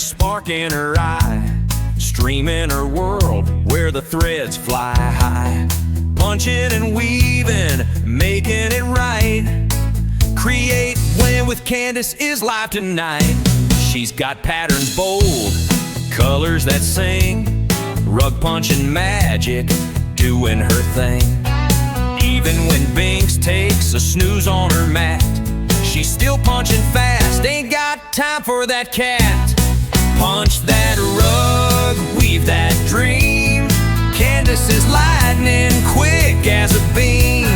spark in her eye, streaming her world where the threads fly high. Punching and weaving, making it right. Create, blend with Candace is live tonight. She's got patterns bold, colors that sing, rug punching magic, doing her thing. Even when Binks takes a snooze on her mat, she's still punching fast, ain't got time for that cat. Punch that rug, weave that dream. Candace is lightning, quick as a beam.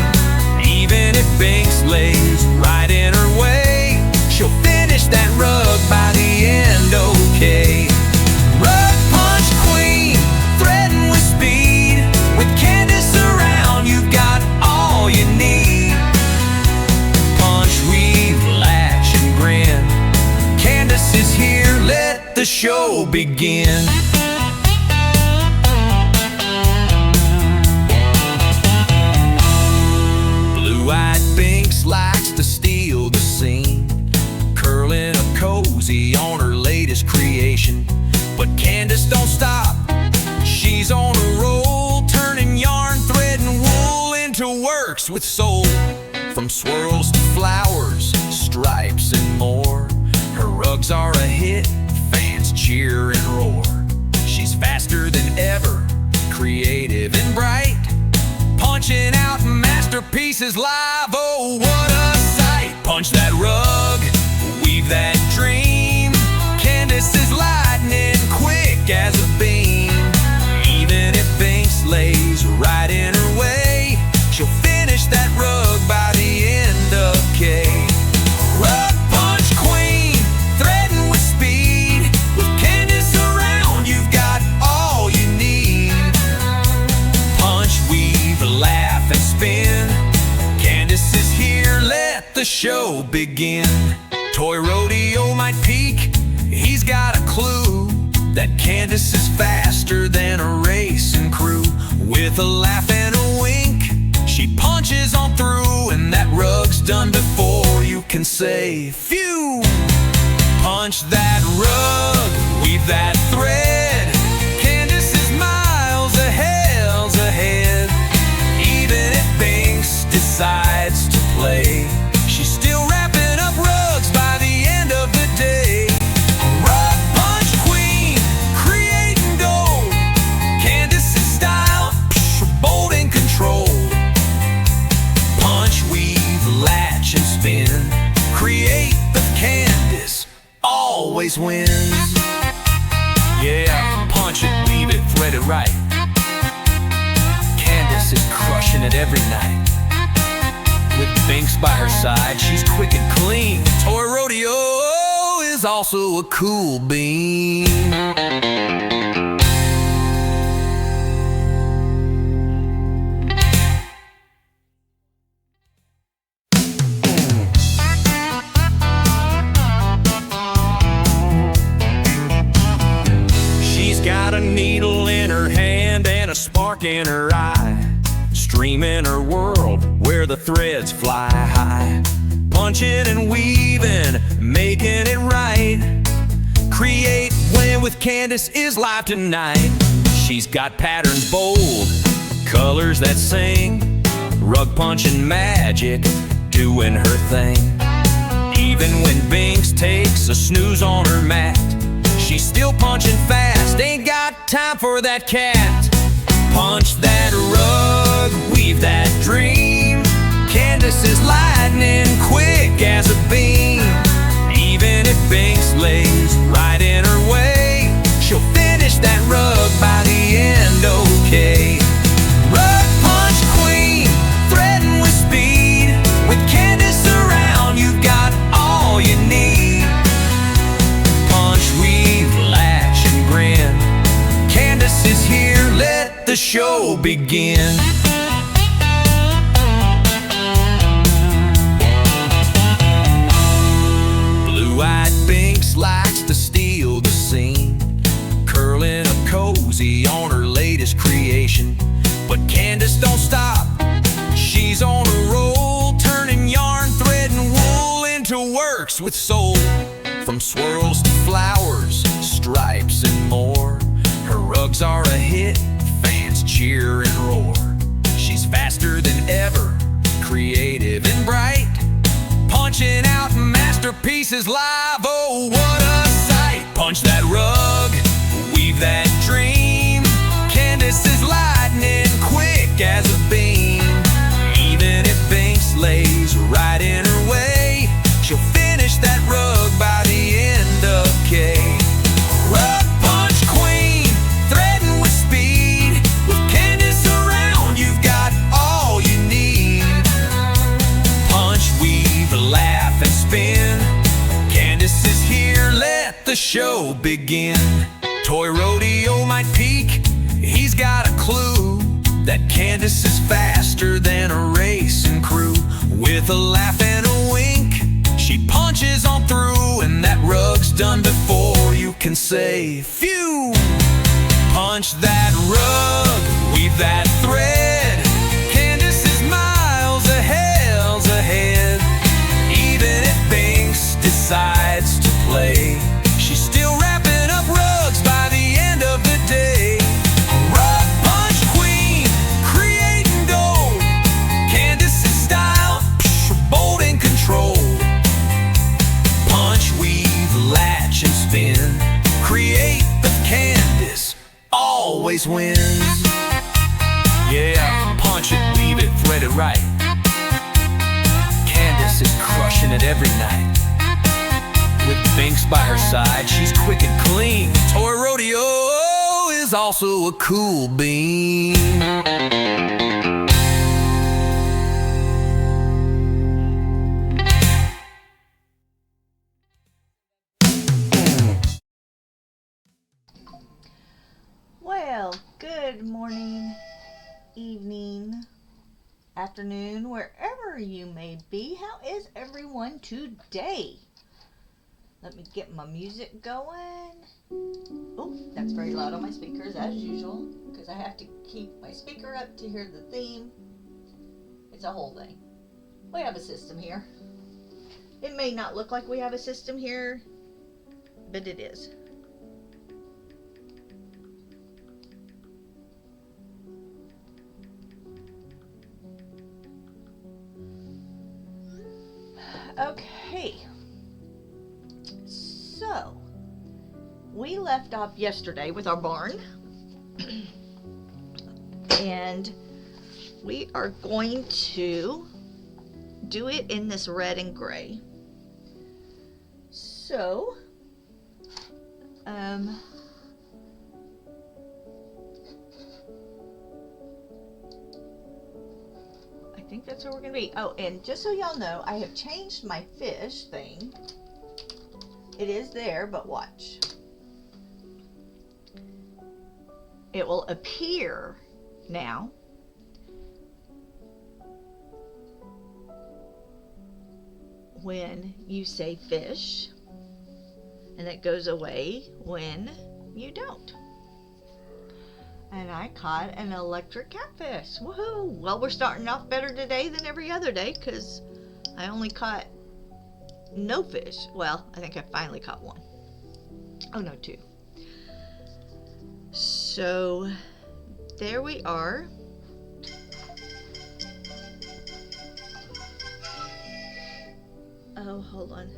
Even if Binks lays right in her way, she'll finish that rug by the end, okay. Rug punch queen, threading with speed. With Candace around, you've got all you need. Punch, weave, latch, and grin. Candace is here, let the show begin. Blue-eyed Binks likes to steal the scene, curling a cozy on her latest creation. But Candace don't stop, she's on a roll, turning yarn, thread, and wool into works with soul. From swirls to flowers, stripes, and more, her rugs are a hit, fans cheer and roar. She's faster than ever, creative and bright, punching out masterpieces live, oh what a sight. Punch that rug, weave that dream. Candace is lightning, quick as a beam. Even if Binks lays right in her way, she'll finish that rug by the end, okay. Rug punch queen, threading with speed. With Candace around, you've got all you need. Punch, weave, laugh, and spin. Candace is here, let the show begin. Toy rodeo might peak, he's got a clue that Candace is faster than a racing crew. With a laugh and a wink, she punches on through, and that rug's done before you can say phew. Punch that rug, weave that thread. Candace is miles ahead. Even if Binks decides to play, she's still wrapping up rugs by the end of the day. Rug punch queen, create and go. Candace's style, bold and controlled. Punch, weave, latch, and spin. Create, but Candace always wins. Yeah, punch it, weave it, thread it right. Candace is crushing it every night. With Binks by her side, she's quick and clean. Toy rodeo is also a cool bean. She's got a needle in her hand and a spark in her eye, streaming her world where the threads fly high. Punching and weaving, making it right. Create, blend with Candace is live tonight. She's got patterns bold, colors that sing, rug punching magic, doing her thing. Even when Binks takes a snooze on her mat, she's still punching fast, ain't got time for that cat. Punch that rug, weave that dream. Candace is lightning, quick as a beam. Even if Binks lays right in her way, she'll finish that rug by the end, okay. Rug punch queen, threading with speed. With Candace around, you've got all you need. Punch, weave, latch, and grin. Candace is here, let the show begin. Blue-eyed Binks likes to steal the scene, curling a cozy on her latest creation. But Candace don't stop, she's on a roll, turning yarn, thread, and wool into works with soul. From swirls to flowers, stripes and more. Her rugs are a hit, fans cheer and roar. She's faster than ever, creative and bright, punching out masterpieces live. Oh, what a sight! Punch that rug, weave that dream. Candace is lightning quick as a beam. Even if Binks lays right in her way, she'll finish that rug by the end of K. Rug punch queen, threading with speed. With Candace around, you've got all you need. Punch, weave, laugh, and spin. Candace is here, let the show begin. Toy rodeo might peak, he's got a clue that Candace is faster than a racing crew. With a laugh and a wink, she punches on through, and that rug's done before you can say phew. Punch that rug, weave that thread. Candace is miles ahead. Even if Binks decides to play, she's still wrapping up rugs by the end of the day. Rug punch queen, creating gold. Candace's style, bold and controlled. Punch, weave, latch, and spin. Create, but Candace always wins. Yeah, punch it, weave it, thread it right. Candace is crushing it every night. With Binks by her side, she's quick and clean. Toy rodeo is also a cool bean. Well, good morning, evening, afternoon, wherever you may be. How is everyone today? Let me get my music going. Oh, that's very loud on my speakers as usual, because I have to keep my speaker up to hear the theme. It's a whole thing. We have a system here. It may not look like we have a system here, but it is. Okay, so we left off yesterday with our barn, and we are going to do it in this red and gray. So, I think that's where we're going to be. Oh, and just so y'all know, I have changed my fish thing. It is there, but watch. It will appear now when you say fish, and it goes away when you don't. And I caught an electric catfish. Woohoo! Well, we're starting off better today than every other day because I only caught no fish. Well, I think I finally caught one. Oh no, two. So there we are. Oh, hold on.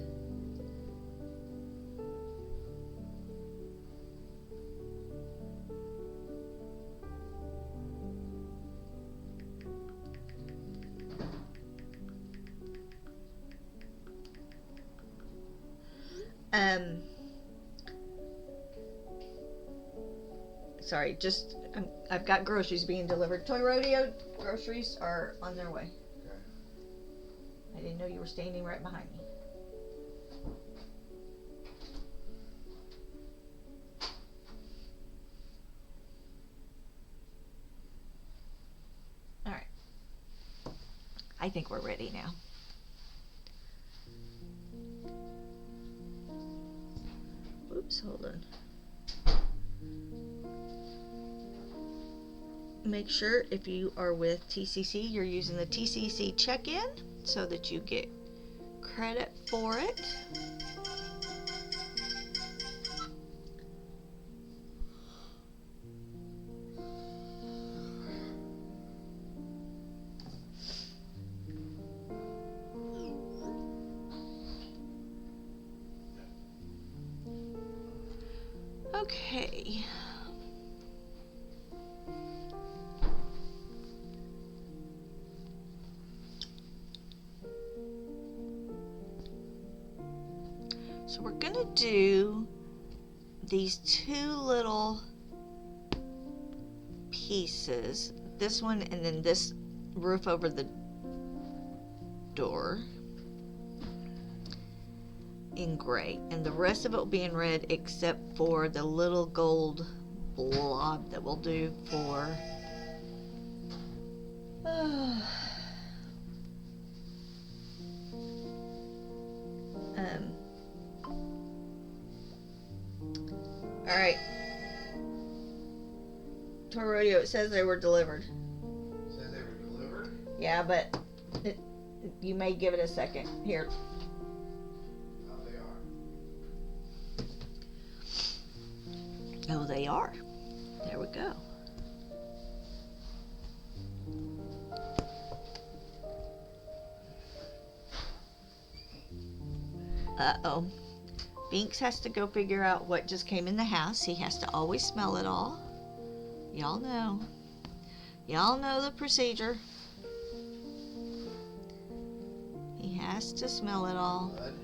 Sorry, just I've got groceries being delivered. Toy Rodeo groceries are on their way. I didn't know you were standing right behind me. All right. I think we're ready now. Oops, hold on. Make sure if you are with TCC, you're using the TCC check-in so that you get credit for it. Okay. So we're gonna do these two little pieces, this one and then this roof over the door in gray, and the rest of it will be in red except for the little gold blob that we'll do for all right. Toy Rodeo, it says they were delivered. Said they were delivered? Yeah, but you may give it a second. Here. Oh, they are. Oh, they are. There we go. Uh-oh. Binks has to go figure out what just came in the house. He has to always smell it all. Y'all know. Y'all know the procedure. He has to smell it all. Bud.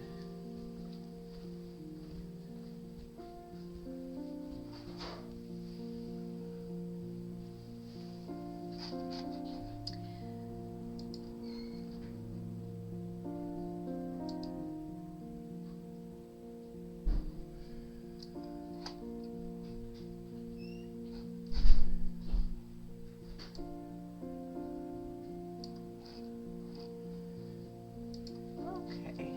Okay.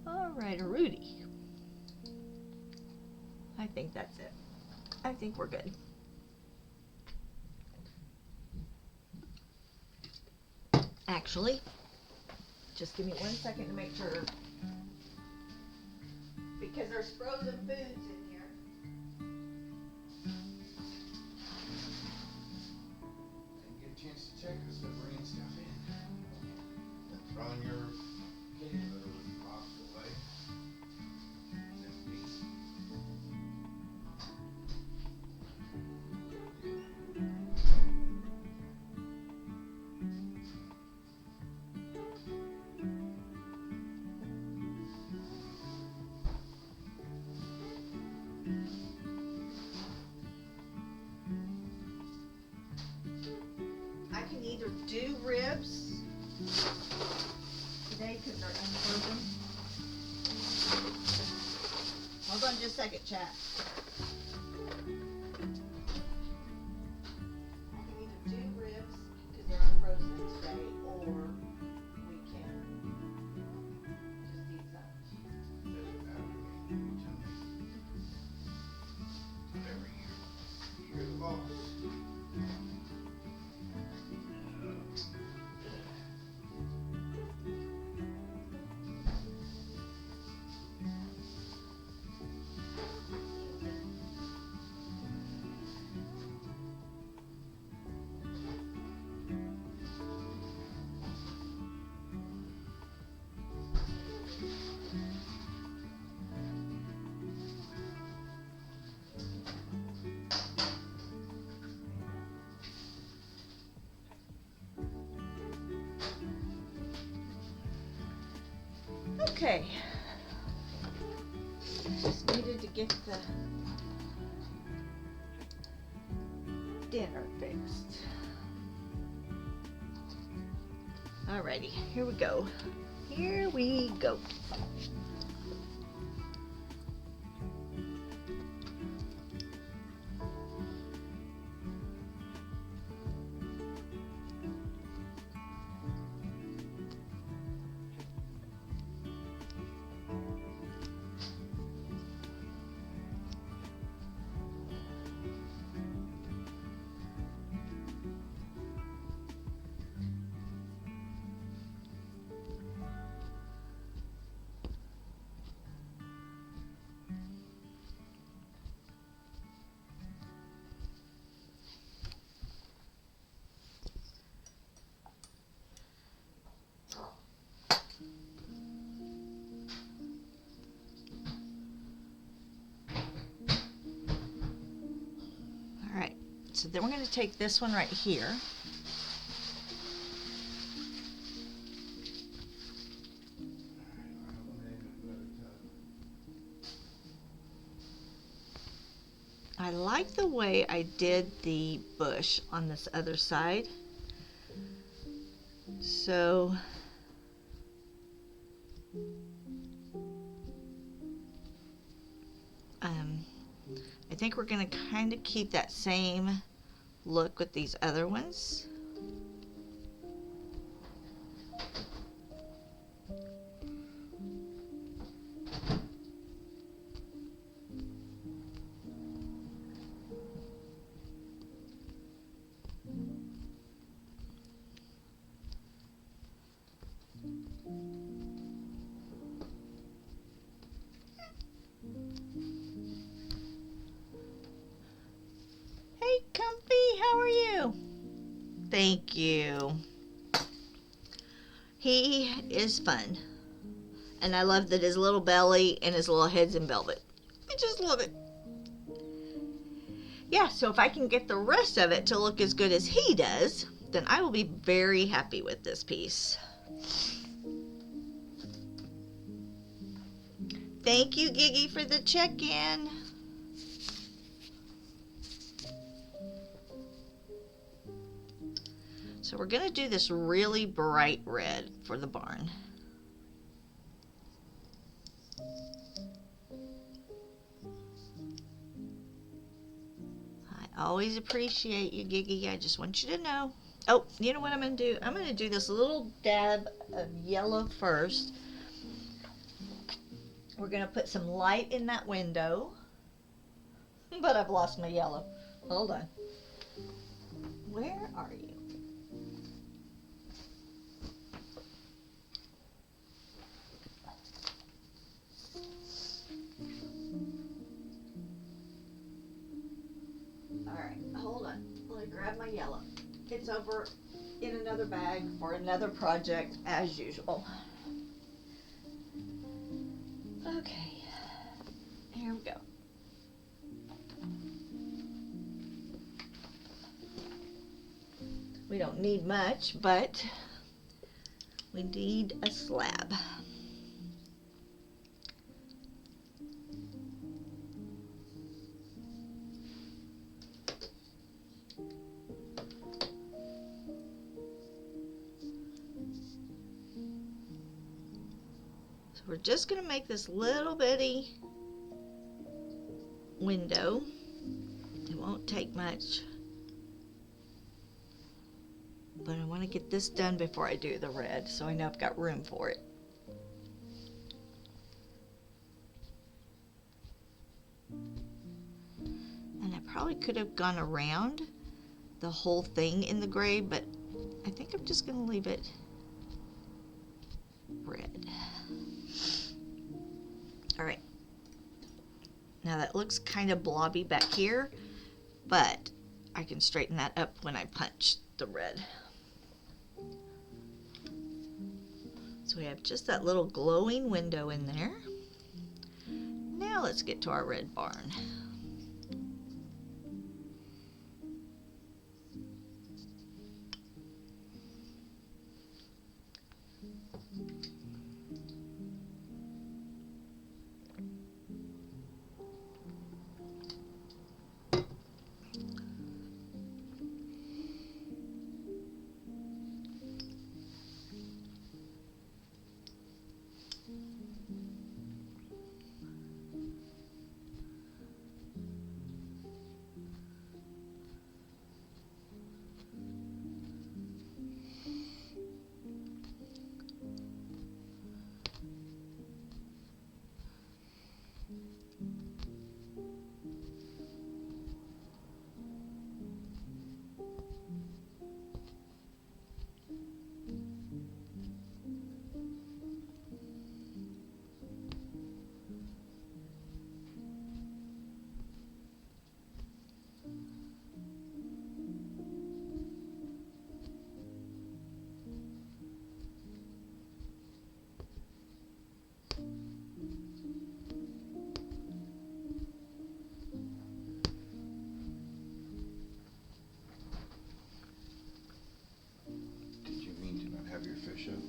All right, Rudy. I think that's it. I think we're good. Actually, just give me 1 second to make sure, because there's frozen foods in here. Didn't get a chance to check because they're bringing stuff in. Throwing your kitty litter box away. It's empty. I can either do ribs today because they're unfrozen. Hold on just a second, chat. I can either do ribs because they're unfrozen today, or we can just eat some. Doesn't matter to me. You tell me. Whatever you're the boss. Okay. Just needed to get the dinner fixed. Alrighty, here we go. Here we go. so then we're going to take this one right here. I like the way I did the bush on this other side. So I think we're going to kind of keep that same look with these other ones. Hey, Comfy, how are you? Thank you. He is fun. And I love that his little belly and his little head's in velvet. I just love it. Yeah, so if I can get the rest of it to look as good as he does, then I will be very happy with this piece. Thank you, Giggy, for the check-in. So we're going to do this really bright red for the barn. I always appreciate you, Giggy. I just want you to know. Oh, you know what I'm going to do? I'm going to do this little dab of yellow first. We're going to put some light in that window. But I've lost my yellow. Hold on. Where are you? Alright, hold on. Let me grab my yellow. It's over in another bag for another project as usual. Okay, here we go. We don't need much, but we need a slab. So we're just going to make this little bitty window. It won't take much. But I want to get this done before I do the red, so I know I've got room for it. And I probably could have gone around the whole thing in the gray, but I think I'm just going to leave it red. Alright. Now that looks kind of blobby back here, but I can straighten that up when I punch the red. So we have just that little glowing window in there. Now let's get to our red barn. fish up?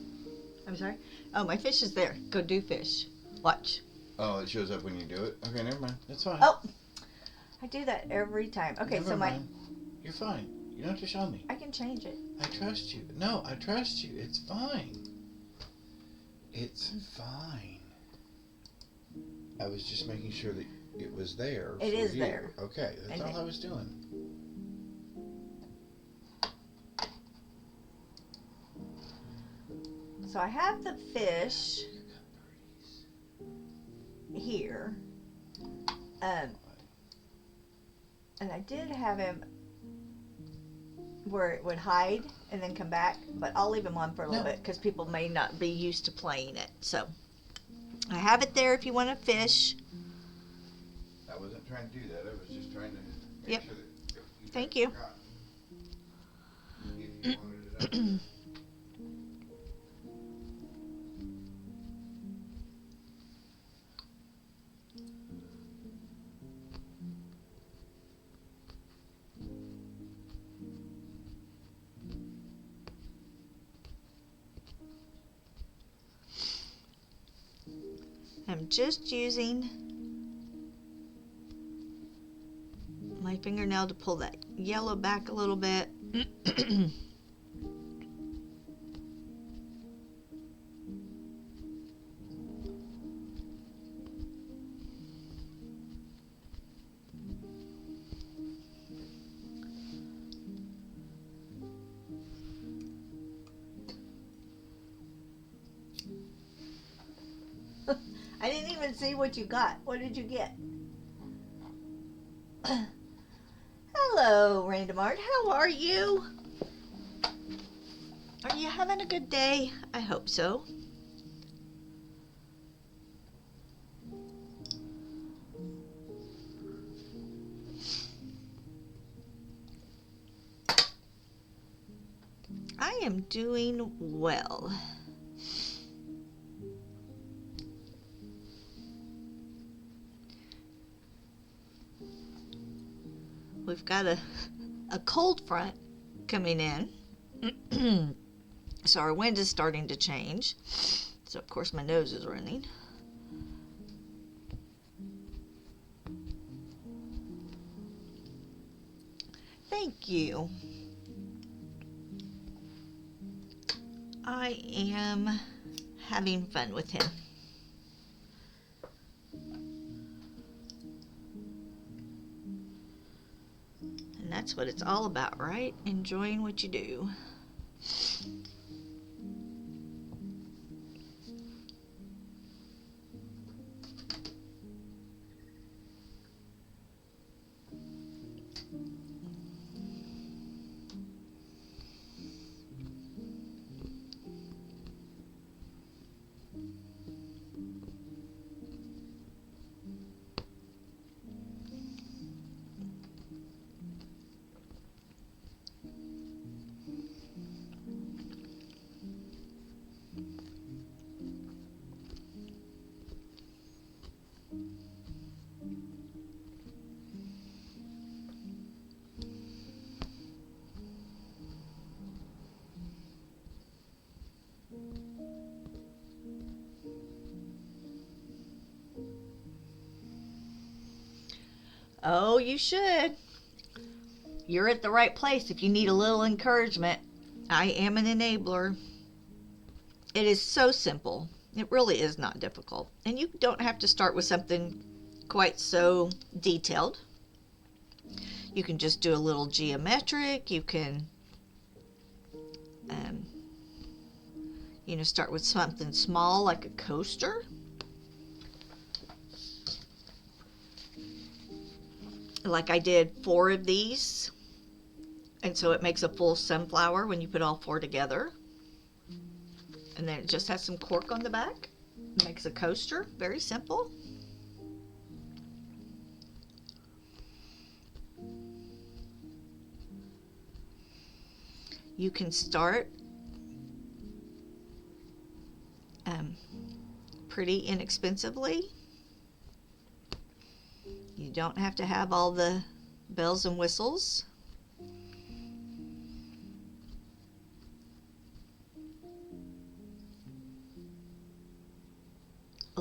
I'm sorry? Oh, my fish is there. Go do fish. Watch. Oh, it shows up when you do it? Okay, never mind. That's fine. Oh! I do that every time. Okay, never so mind. You're fine. You don't have to show me. I can change it. I trust you. No, I trust you. It's fine. It's fine. I was just making sure that it was there. It for is you. there. Okay, that's And all I was doing. So I have the fish here. And I did have him where it would hide and then come back, but I'll leave him on for a little bit because people may not be used to playing it. So I have it there if you want to fish. I wasn't trying to do that. I was just trying to make Yep. sure that if you Thank had you. forgotten, if you wanted it up there. I'm just using my fingernail to pull that yellow back a little bit. I didn't even see what you got. What did you get? Hello, Random Art. How are you? Are you having a good day? I hope so. I am doing well. We've got a cold front coming in. So our wind is starting to change. So of course my nose is running. Thank you. I am having fun with him. And that's what it's all about, right? Enjoying what you do. Oh, you should. You're at the right place if you need a little encouragement. I am an enabler. It is so simple. It really is not difficult. And you don't have to start with something quite so detailed. You can just do a little geometric. You can, start with something small like a coaster. Like I did 4 of these, and so it makes a full sunflower when you put all 4 together. And then it just has some cork on the back. It makes a coaster. Very simple. You can start pretty inexpensively. You don't have to have all the bells and whistles.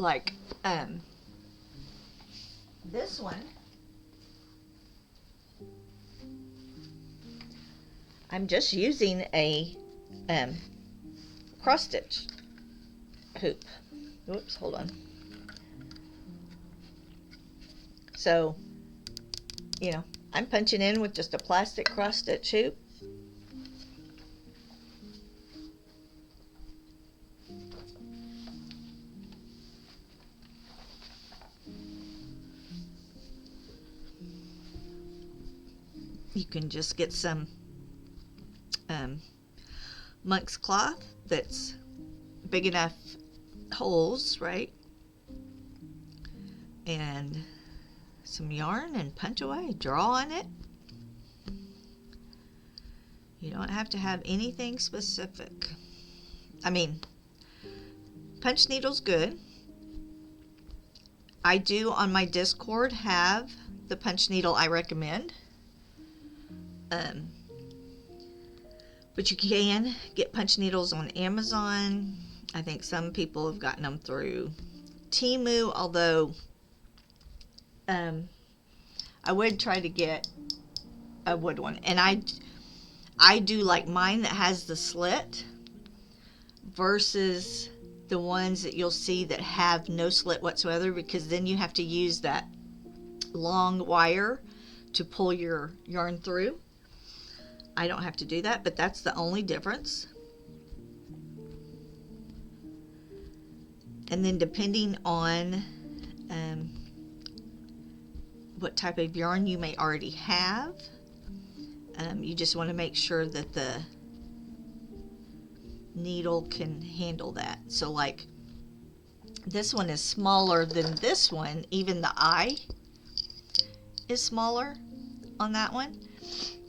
like this one, I'm just using a cross stitch hoop. Oops, hold on. So, you know, I'm punching in with just a plastic cross stitch hoop. You can just get some monk's cloth that's big enough holes, right? And some yarn and punch away, draw on it. You don't have to have anything specific. I mean, punch needle's good. I do on my Discord have the punch needle I recommend. But you can get punch needles on Amazon. I think some people have gotten them through Temu, although I would try to get a wood one. And I do like mine that has the slit versus the ones that you'll see that have no slit whatsoever, because then you have to use that long wire to pull your yarn through. I don't have to do that, but that's the only difference. And then depending on what type of yarn you may already have, you just want to make sure that the needle can handle that. So like this one is smaller than this one, even the eye is smaller on that one,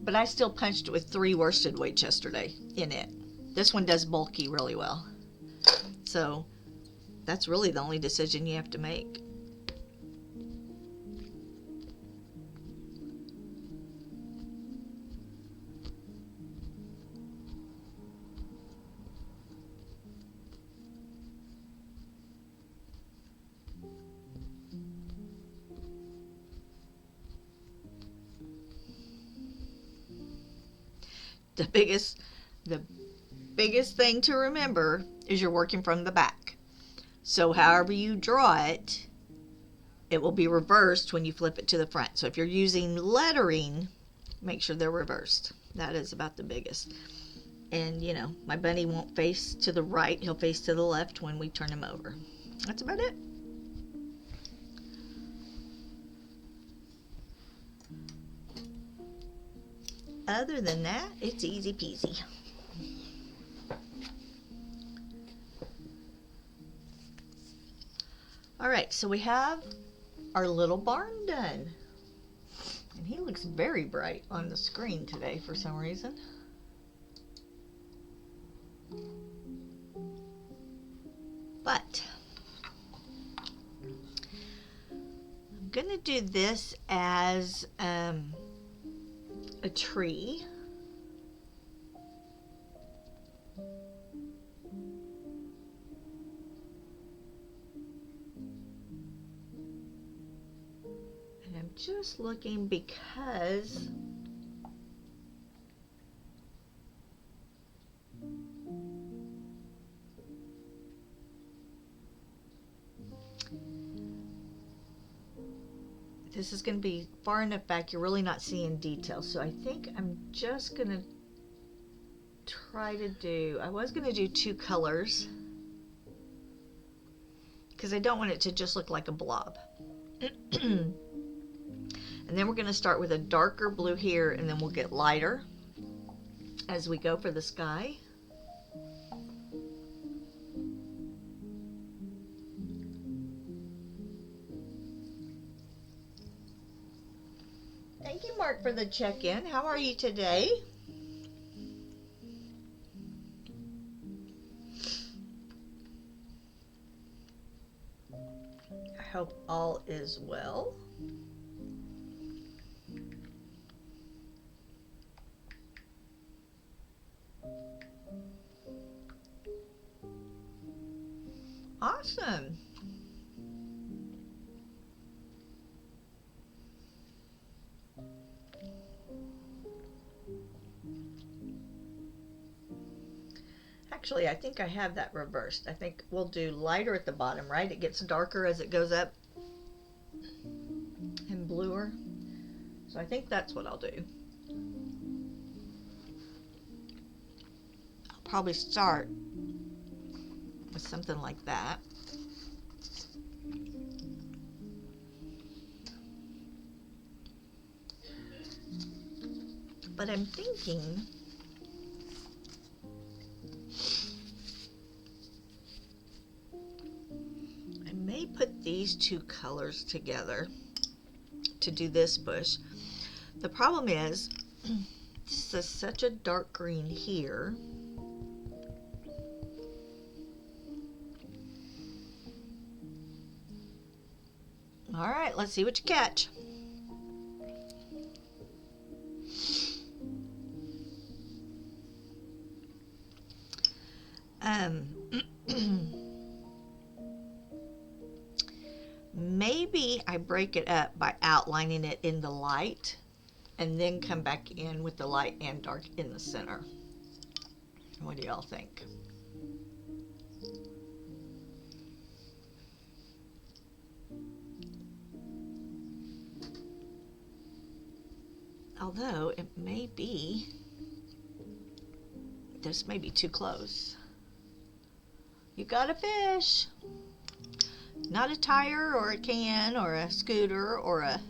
but I still punched with 3 worsted weights yesterday in it. This one does bulky really well, so that's really the only decision you have to make. The biggest thing to remember is you're working from the back. So however you draw it, it will be reversed when you flip it to the front. So if you're using lettering, make sure they're reversed. That is about the biggest. And you know, my bunny won't face to the right, he'll face to the left when we turn him over. That's about it. Other than that, it's easy peasy. Alright, so we have our little barn done. And he looks very bright on the screen today for some reason. But I'm going to do this as a tree. And I'm just looking because this is going to be far enough back you're really not seeing detail. So I think I'm just going to try to do, I was going to do 2 colors because I don't want it to just look like a blob. And then we're going to start with a darker blue here, and then we'll get lighter as we go for the sky. Thank you, Mark, for the check-in. How are you today? I hope all is well. Awesome. Actually, I think I have that reversed. I think we'll do lighter at the bottom, right? It gets darker as it goes up and bluer. So I think that's what I'll do. I'll probably start with something like that. But I'm thinking I may put these two colors together to do this bush. The problem is this is such a dark green here. All right, let's see what you catch. Maybe I break it up by outlining it in the light and then come back in with the light and dark in the center. What do y'all think? Although it may be, this may be too close. You got a fish. Not a tire or a can or a scooter or a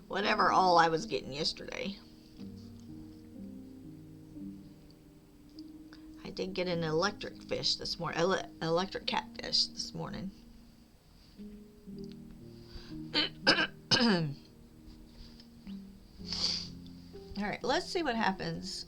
whatever all I was getting yesterday. I did get an electric fish this morning, electric catfish this morning. All right, let's see what happens.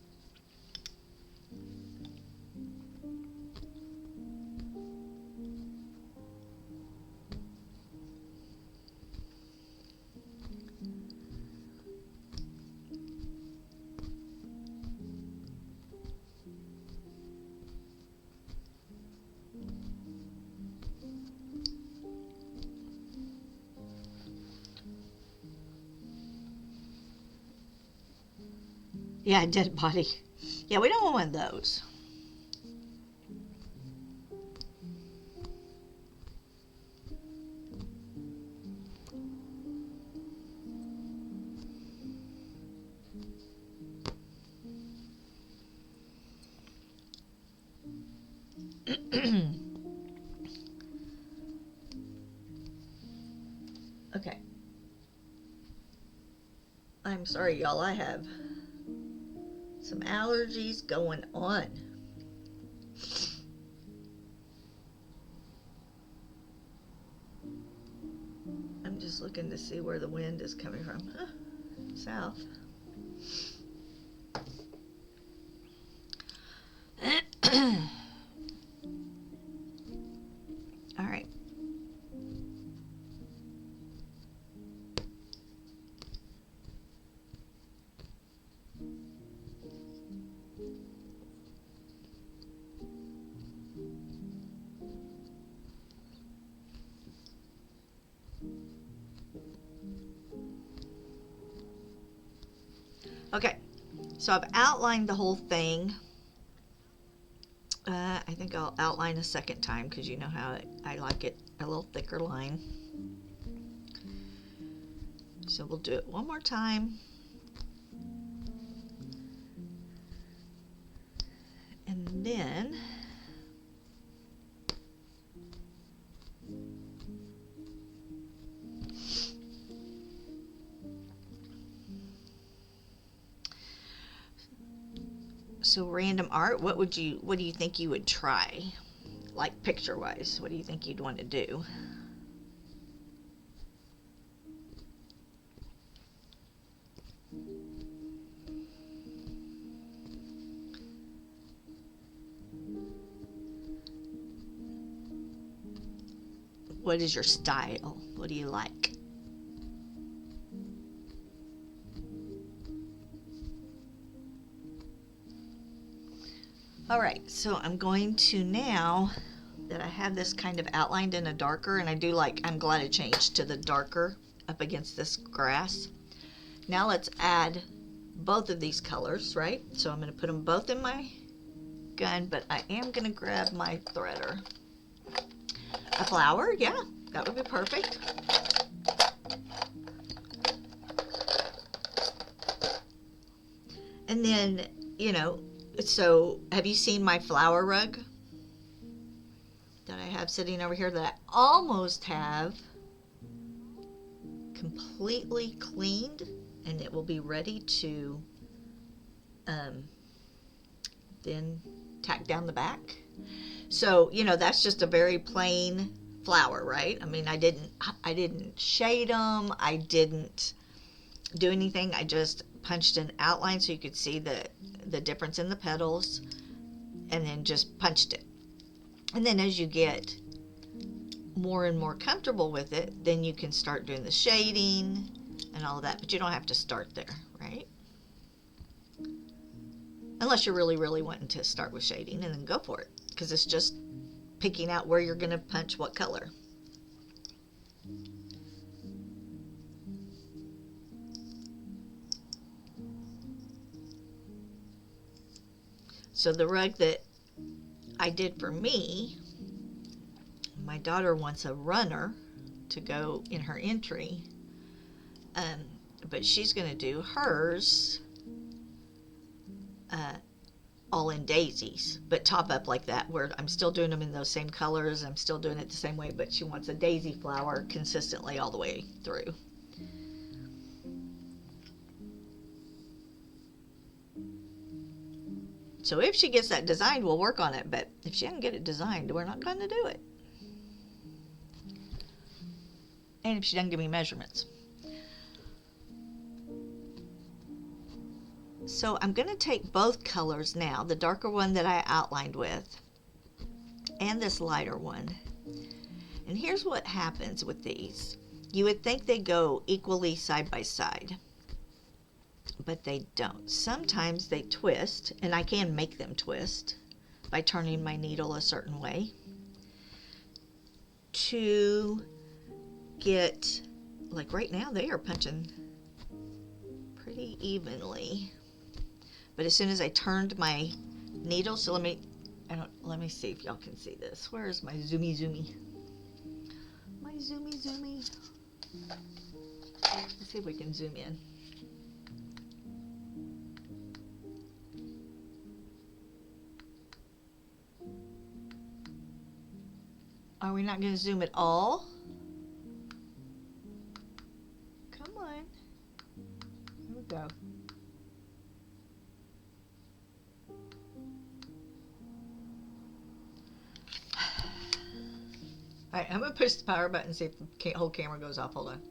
Yeah, dead body. Yeah, we don't want one of those. Okay. I'm sorry, y'all. I have some allergies going on. I'm just looking to see where the wind is coming from. South. All right. Okay, so I've outlined the whole thing. I think I'll outline a second time because you know how I like it a little thicker line. So we'll do it one more time. And then so random art, what do you think you would try? Like picture wise, what do you think you'd want to do? What is your style? What do you like? All right, so I'm going to, now that I have this kind of outlined in a darker, and I do like, I'm glad I changed to the darker up against this grass. Now let's add both of these colors, right? So I'm going to put them both in my gun, but I am going to grab my threader. A flower, yeah, that would be perfect. And then, you know, so have you seen my flower rug that I have sitting over here that I almost have completely cleaned, and it will be ready to then tack down the back. So, you know, that's just a very plain flower, right? I mean, I didn't shade them. I didn't do anything. I just punched an outline so you could see the difference in the petals, and then just punched it. And then as you get more and more comfortable with it, then you can start doing the shading and all of that, but you don't have to start there, right? Unless you're really, really wanting to start with shading, and then go for it, because it's just picking out where you're going to punch what color. So the rug that I did for me, my daughter wants a runner to go in her entry, but she's going to do hers all in daisies, but top up like that, where I'm still doing them in those same colors. I'm still doing it the same way, but she wants a daisy flower consistently all the way through. So if she gets that designed, we'll work on it, but if she doesn't get it designed, we're not going to do it. And if she doesn't give me measurements. So I'm going to take both colors now, the darker one that I outlined with, and this lighter one. And here's what happens with these. You would think they go equally side by side, but they don't. Sometimes they twist, and I can make them twist by turning my needle a certain way to get, like right now, they are punching pretty evenly. But as soon as I turned my needle, so let me see if y'all can see this. Where is my zoomy zoomy? My zoomy zoomy. Let's see if we can zoom in. Are we not going to zoom at all? Come on. Here we go. Alright, I'm going to push the power button and see if the whole camera goes off. Hold on.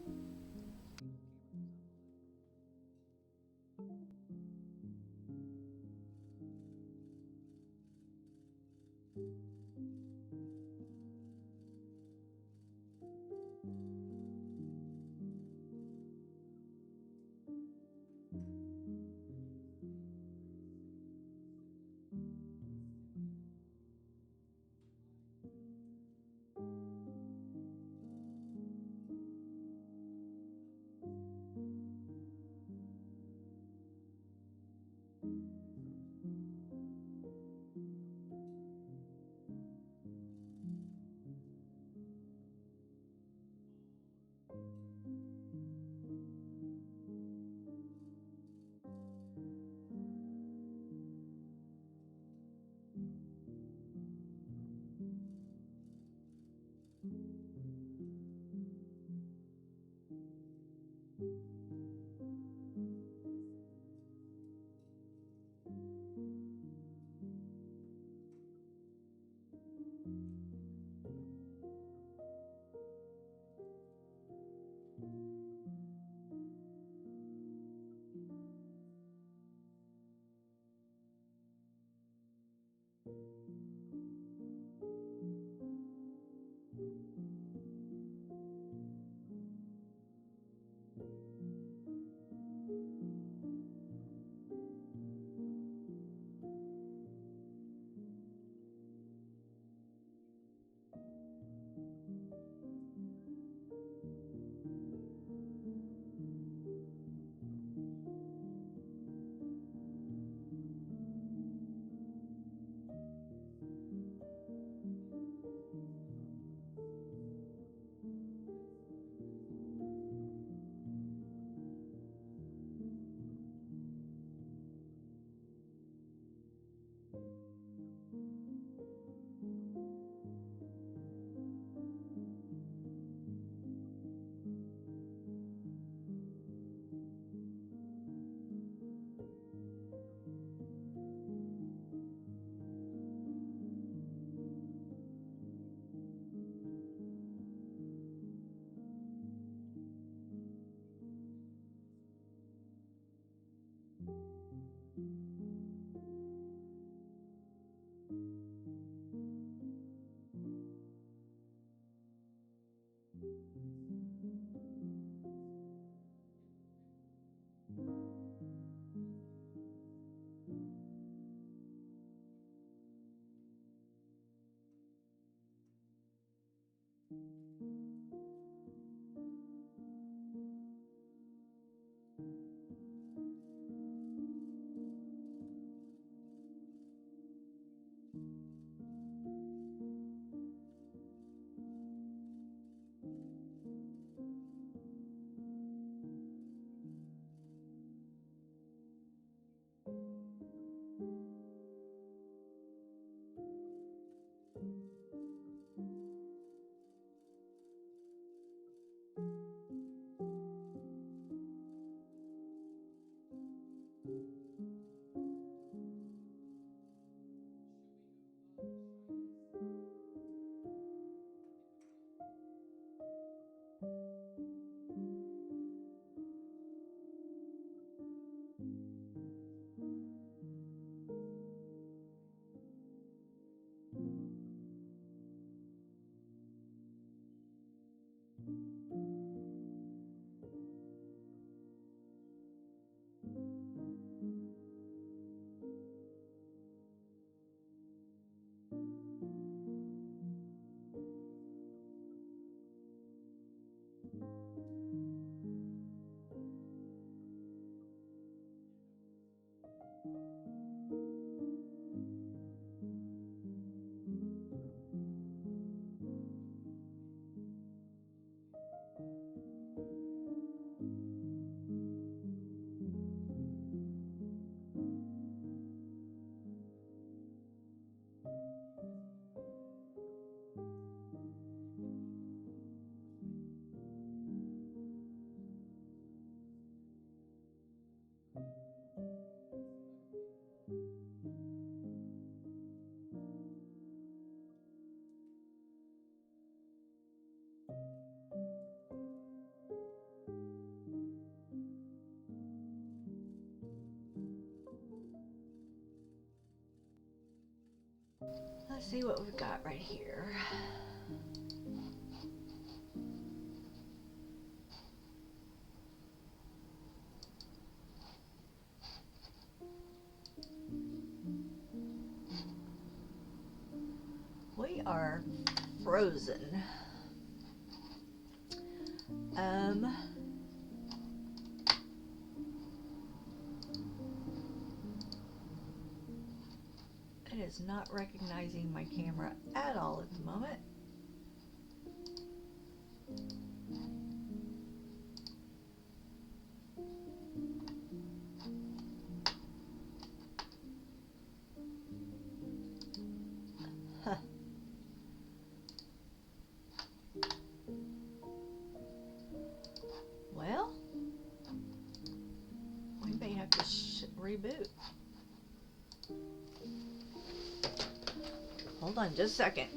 Let's see what we've got right here. We are frozen. It is not recognizing my camera at all at the moment. Huh. Well, we may have to reboot. Hold on just a second.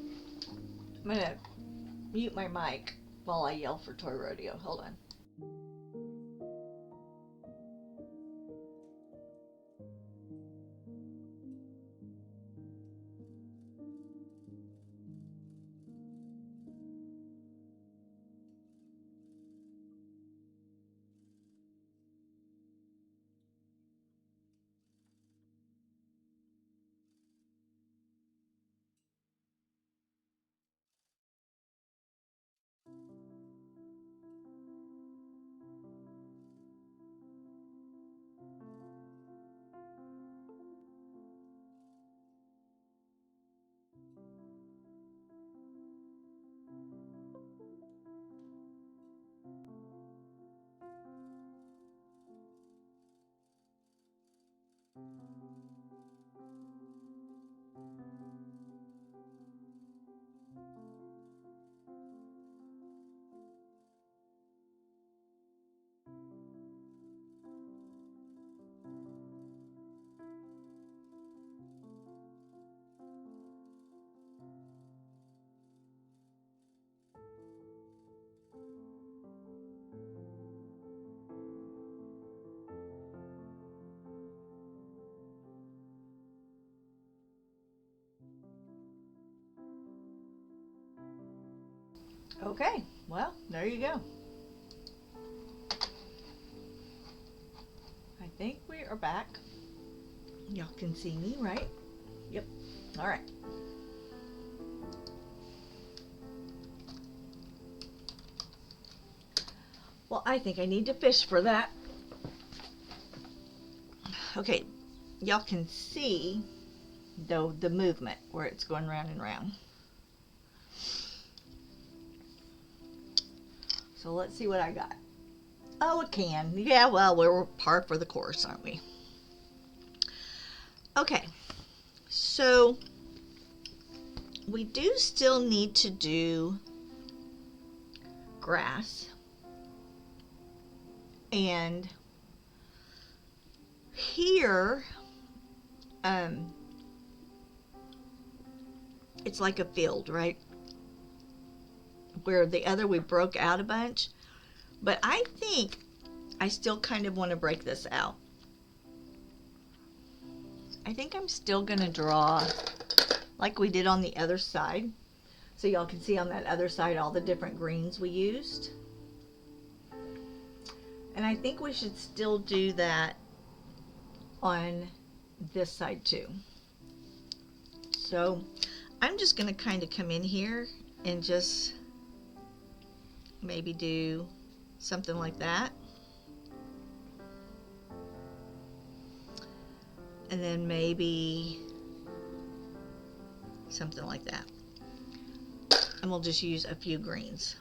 I'm gonna mute my mic while I yell for Toy Rodeo. Hold on. Okay, well, there you go. I think we are back. Y'all can see me, right? Yep. All right. Well, I think I need to fish for that. Okay, y'all can see though the movement where it's going round and round. So let's see what I got. Oh, a can. Yeah, well, we're par for the course, aren't we? Okay, so we do still need to do grass. And here, it's like a field, right? Where the other we broke out a bunch. But I think I still kind of want to break this out. I think I'm still going to draw like we did on the other side. So y'all can see on that other side all the different greens we used. And I think we should still do that on this side too. So I'm just going to kind of come in here and just maybe do something like that. And then maybe something like that. And we'll just use a few greens.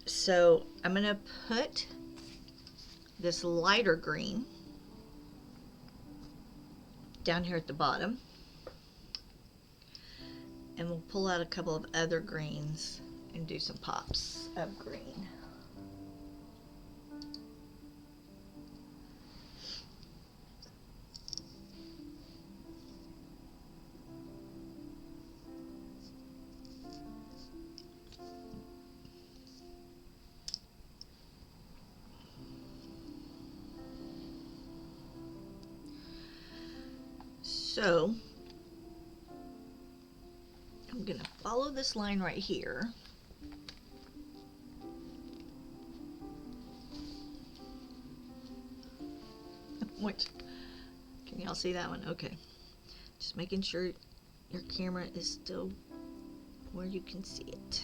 So I'm going to put this lighter green down here at the bottom. And we'll pull out a couple of other greens and do some pops of green. So I'm going to follow this line right here. Which, can y'all see that one? Okay. Just making sure your camera is still where you can see it.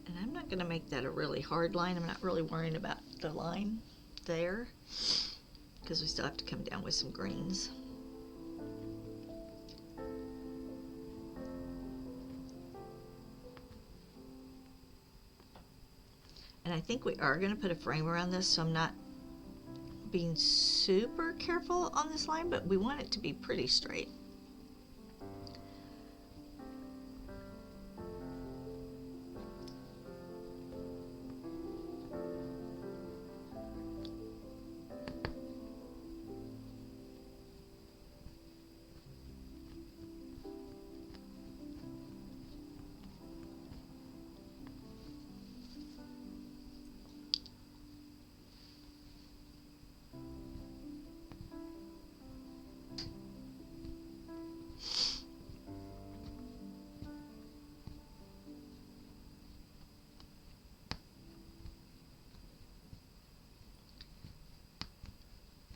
And I'm not going to make that a really hard line. I'm not really worrying about the line there because we still have to come down with some greens. And I think we are going to put a frame around this, so I'm not being super careful on this line, but we want it to be pretty straight.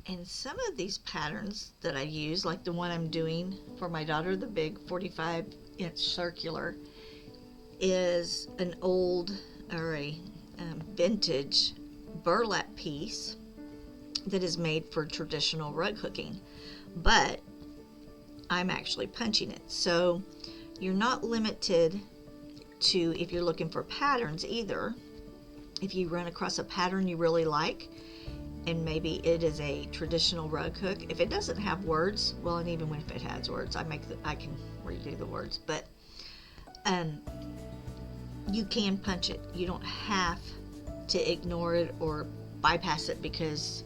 And some of these patterns that I use, like the one I'm doing for my daughter, the big 45-inch circular, is an old or a vintage burlap piece that is made for traditional rug hooking. But I'm actually punching it. So you're not limited to if you're looking for patterns either. If you run across a pattern you really like, and maybe it is a traditional rug hook. If it doesn't have words, well, and even if it has words, I can redo the words, but you can punch it. You don't have to ignore it or bypass it because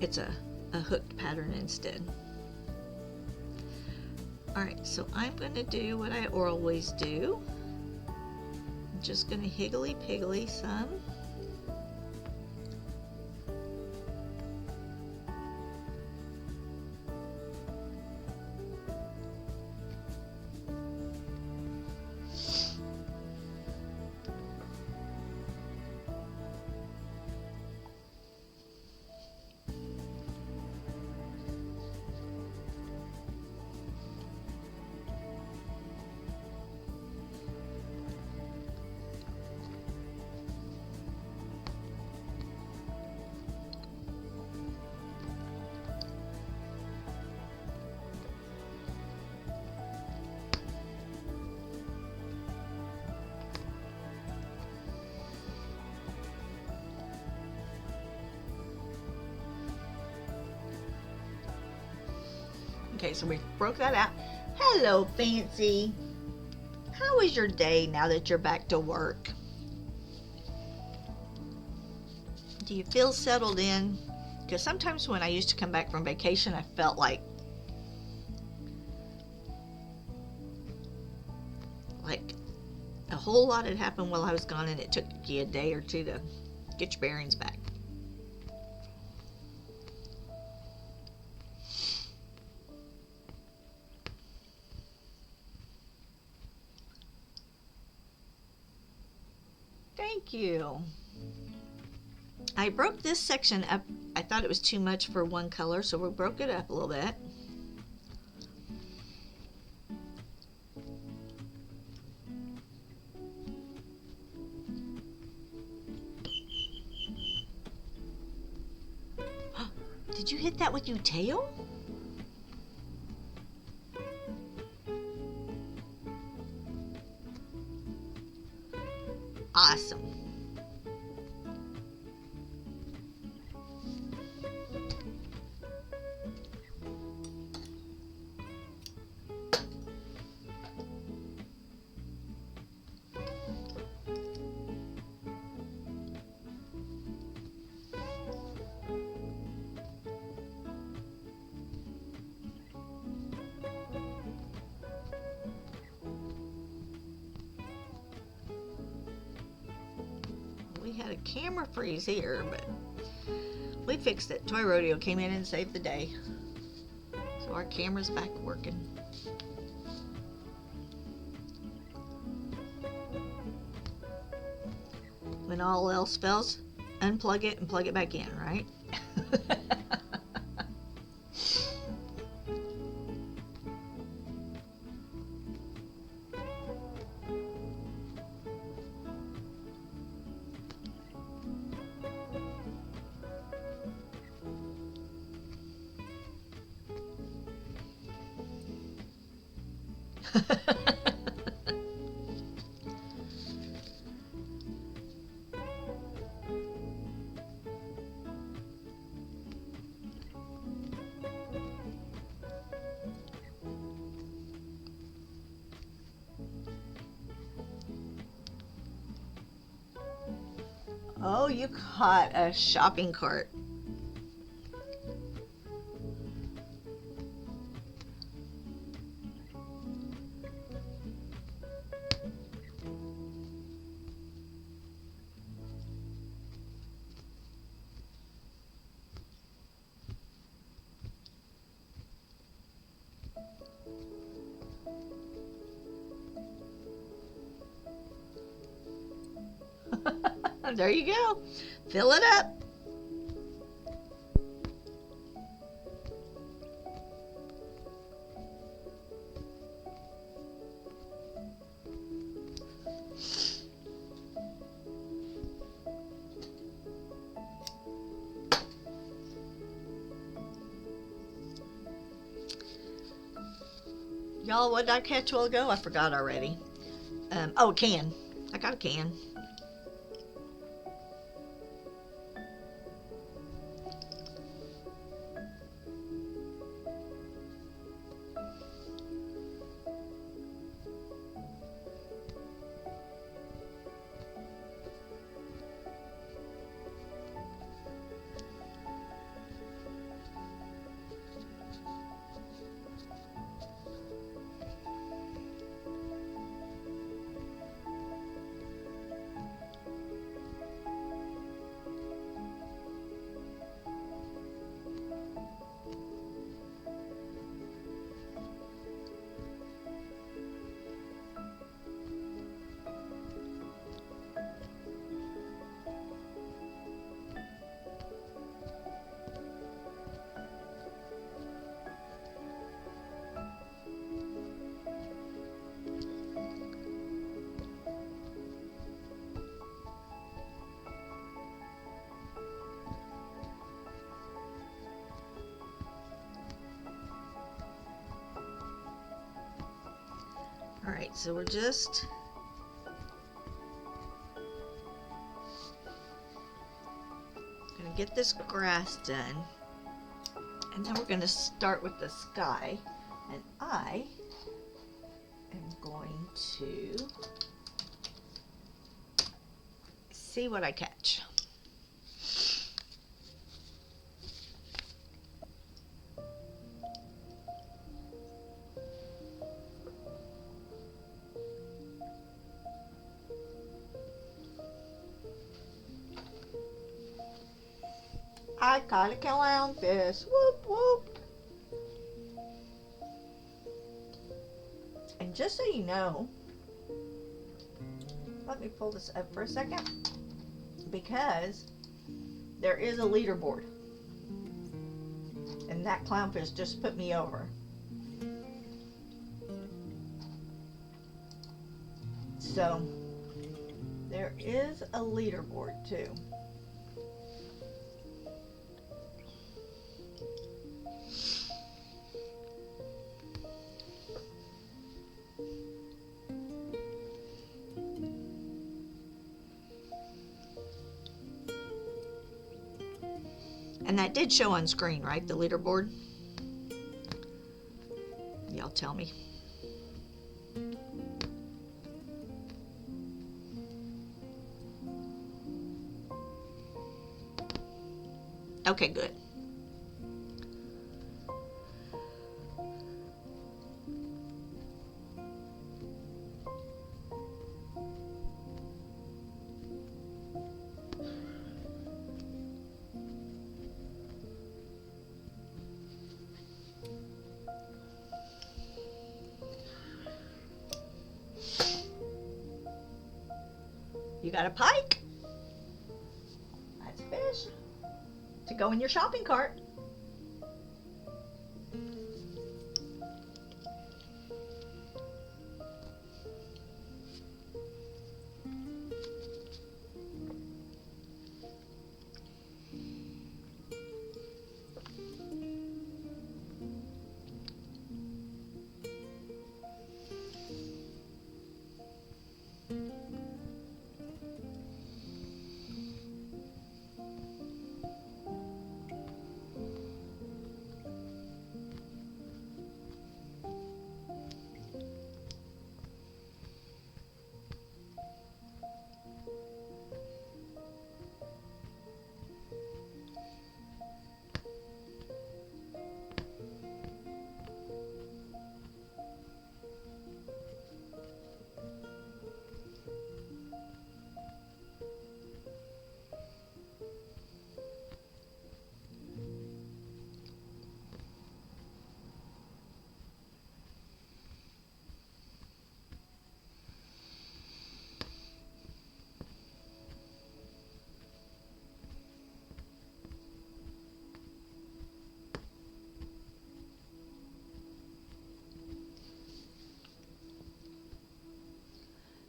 it's a hooked pattern instead. Alright, so I'm going to do what I always do. Just going to higgly piggly some. Okay, so we broke that out. Hello, Fancy. How was your day now that you're back to work? Do you feel settled in? Because sometimes when I used to come back from vacation, I felt like a whole lot had happened while I was gone, and it took you a day or two to get your bearings back. Thank you. I broke this section up. I thought it was too much for one color, so we broke it up a little bit. Did you hit that with your tail? Awesome. We had a camera freeze here, but we fixed it. Toy Rodeo came in and saved the day. So our camera's back working. When all else fails, unplug it and plug it back in, right? Oh, you caught a shopping cart. There you go. Fill it up. Y'all, what did I catch a while ago? I forgot already. Oh, a can. I got a can. Alright, so we're just gonna get this grass done, And then we're going to start with the sky. And I am going to see what I catch. I caught a clownfish. Whoop whoop. And just so you know, let me pull this up for a second, because there is a leaderboard. And that clownfish just put me over. So there is a leaderboard too. And that did show on screen, right? The leaderboard? Y'all tell me. Okay, good. You got a pike? That's fish to go in your shopping cart.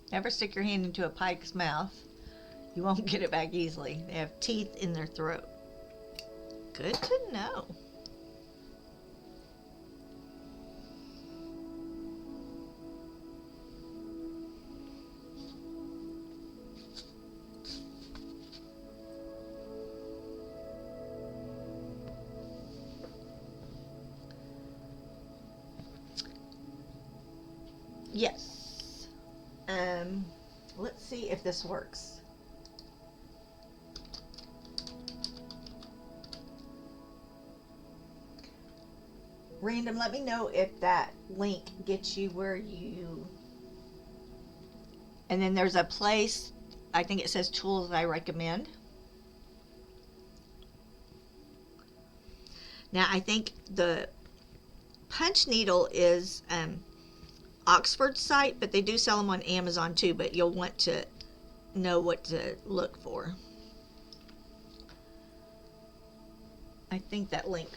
Never stick your hand into a pike's mouth. You won't get it back easily. They have teeth in their throat. Good to know. Yes. Let's see if this works. Random, let me know if that link gets you where you... And then there's a place, I think it says tools I recommend. Now, I think the punch needle is Oxford's site, but they do sell them on Amazon too, but you'll want to know what to look for. I think that link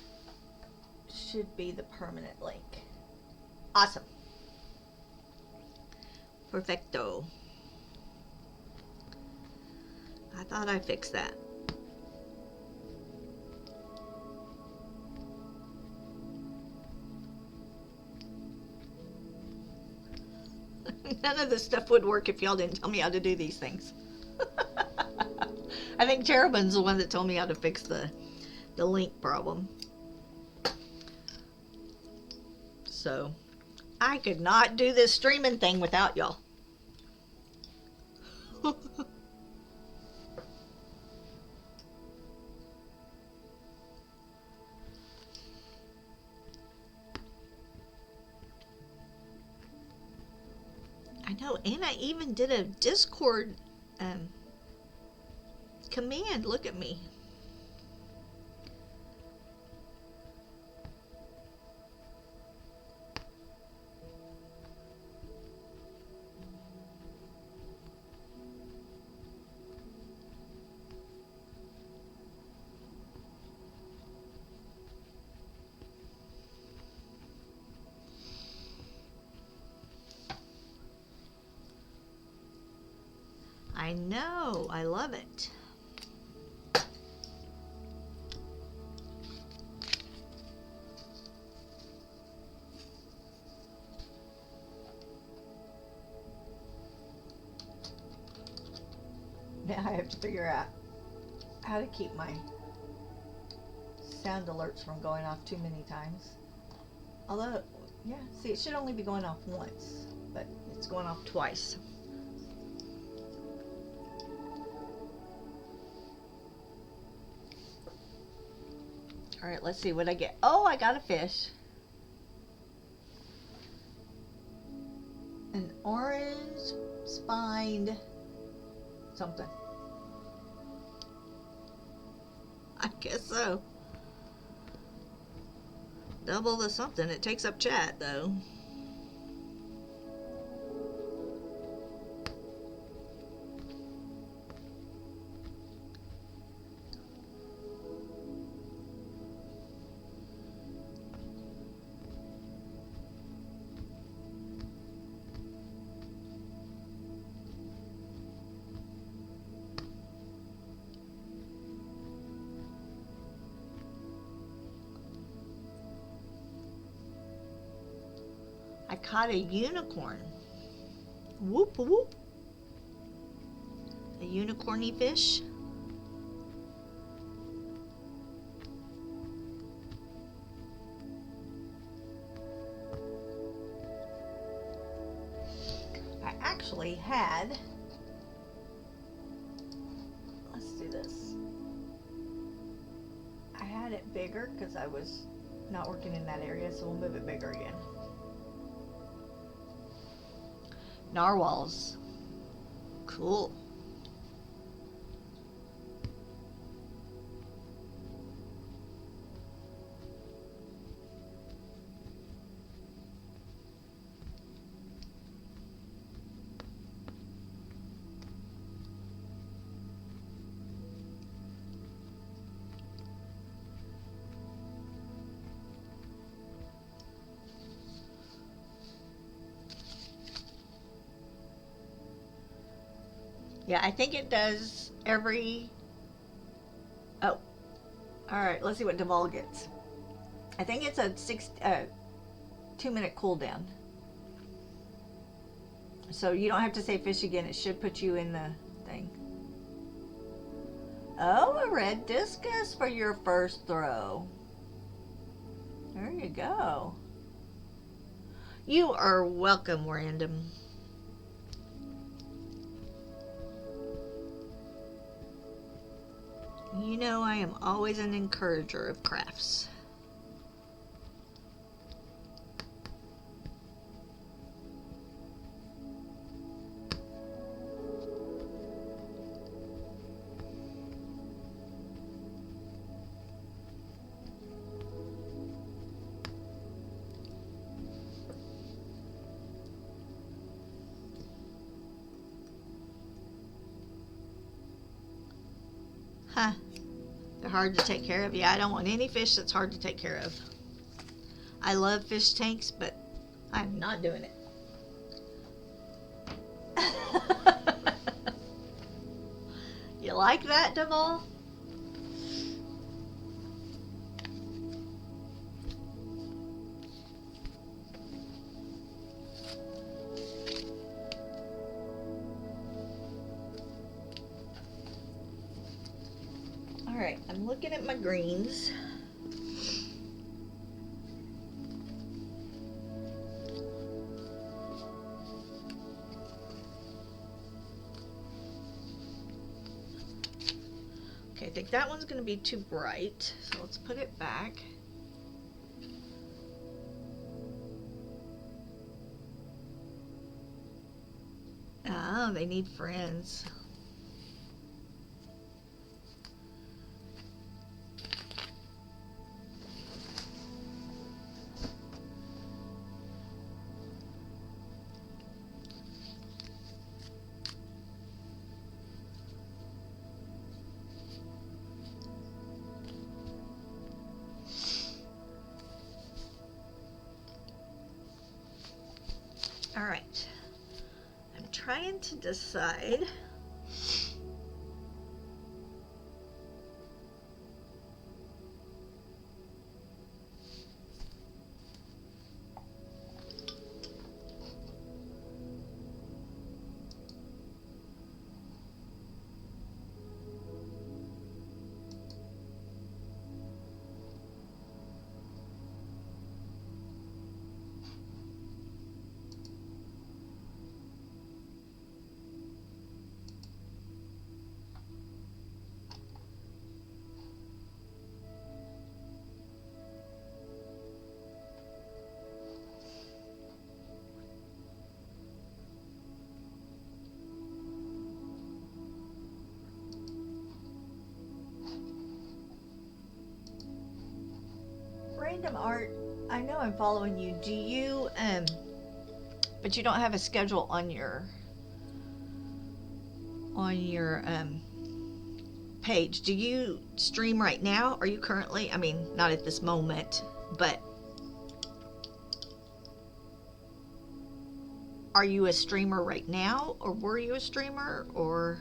should be the permanent link. Awesome. Perfecto. I thought I fixed that. None of this stuff would work if y'all didn't tell me how to do these things. I think Cherubin's the one that told me how to fix the link problem. so I could not do this streaming thing without y'all. I know, and I even did a Discord command. Look at me. I know, I love it. Now I have to figure out how to keep my sound alerts from going off too many times. Although, yeah, see, it should only be going off once, but it's going off twice. All right, let's see what I get. Oh, I got a fish. An orange spined something. I guess so. Double the something. It takes up chat, though. I caught a unicorn. Whoop whoop. A unicorny fish. I actually had, let's do this. I had it bigger because I was not working in that area, so we'll move it bigger again. Narwhals. Cool. Yeah, I think it does every... Oh. Alright, let's see what Duval gets. I think it's a 2-minute cooldown. So you don't have to say fish again. It should put you in the thing. Oh, a red discus for your first throw. There you go. You are welcome, Random. You know I am always an encourager of crafts. Huh. They're hard to take care of. Yeah, I don't want any fish that's hard to take care of. I love fish tanks, but I'm not doing it. You like that, Duval? Alright, I'm looking at my greens. that one's going to be too bright, so let's put it back. Oh, they need friends. All right, I'm trying to decide. Random art, I know I'm following you. Do you but you don't have a schedule on your page. Do you stream right now? Are you currently, I mean, not at this moment, but are you a streamer right now, or were you a streamer, or?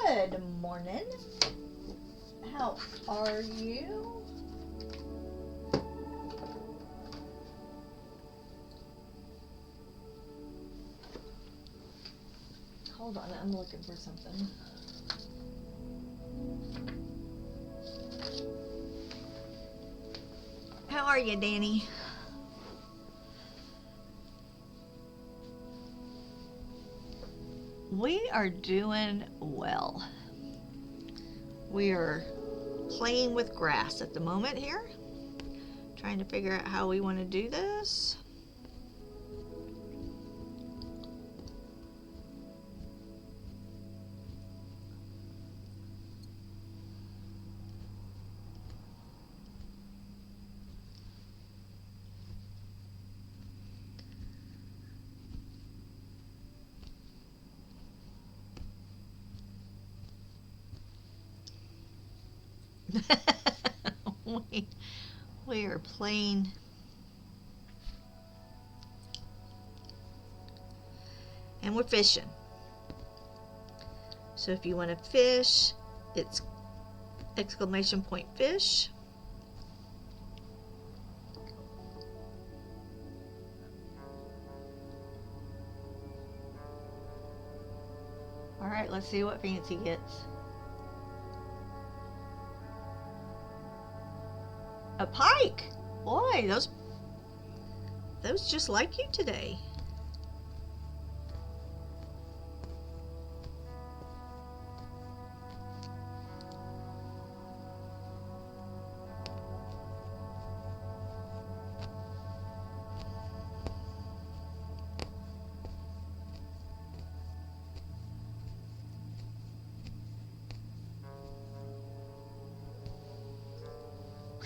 Good morning. How are you? Hold on, I'm looking for something. How are you, Danny? We are doing well. We are playing with grass at the moment here, trying to figure out how we want to do this. we are playing and we're fishing. So if you want to fish, it's exclamation point fish. All right, let's see what Fancy gets. A pike. Boy, those just like you today.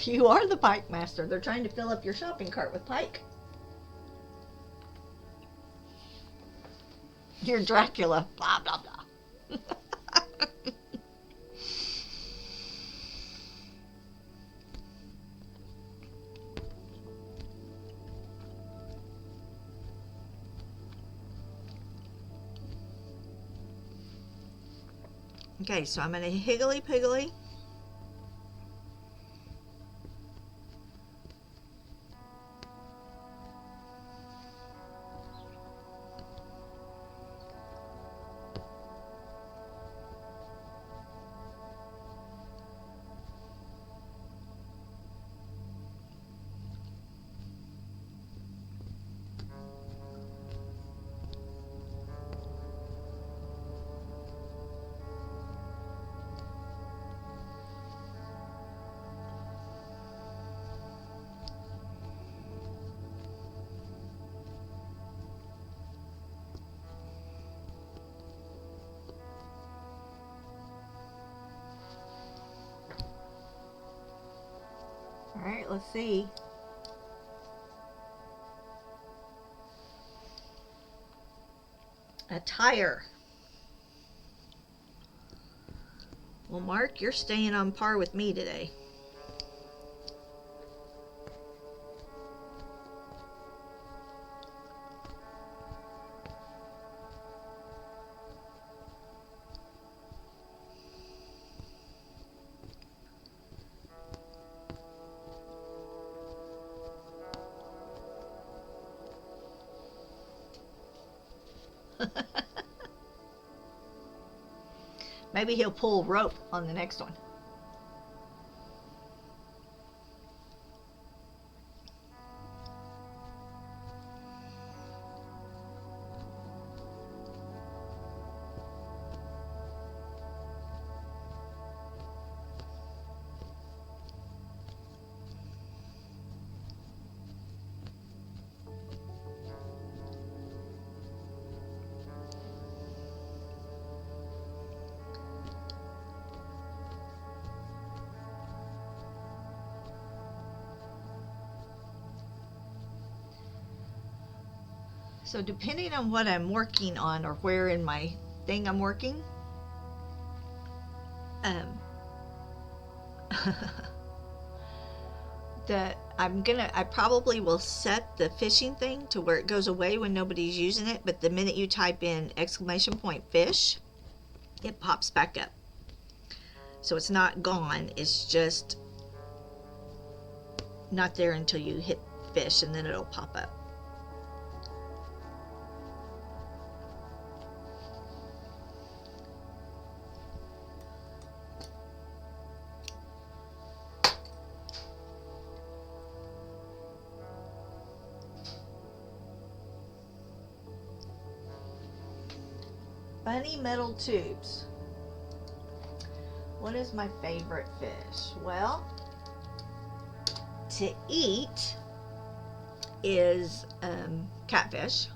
You are the pike master. They're trying to fill up your shopping cart with pike. You're Dracula. Blah, blah, blah. Okay, so I'm going to higgly piggly. Alright, let's see. A tire. Well, Mark, you're staying on par with me today. Maybe he'll pull rope on the next one. So depending on what I'm working on or where in my thing I'm working, I probably will set the fishing thing to where it goes away when nobody's using it, but the minute you type in !fish, it pops back up. So it's not gone, it's just not there until you hit fish, and then it'll pop up. Funny metal tubes. What is my favorite fish? Well, to eat is catfish.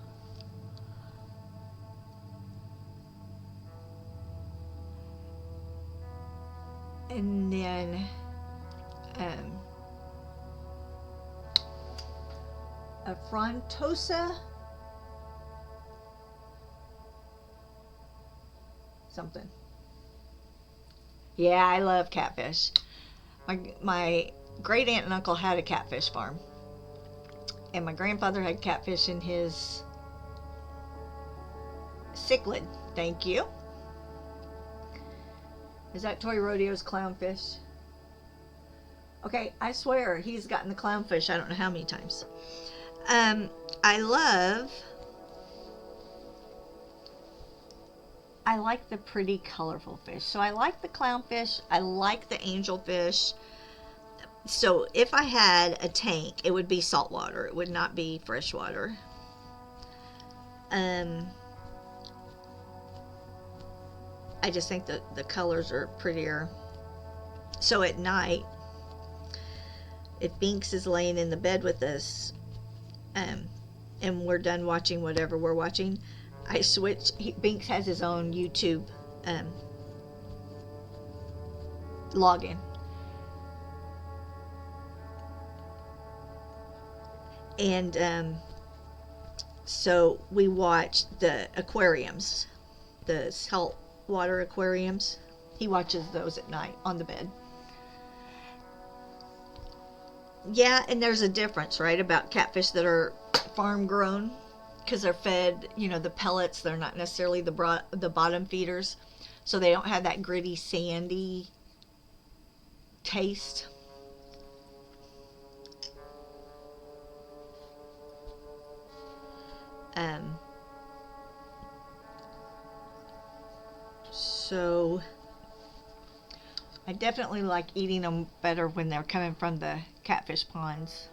And then a frontosa something. Yeah, I love catfish. My great aunt and uncle had a catfish farm, and my grandfather had catfish in his cichlid. Thank you. Is that Toy Rodeo's clownfish? Okay, I swear he's gotten the clownfish I don't know how many times. I like the pretty colorful fish. So I like the clownfish. I like the angelfish. So if I had a tank, it would be saltwater. It would not be freshwater. I just think that the colors are prettier. So at night, if Binks is laying in the bed with us, and we're done watching whatever we're watching, I switch. Binks has his own YouTube login. And so we watch the aquariums, the saltwater aquariums. He watches those at night on the bed. Yeah, and there's a difference, right, about catfish that are farm grown, because they're fed, the pellets. They're not necessarily the bottom feeders, so they don't have that gritty, sandy taste. So I definitely like eating them better when they're coming from the catfish ponds.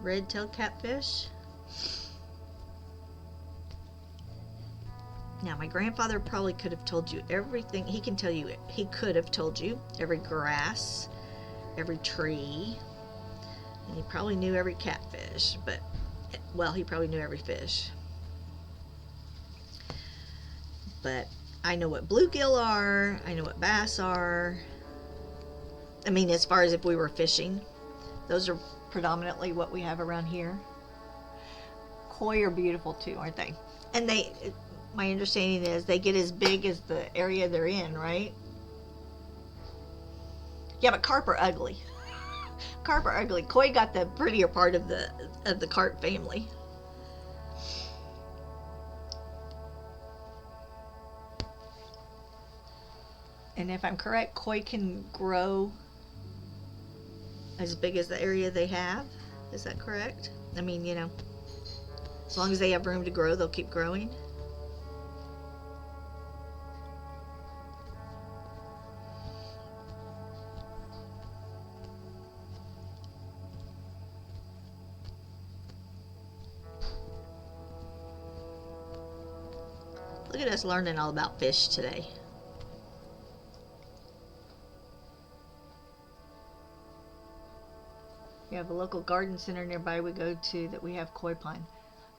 Red-tailed catfish. Now, my grandfather probably could have told you everything. He can tell you, he could have told you every grass, every tree, and he probably knew every catfish, but Well, he probably knew every fish. But I know what bluegill are. I know what bass are. I mean, as far as if we were fishing, those are predominantly what we have around here. Koi are beautiful too, aren't they? And my understanding is they get as big as the area they're in, right? Yeah, but carp are ugly. Carp are ugly. Koi got the prettier part of the carp family. And if I'm correct, koi can grow as big as the area they have. Is that correct? I mean, as long as they have room to grow, they'll keep growing. Look at us learning all about fish today. We have a local garden center nearby we go to that we have koi pond.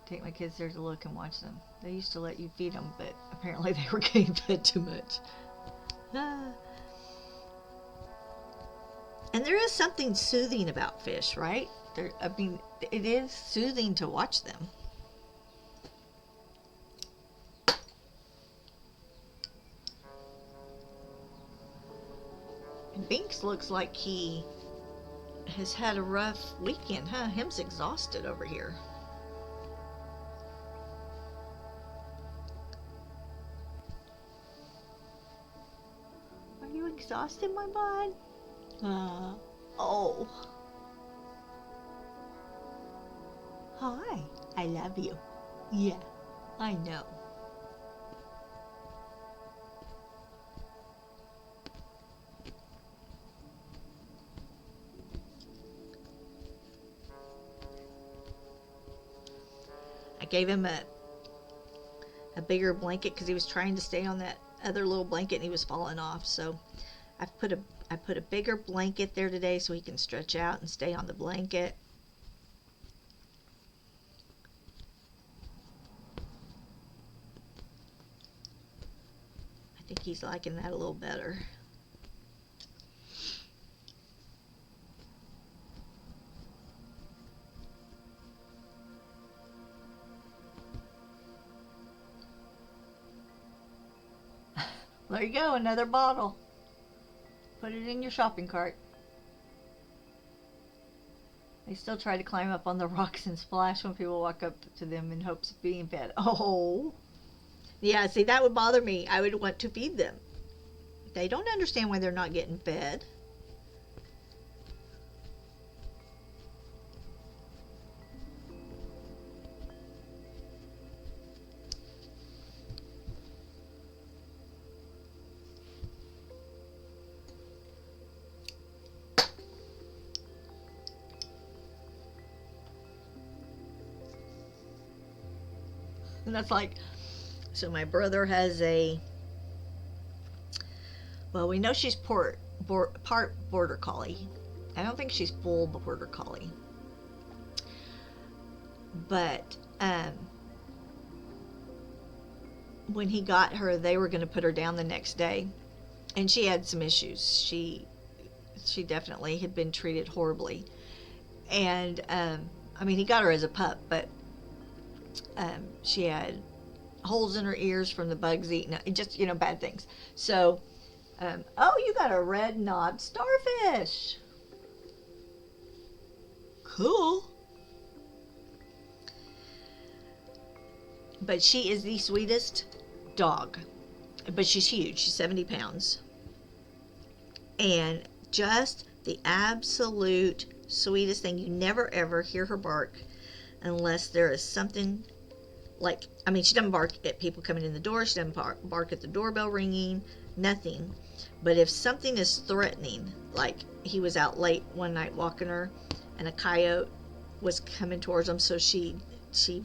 Take my kids there to look and watch them. They used to let you feed them, but apparently they were getting fed too much. And there is something soothing about fish, right? It is soothing to watch them. And Binks looks like he has had a rough weekend, huh? Him's exhausted over here. Are you exhausted, my bud? Oh. Hi, I love you. Yeah, I know. I gave him a bigger blanket because he was trying to stay on that other little blanket and he was falling off. So I put a bigger blanket there today so he can stretch out and stay on the blanket. I think he's liking that a little better. There you go, another bottle. Put it in your shopping cart. They still try to climb up on the rocks and splash when people walk up to them in hopes of being fed. Oh. Yeah, see, that would bother me. I would want to feed them. They don't understand why they're not getting fed. And that's like, so my brother has well, we know she's part border collie. I don't think she's full border collie. But when he got her, they were going to put her down the next day. And she had some issues. She definitely had been treated horribly. And, I mean, he got her as a pup, but she had holes in her ears from the bugs eating it, just, bad things. So, oh, you got a red knobbed starfish. Cool. But she is the sweetest dog. But she's huge. She's 70 pounds. And just the absolute sweetest thing. You never ever hear her bark unless there is something like, I mean, she doesn't bark at people coming in the door. She doesn't bark at the doorbell ringing. Nothing. But if something is threatening, like he was out late one night walking her and a coyote was coming towards him, so she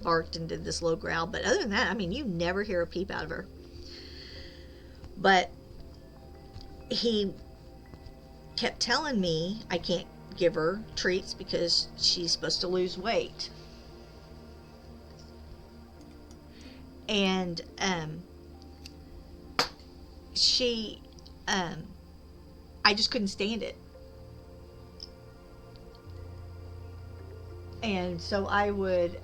barked and did this low growl. But other than that, I mean, you never hear a peep out of her. But he kept telling me I can't give her treats because she's supposed to lose weight. And she, I just couldn't stand it. And so I would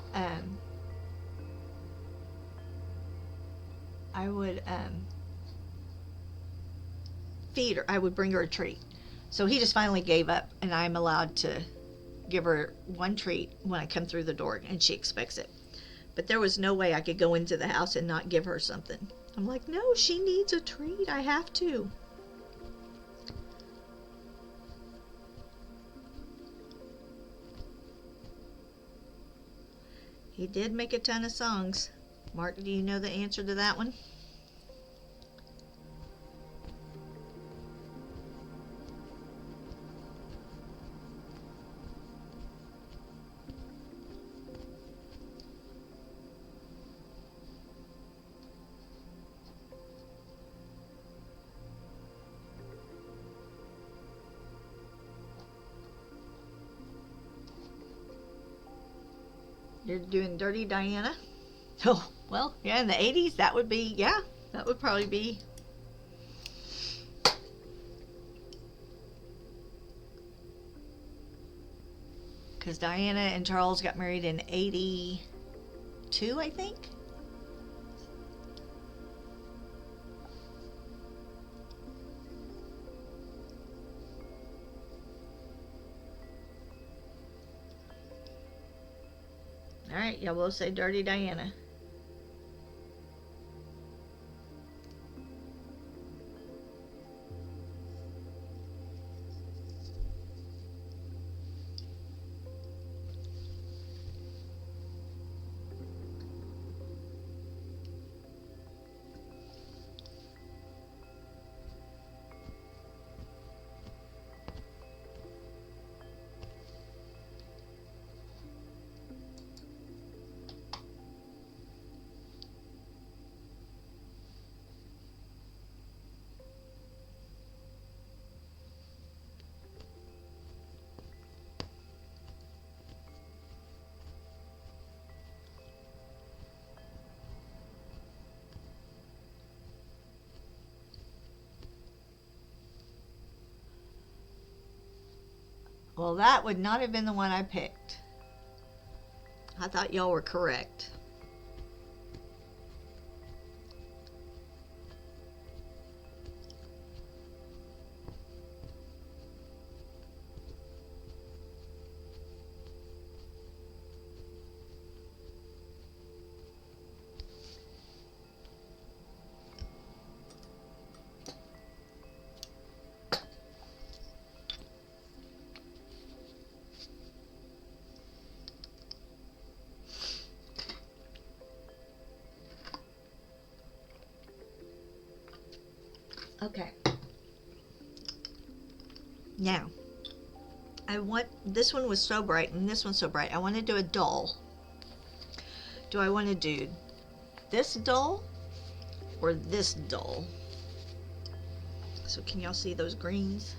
feed her. I would bring her a treat. So he just finally gave up, and I'm allowed to give her one treat when I come through the door, and she expects it. But there was no way I could go into the house and not give her something. I'm like, no, she needs a treat. I have to. He did make a ton of songs. Mark, do you know the answer to that one? You're doing Dirty Diana? Oh, well, yeah, in the 80s, that would be, yeah, that would probably be. Because Diana and Charles got married in 82, I think. All right, yeah, we'll say Dirty Diana. Well, that would not have been the one I picked. I thought y'all were correct. Okay. Now, this one was so bright and this one's so bright. I want to do a dull. Do I want to do this dull or this dull? So can y'all see those greens?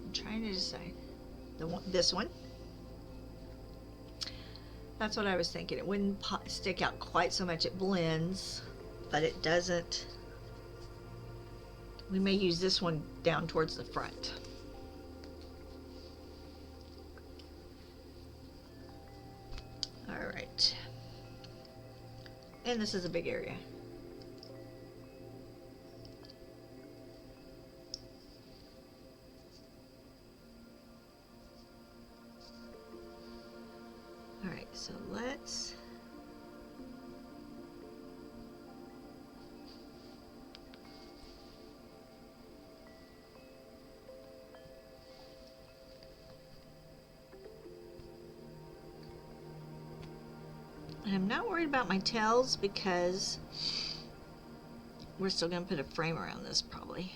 I'm trying to decide. This one. That's what I was thinking. It wouldn't stick out quite so much. It blends, but it doesn't. We may use this one down towards the front. All right. And this is a big area. All right, so let's and I'm not worried about my tails because we're still going to put a frame around this probably.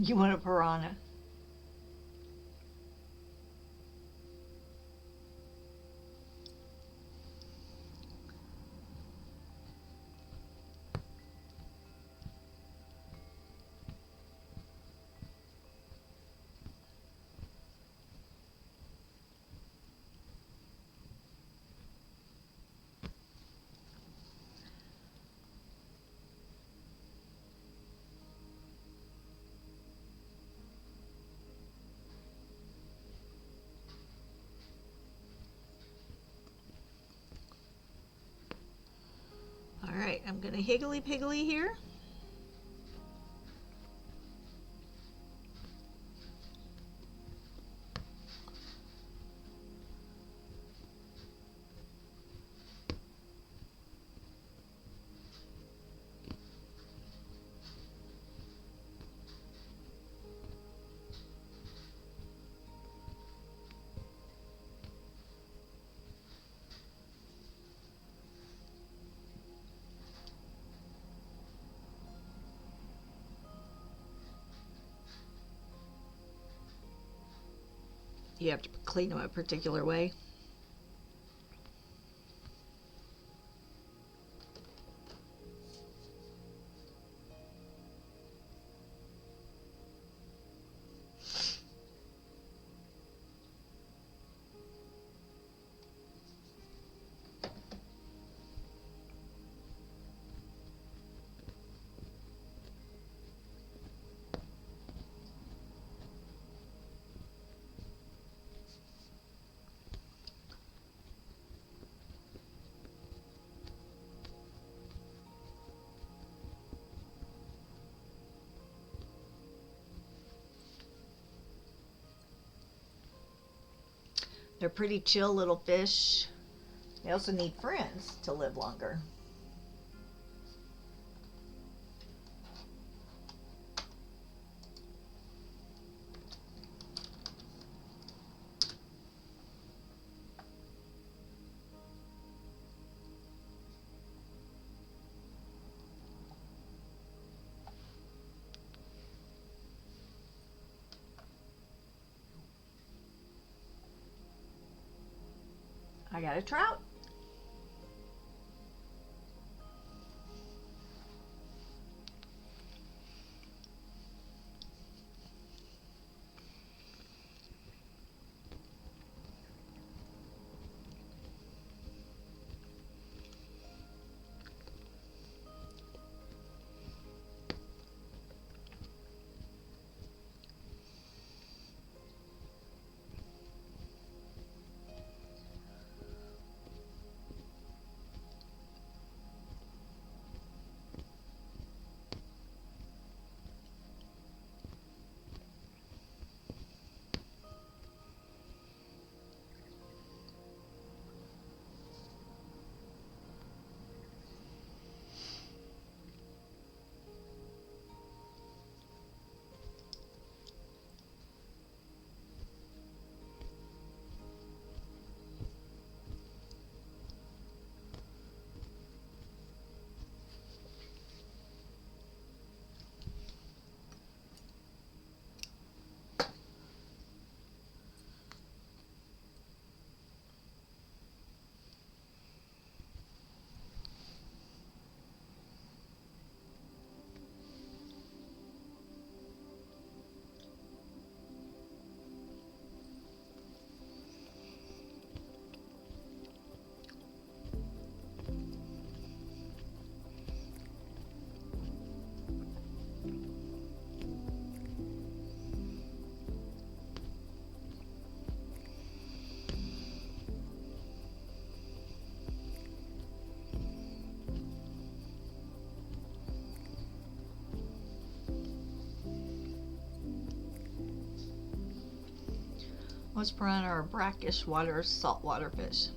You want a piranha? Alright, I'm going to higgly piggly here. You have to clean them a particular way. They're pretty chill little fish. They also need friends to live longer. I got a trout. Most piranha are brackish water saltwater fish.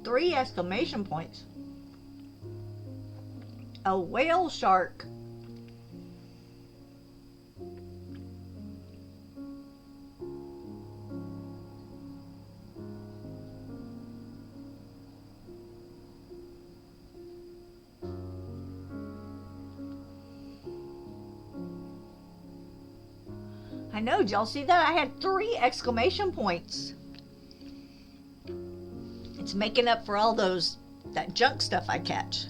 3 exclamation points. A whale shark. I know, did y'all see that? I had 3 exclamation points. It's making up for all that junk stuff I catch.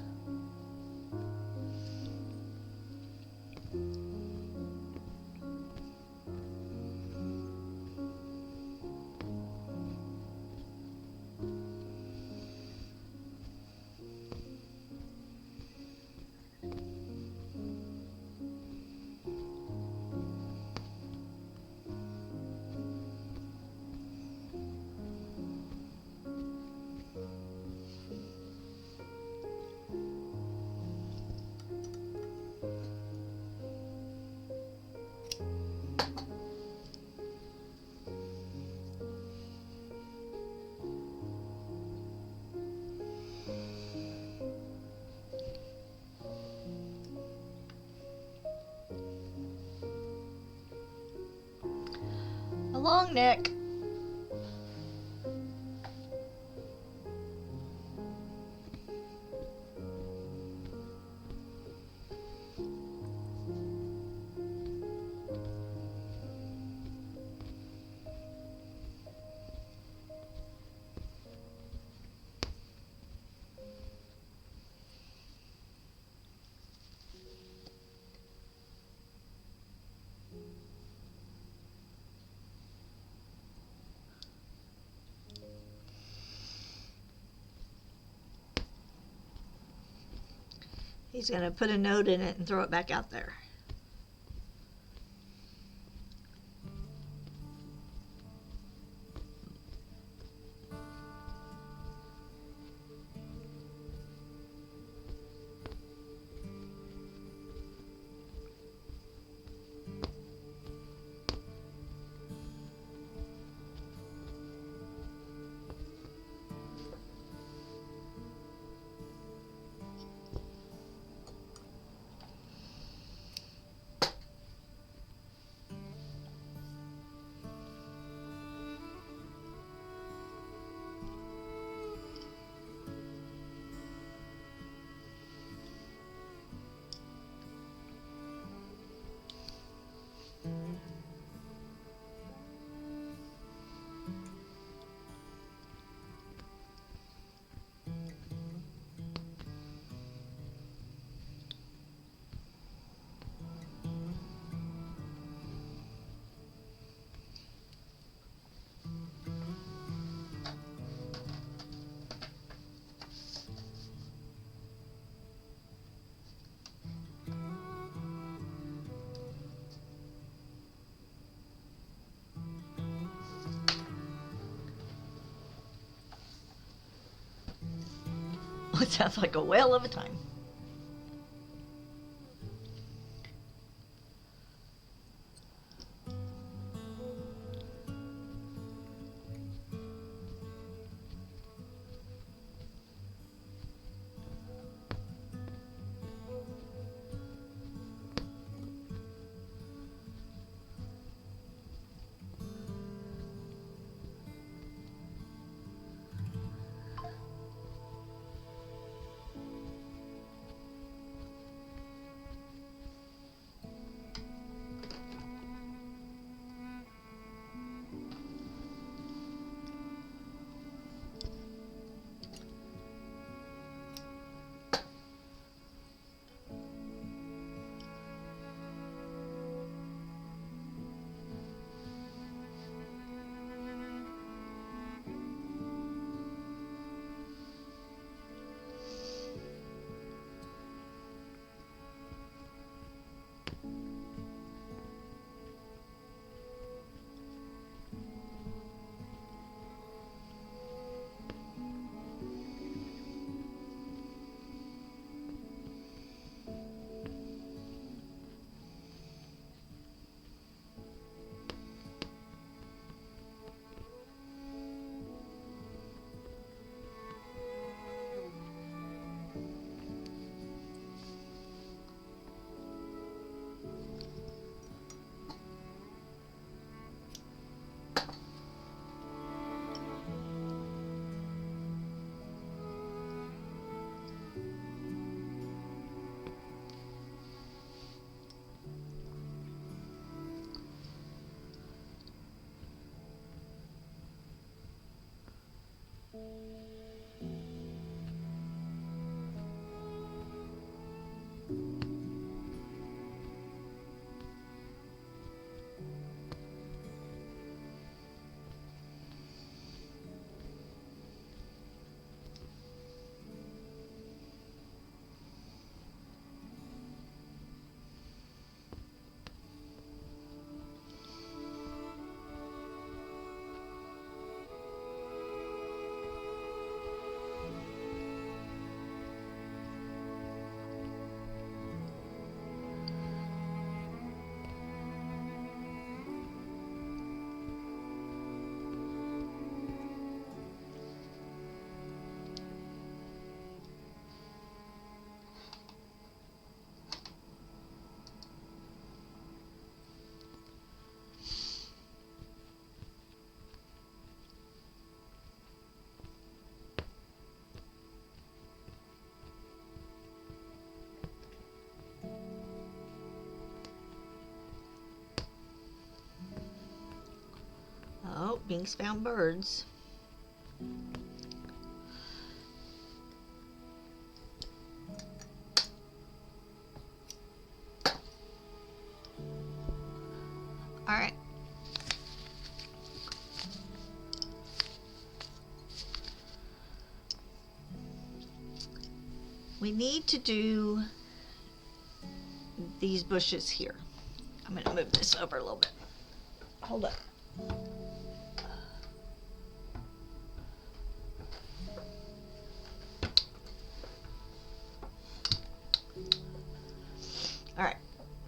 A long neck. He's going to put a note in it and throw it back out there. It sounds like a whale of a time. Oh, Binks found birds. All right. We need to do these bushes here. I'm going to move this over a little bit. Hold up. All right.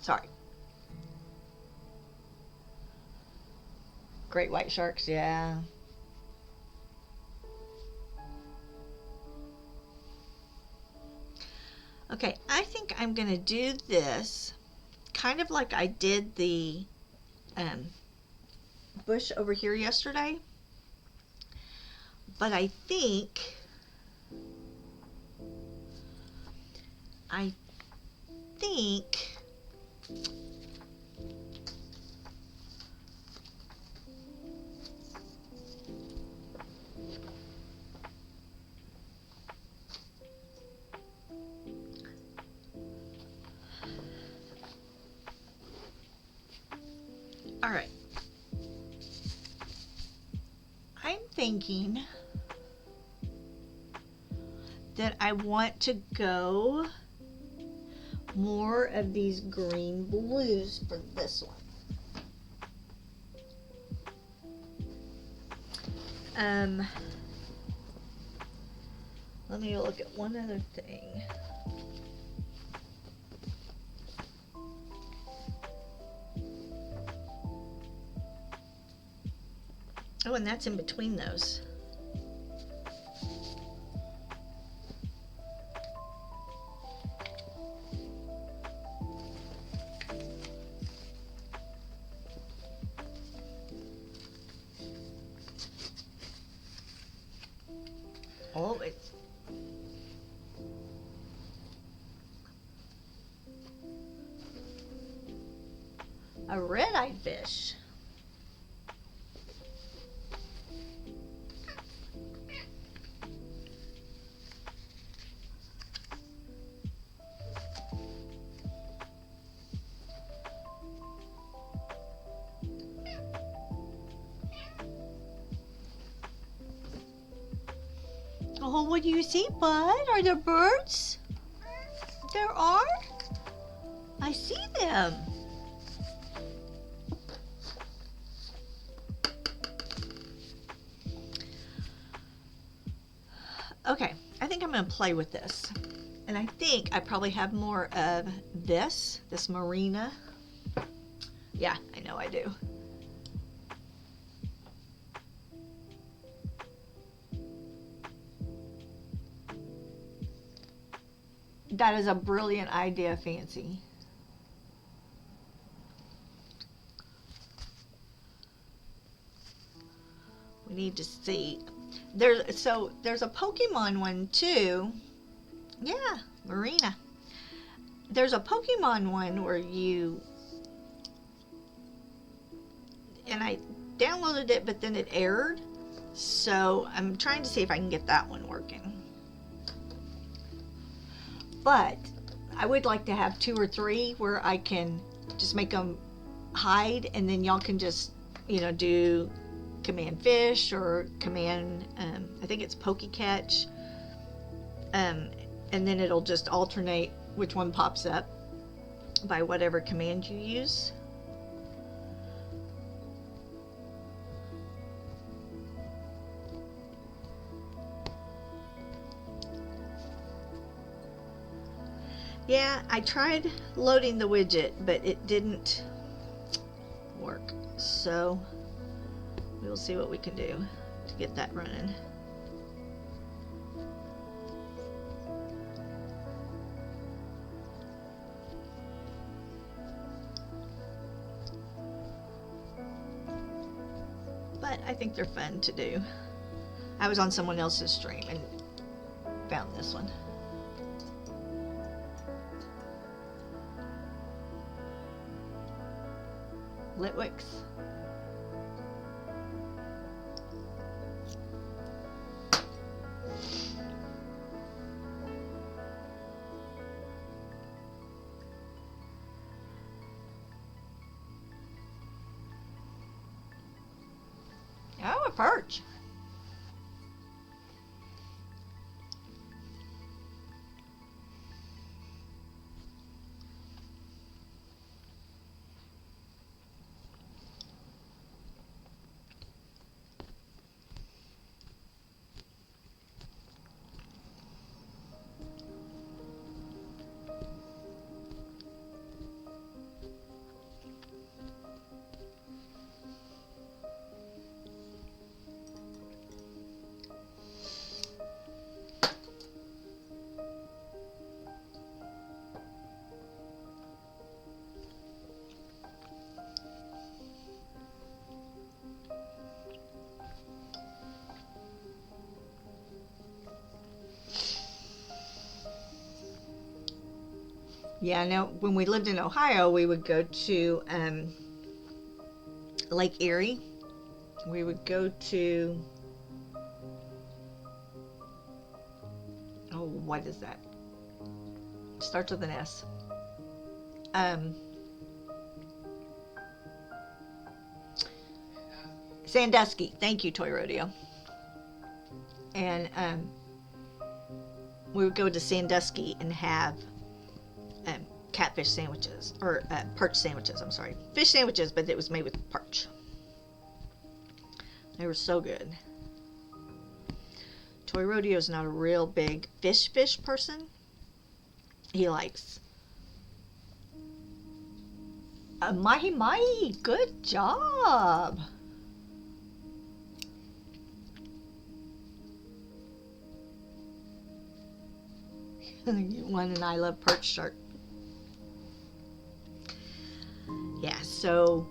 Sorry. Great white sharks, yeah. Okay, I think I'm going to do this kind of like I did the bush over here yesterday. But I think all right. I'm thinking that I want to go more of these green blues for this one. Let me look at one other thing. Oh, and that's in between those. Oh, it's a red-eyed fish. Oh, what do you see, Bud? Are there birds? There are? I see them. Okay, I think I'm going to play with this. And I think I probably have more of this marina. Yeah, I know I do. That is a brilliant idea, Fancy. We need to see. There's a Pokemon one too. Yeah, Marina. There's a Pokemon one where and I downloaded it, but then it errored. So I'm trying to see if I can get that one working. But I would like to have 2 or 3 where I can just make them hide, and then y'all can just, do command fish or command, I think it's pokey catch. And then it'll just alternate which one pops up by whatever command you use. Yeah, I tried loading the widget, but it didn't work. So we'll see what we can do to get that running. But I think they're fun to do. I was on someone else's stream and found this one. Litwicks. Oh, a perch. Yeah, now when we lived in Ohio, we would go to Lake Erie. We would go to, oh, what is that? Starts with an S. Sandusky. Thank you, Toy Rodeo. And we would go to Sandusky and have catfish sandwiches, or perch sandwiches, I'm sorry. Fish sandwiches, but it was made with perch. They were so good. Toy Rodeo is not a real big fish person. He likes mahi-mahi. Good job. One and I love perch shark. Yeah, so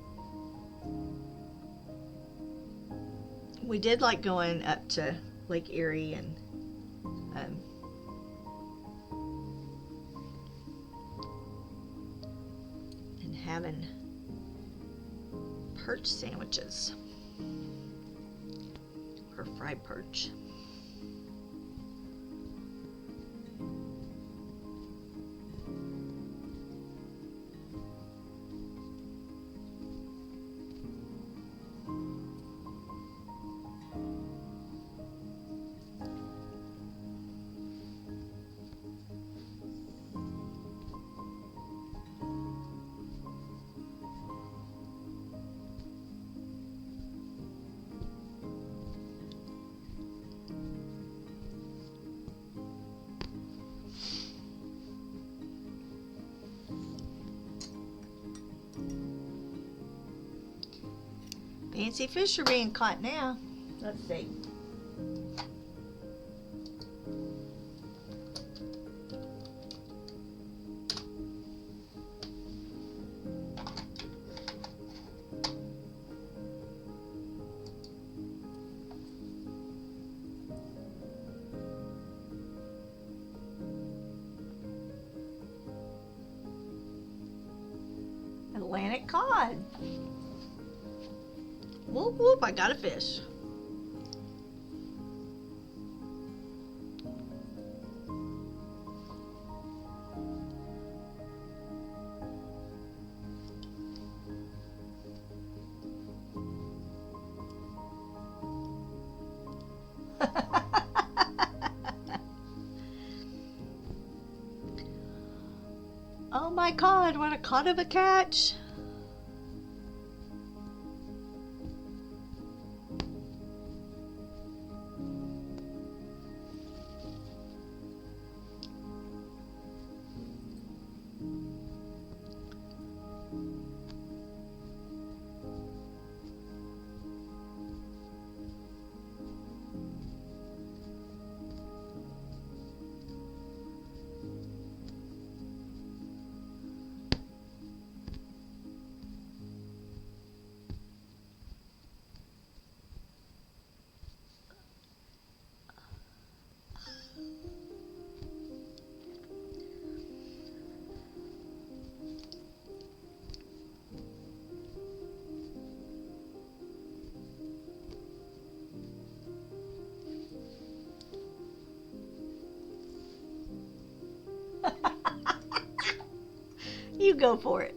we did like going up to Lake Erie and having perch sandwiches or fried perch. Fancy fish are being caught now. Let's see. Atlantic cod. Whoop whoop, I got a fish. Oh my God, what a cod of a catch. You go for it.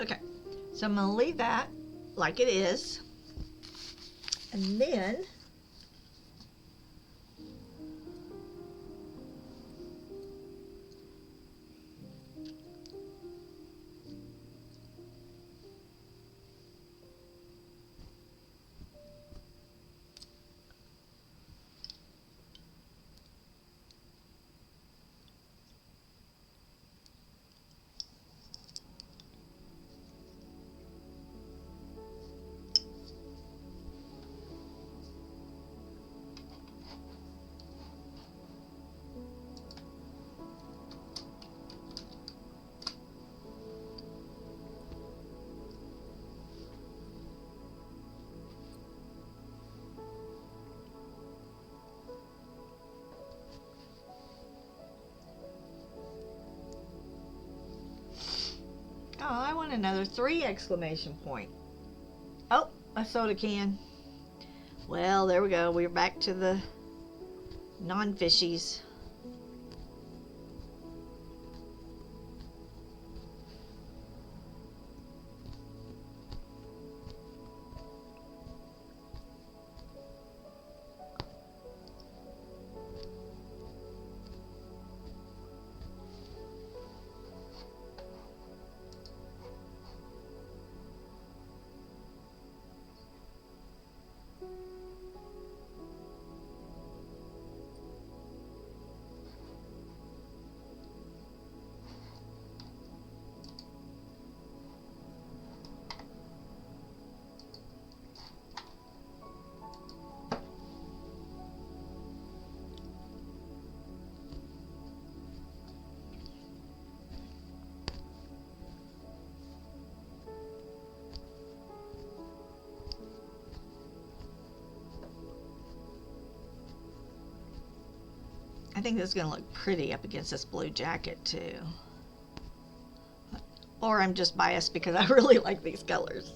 Okay, so I'm going to leave that like it is. And then oh, I want another 3 exclamation point. Oh, a soda can. Well, there we go. We're back to the non-fishies. I think this is going to look pretty up against this blue jacket too. Or I'm just biased because I really like these colors.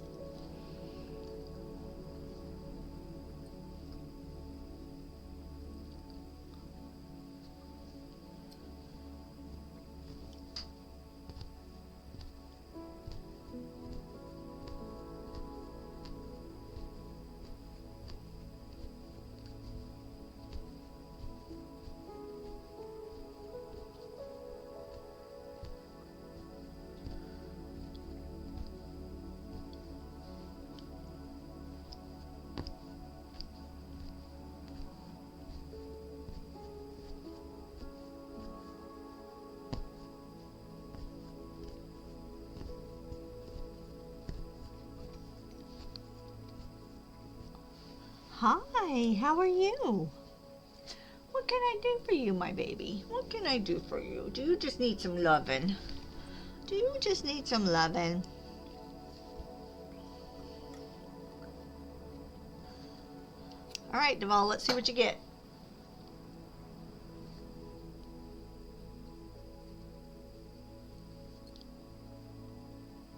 Hi, how are you? What can I do for you, my baby? What can I do for you? Do you just need some loving? Do you just need some loving? All right, Duval, let's see what you get.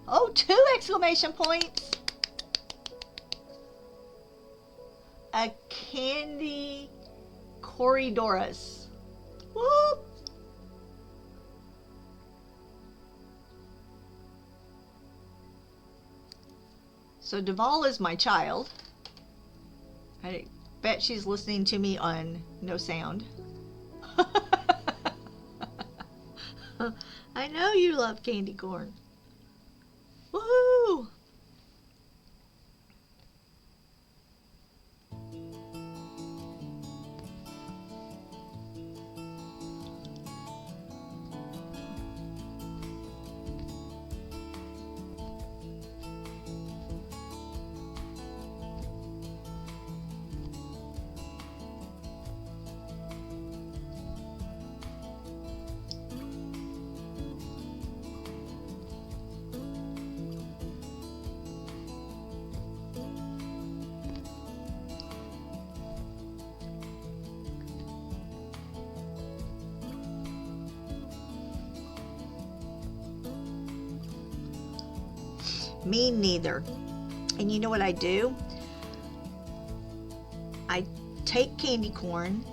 Oh, 2 exclamation points. A candy Corridoras. Whoop. So Duval is my child. I bet she's listening to me on no sound. I know you love candy corn. Woohoo! Me neither. And you know what I do? I take candy corn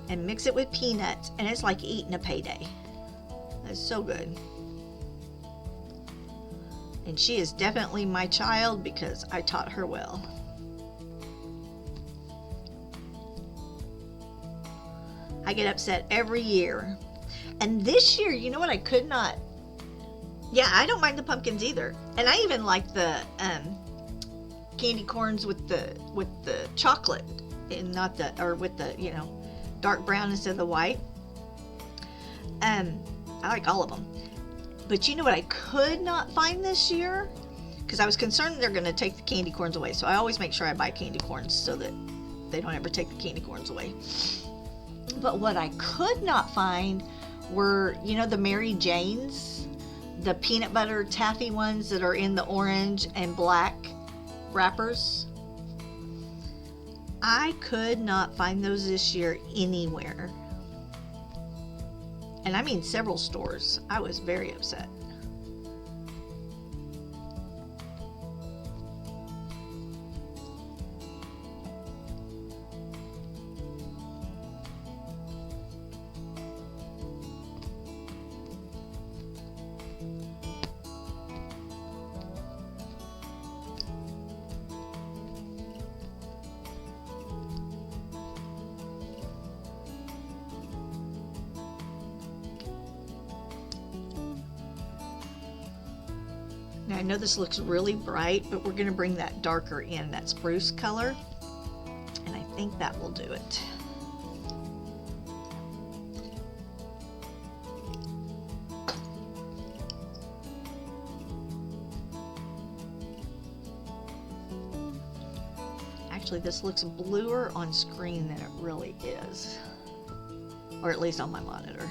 and mix it with peanuts, and it's like eating a payday. It's so good. And she is definitely my child because I taught her well. I get upset every year. And this year, you know what I could not... Yeah, I don't mind the pumpkins either. And I even like the candy corns with the chocolate and not the, or with the, you know, dark brown instead of the white. I like all of them. But you know what I could not find this year? Because I was concerned they're going to take the candy corns away. So I always make sure I buy candy corns so that they don't ever take the candy corns away. But what I could not find were, you know, the Mary Janes, the peanut butter taffy ones that are in the orange and black wrappers. I could not find those this year anywhere. And I mean several stores. I was very upset. Now I know this looks really bright, but we're going to bring that darker in, that spruce color. And I think that will do it. Actually, this looks bluer on screen than it really is. Or at least on my monitor.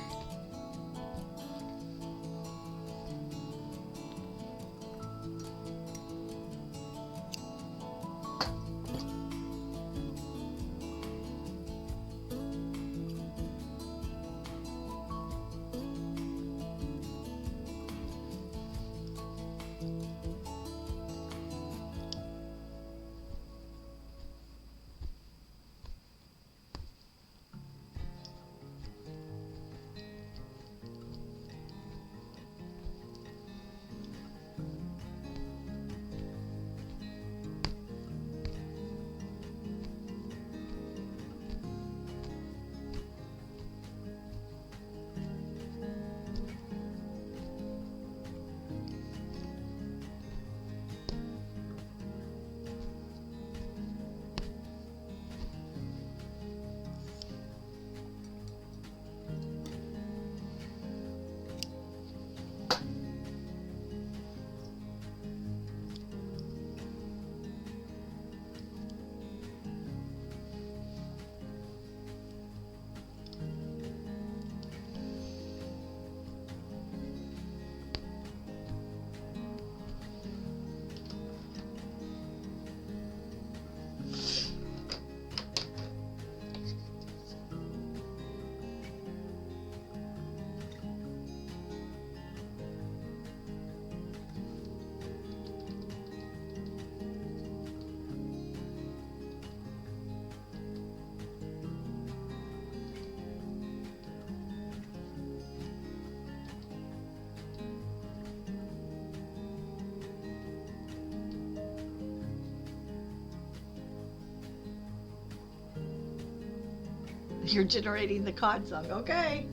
You're generating the cod song. Okay.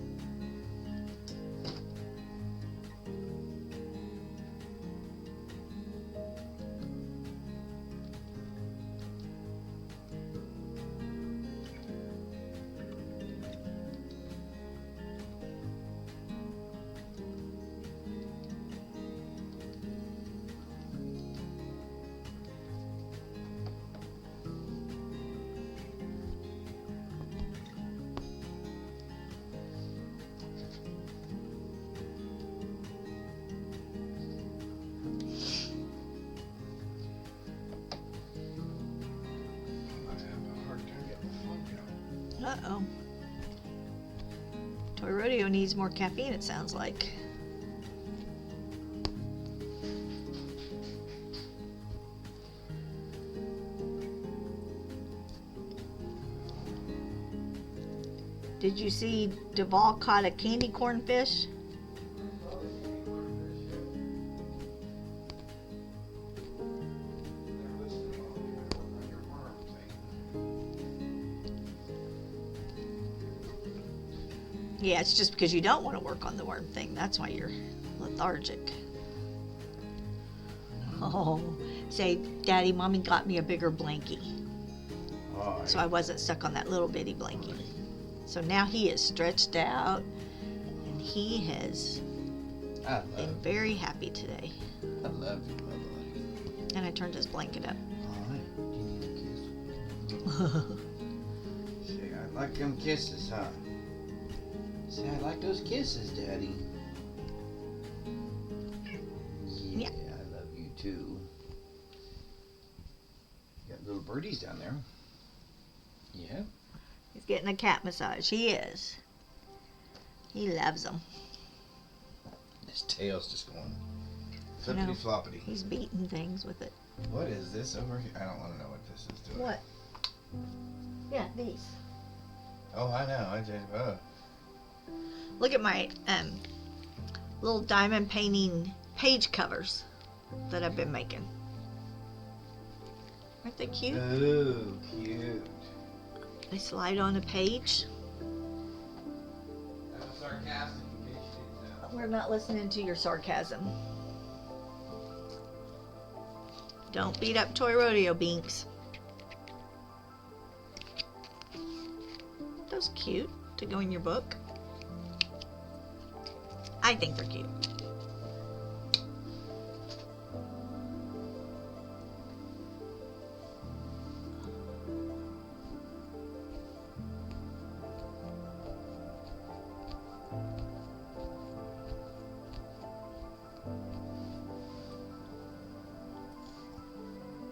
I'm having a hard time getting the funk out. Uh-oh. Toy Rodeo needs more caffeine, it sounds like. Did you see Duval caught a candy corn fish? Yeah, it's just because you don't want to work on the worm thing. That's why you're lethargic. Oh, say, Daddy, Mommy got me a bigger blankie. So I wasn't stuck on that little bitty blankie. So now he is stretched out, and he has been very happy today. I love you, my buddy. And I turned his blanket up. Alright, do you need a kiss? Say, I like them kisses, huh? Say, I like those kisses, Daddy. Yeah. I love you too. You got little birdies down there. Yeah. He's getting a cat massage. He is. He loves them. His tail's just going I know. flippity floppity. He's beating things with it. What is this over here? I don't want to know what this is doing. What? Yeah, these. Oh, I know. I just, Look at my little diamond painting page covers that I've been making. Aren't they cute? Ooh, cute. They slide on a page. That was sarcastic in case you didn't know. We're not listening to your sarcasm. Don't beat up Toy Rodeo, Binks. Those cute to go in your book. I think they're cute.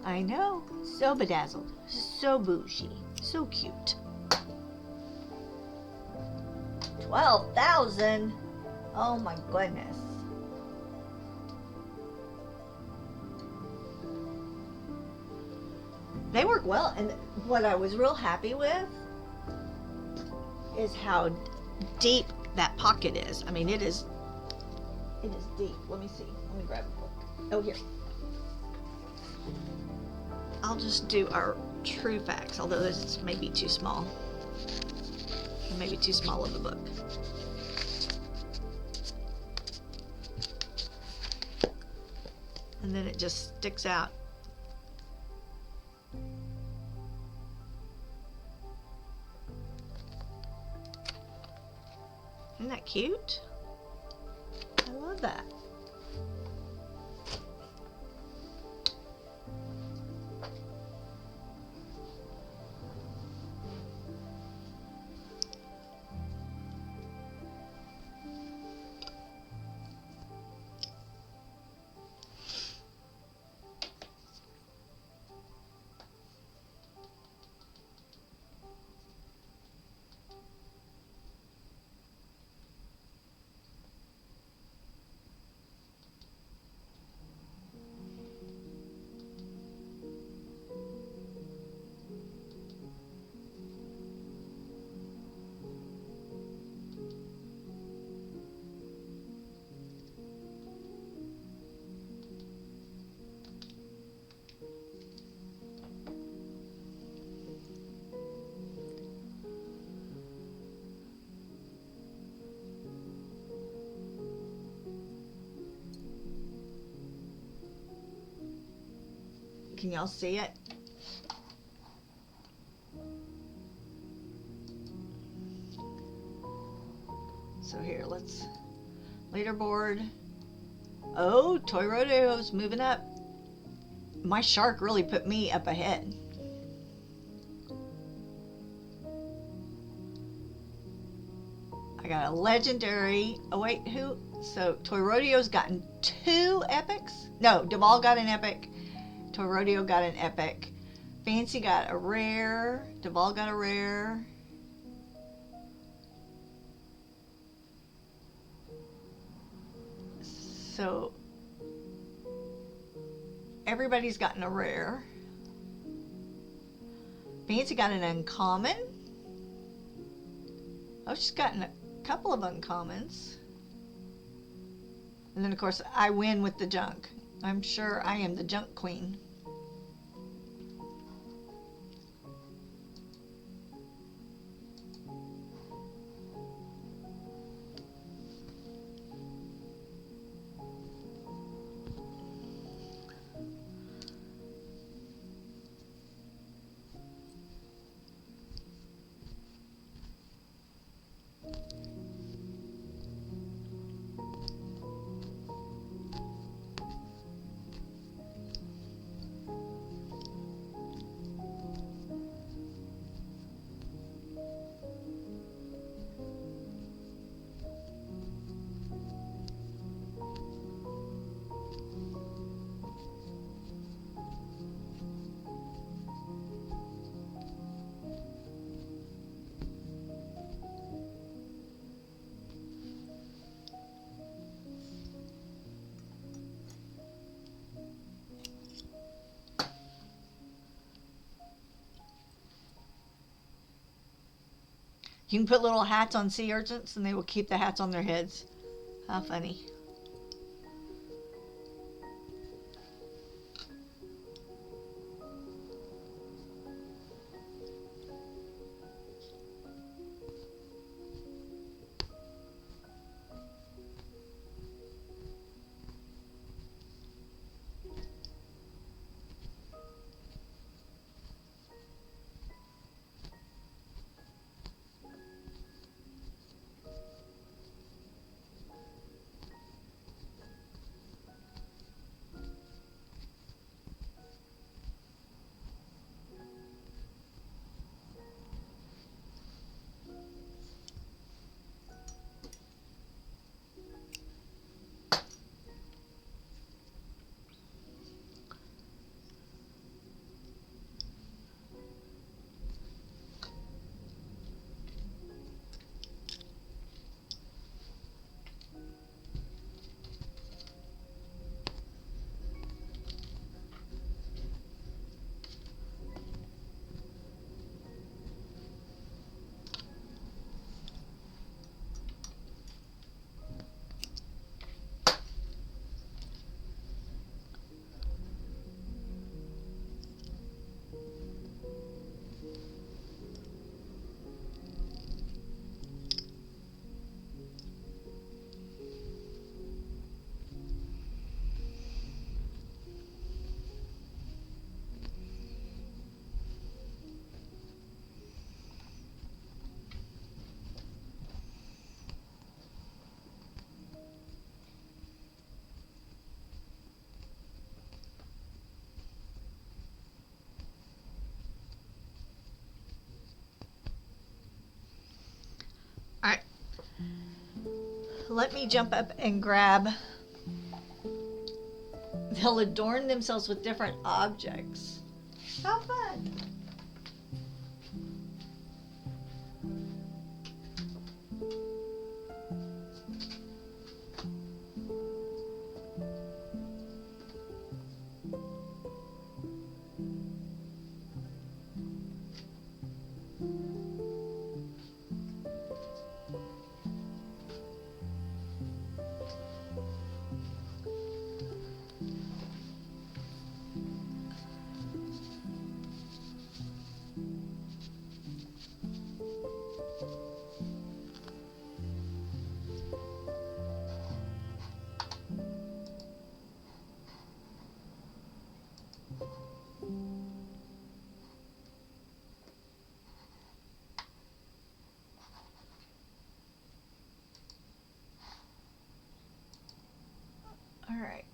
I know. So bedazzled. So bougie. So cute. 12,000? Oh my goodness. They work well, and what I was real happy with is how deep that pocket is. I mean, it is deep. Let me see. Let me grab a book. Oh, here. I'll just do our true facts, although this may be too small. It may be too small of a book. And then it just sticks out. Isn't that cute? I love that. Can y'all see it? So here, let's leaderboard. Oh, Toy Rodeo's moving up. My shark really put me up ahead. I got a legendary. Oh wait, who? So Toy Rodeo's gotten 2 epics. No, Duval got an epic. Toy Rodeo got an epic. Fancy got a rare. Duval got a rare. So everybody's gotten a rare. Fancy got an uncommon. Oh, she's gotten a couple of uncommons. And then, of course, I win with the junk. I'm sure I am the junk queen. You can put little hats on sea urchins and they will keep the hats on their heads. How funny. Alright. Let me jump up and grab. They'll adorn themselves with different objects. How fun! Alright.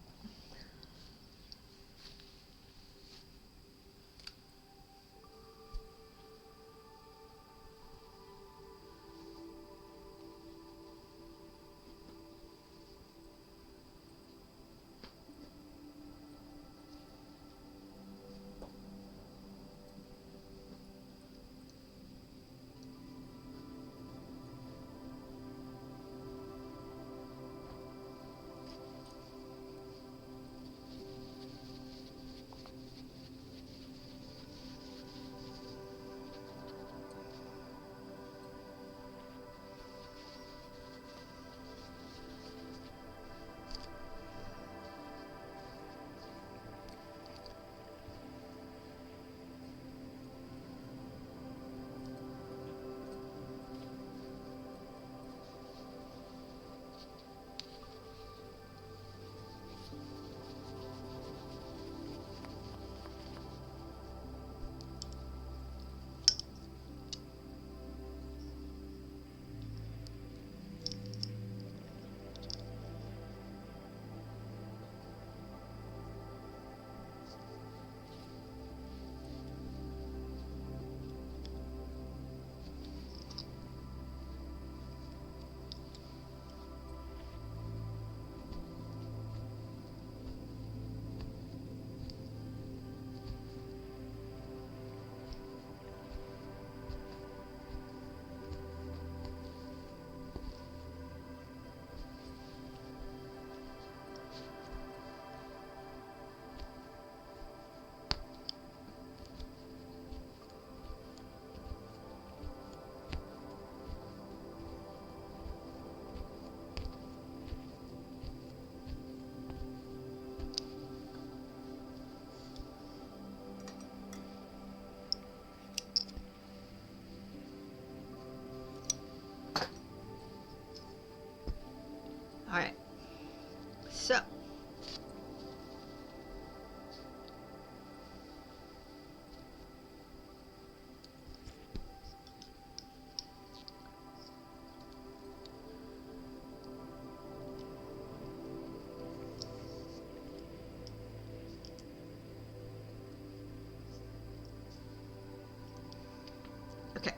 Alright. So. Okay.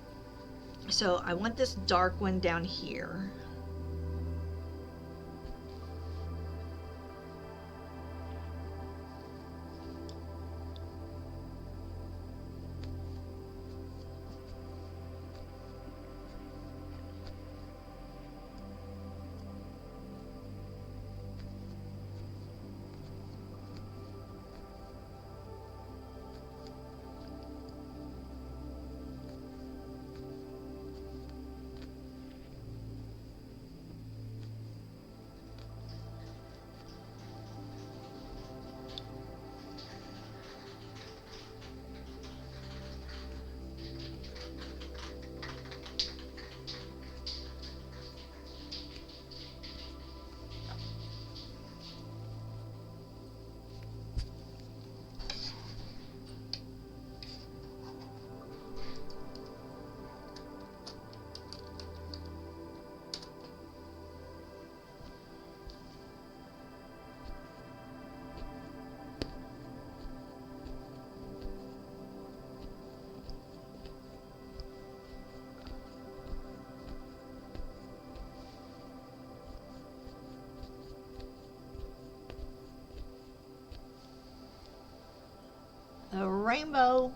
So I want this dark one down here. A rainbow.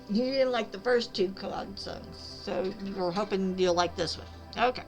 You didn't like the first two cloud songs, so you were hoping you'll like this one. Okay.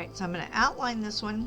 Alright, so I'm going to outline this one.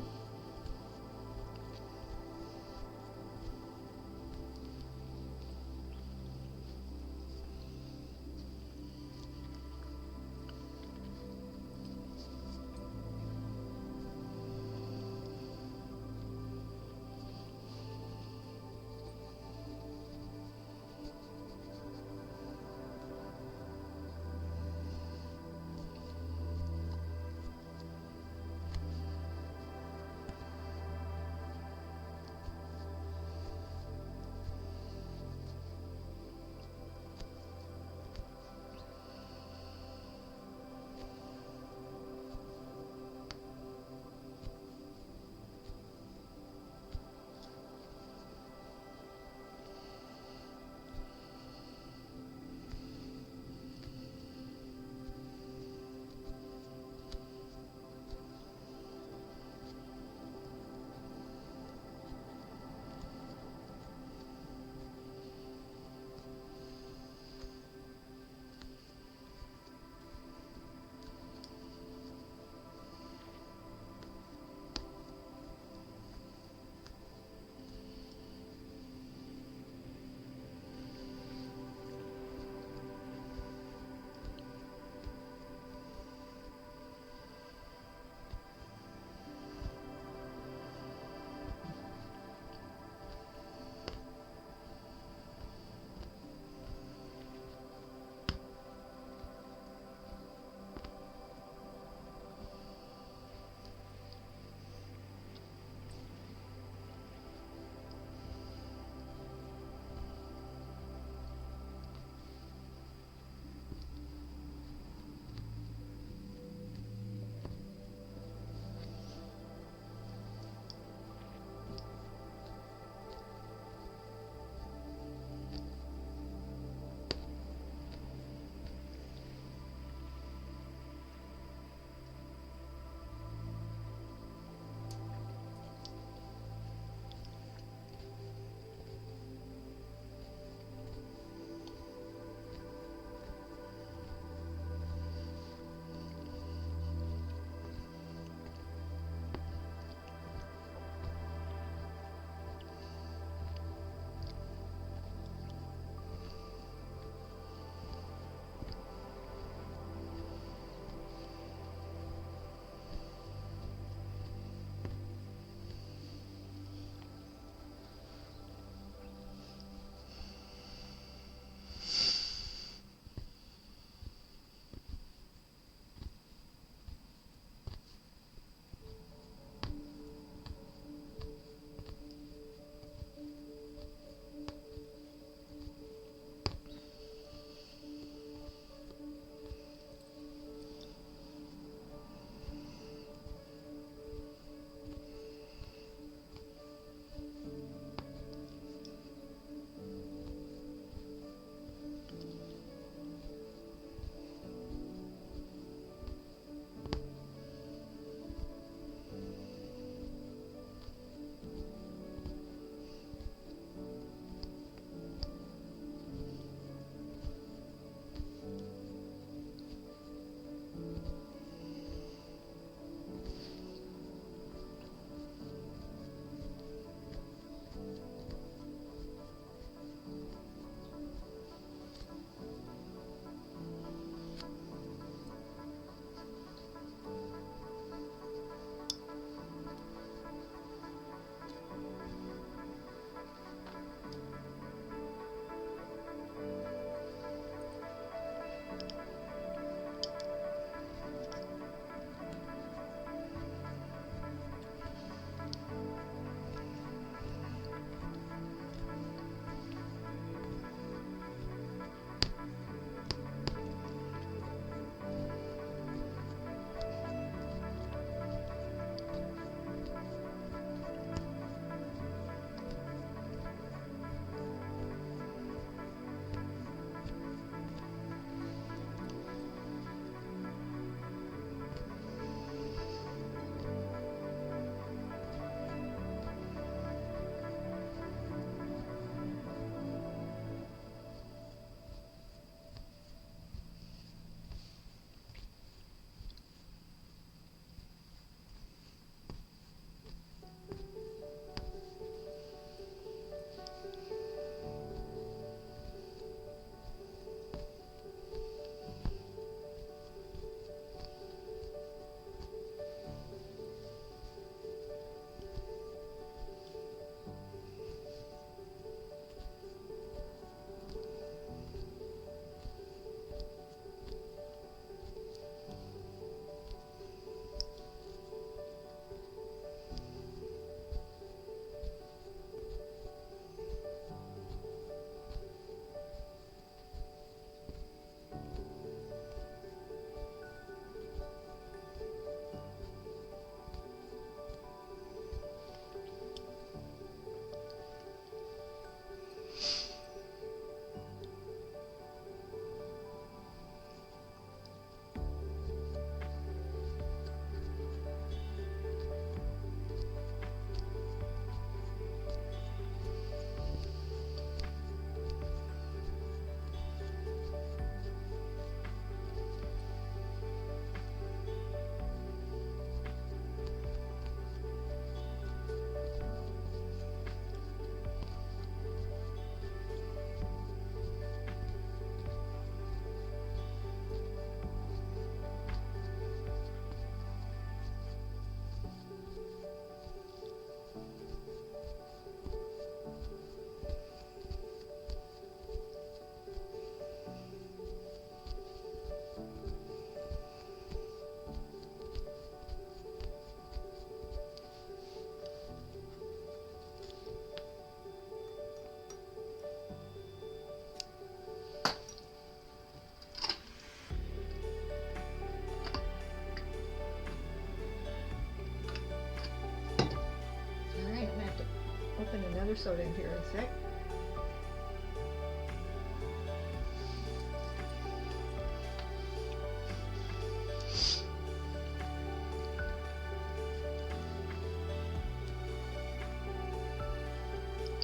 another soda in here in a sec.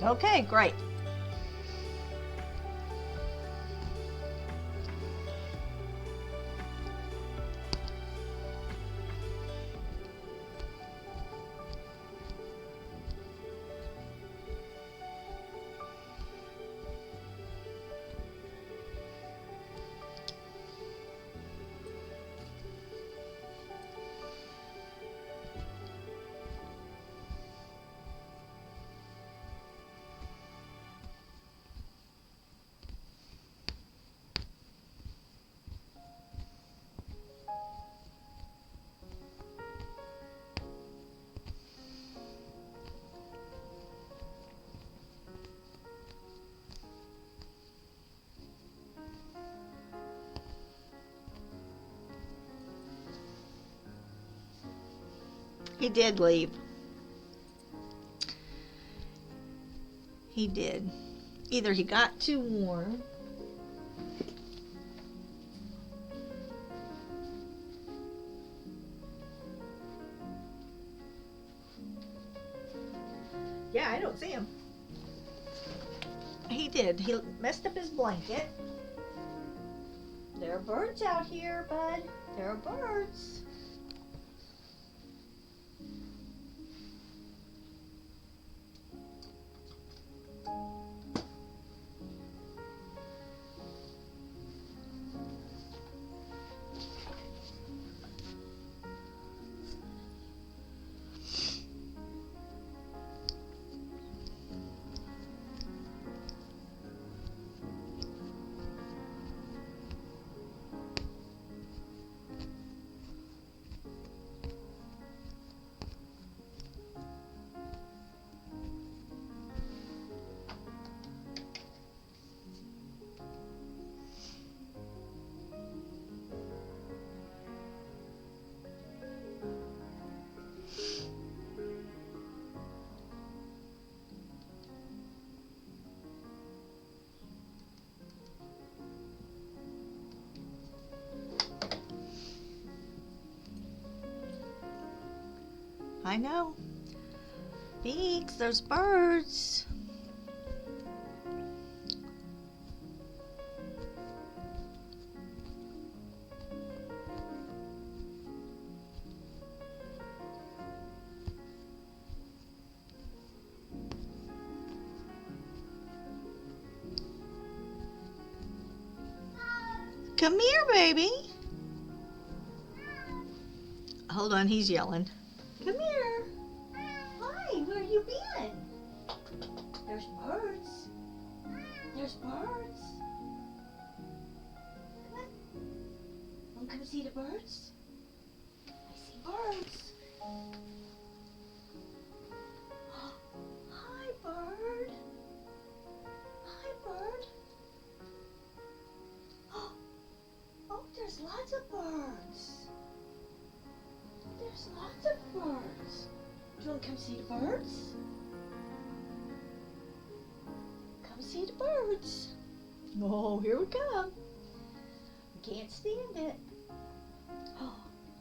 Okay, great. He did leave. He did. Either he got too warm. Yeah, I don't see him. He did. He messed up his blanket. There are birds out here, bud. There are birds. I know. Beaks, there's birds. Come here, baby. Hold on, he's yelling. Come here. Hi, where you been? There's birds. There's birds. Come on. Want to come see the birds? I see birds. Hi, bird. Hi, bird. Oh, there's lots of birds. There's lots of birds. Do you want to come see the birds? Come see the birds. Oh, here we come. We can't stand it. Oh,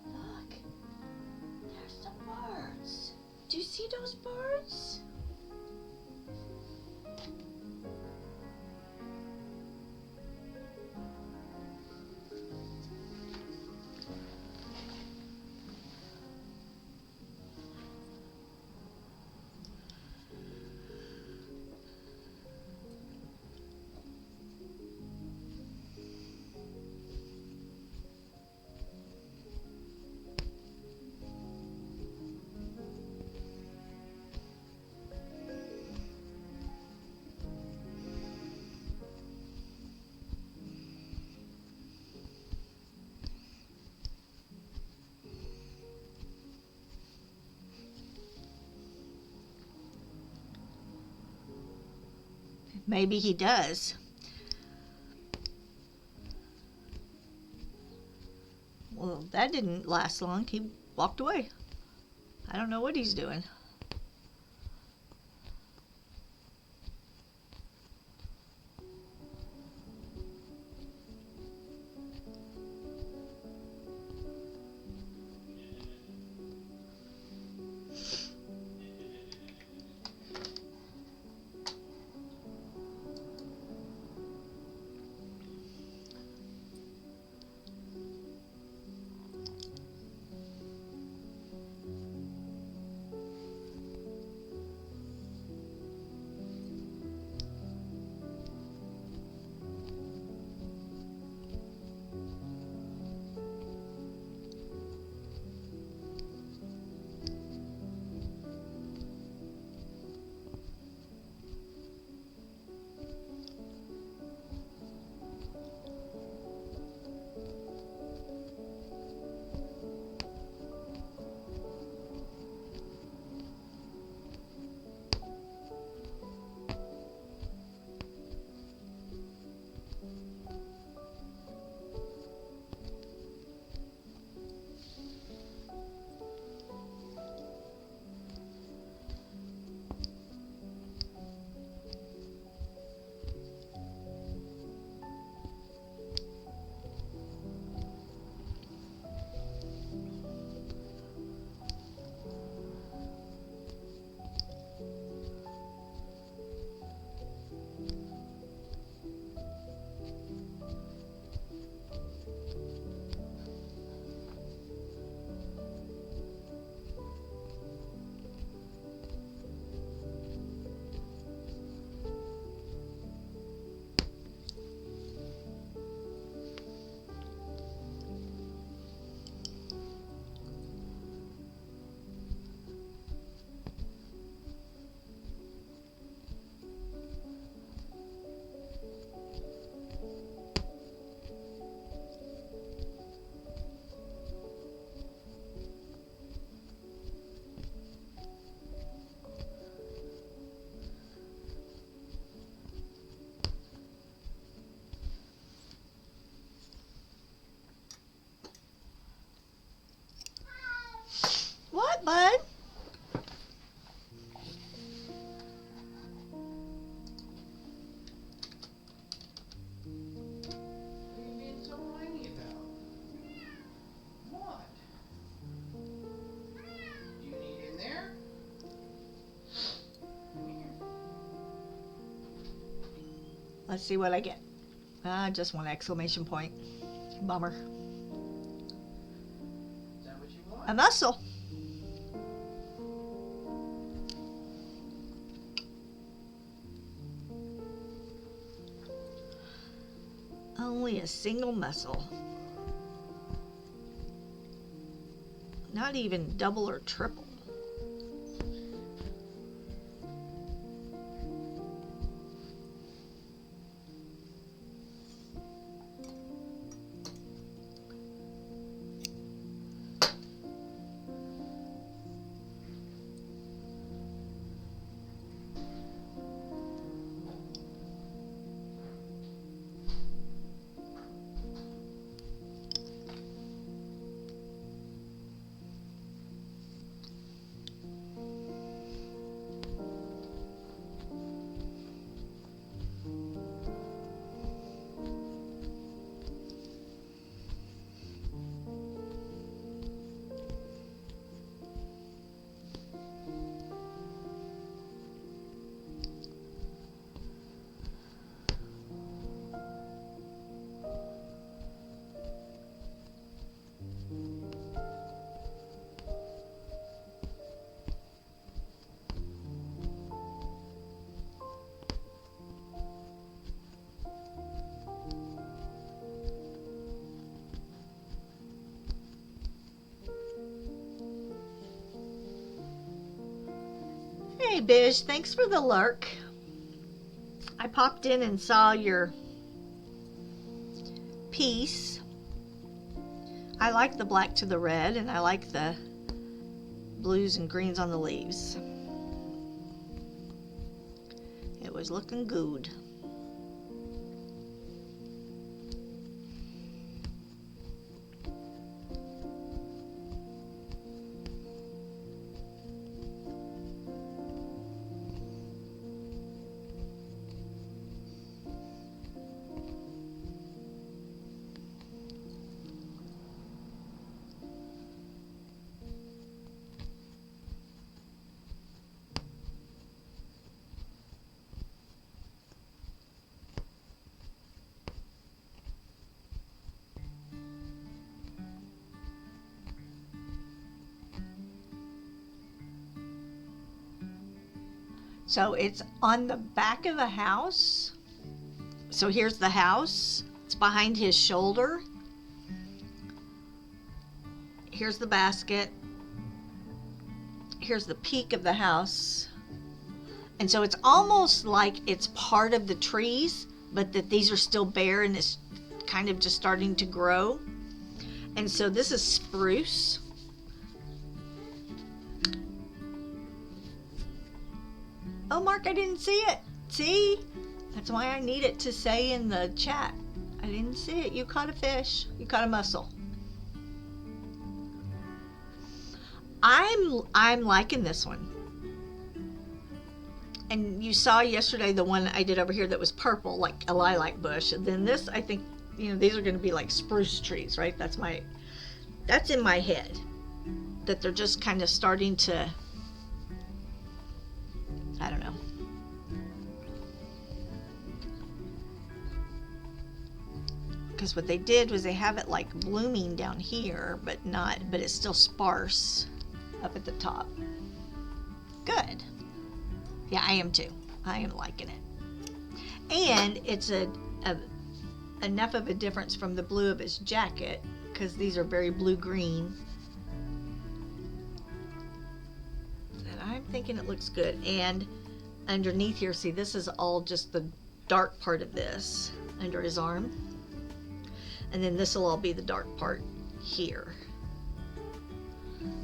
look. There's some birds. Do you see those birds? Maybe he does. Well, that didn't last long. He walked away. I don't know what he's doing. bud? What are you being so whiny about? What? Do you need in there? Come here. Let's see what I get. Just one exclamation point. Bummer. Is that what you want? A mussel. Only a single mussel. Not even double or triple. Hey, Bish, thanks for the lurk. I popped in and saw your piece. I like the black to the red, and I like the blues and greens on the leaves. It was looking good. So it's on the back of the house. So here's the house. It's behind his shoulder. Here's the basket. Here's the peak of the house. And so it's almost like it's part of the trees, but that these are still bare and it's kind of just starting to grow. And so this is spruce. Oh, Mark, I didn't see it. See? That's why I need it to say in the chat. I didn't see it. You caught a fish. You caught a mussel. I'm liking this one. And you saw yesterday the one I did over here that was purple, like a lilac bush. And then this, I think, these are going to be like spruce trees, right? That's in my head. That they're just kind of starting to, I don't know. Because what they did was they have it like blooming down here, but it's still sparse up at the top. Good. Yeah, I am too. I am liking it. And it's enough of a difference from the blue of his jacket, because these are very blue-green, that I'm thinking it looks good. And underneath here, see, this is all just the dark part of this under his arm. And then this will all be the dark part here.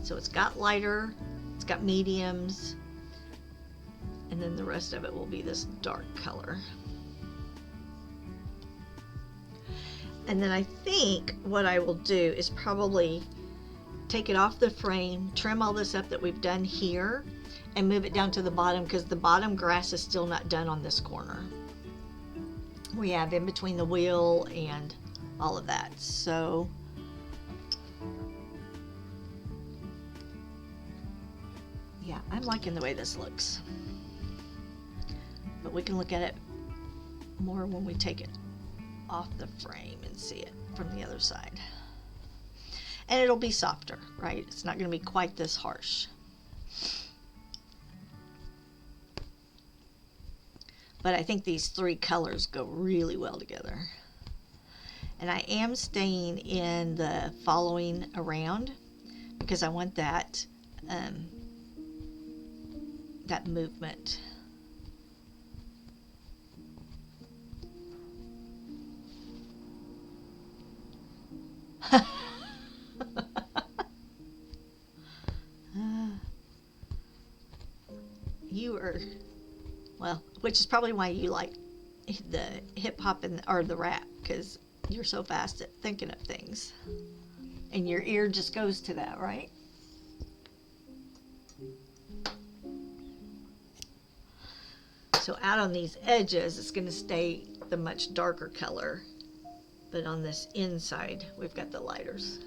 So it's got lighter, it's got mediums, and then the rest of it will be this dark color. And then I think what I will do is probably take it off the frame, trim all this up that we've done here, and move it down to the bottom, because the bottom grass is still not done on this corner. We have in between the wheel and all of that. So yeah, I'm liking the way this looks. But we can look at it more when we take it off the frame and see it from the other side. And it'll be softer, right? It's not going to be quite this harsh. But I think these three colors go really well together. And I am staying in the following around because I want that that movement. You are, well, which is probably why you like the hip hop or the rap, because you're so fast at thinking of things and your ear just goes to that, right? So out on these edges it's going to stay the much darker color, but on this inside we've got the lighters.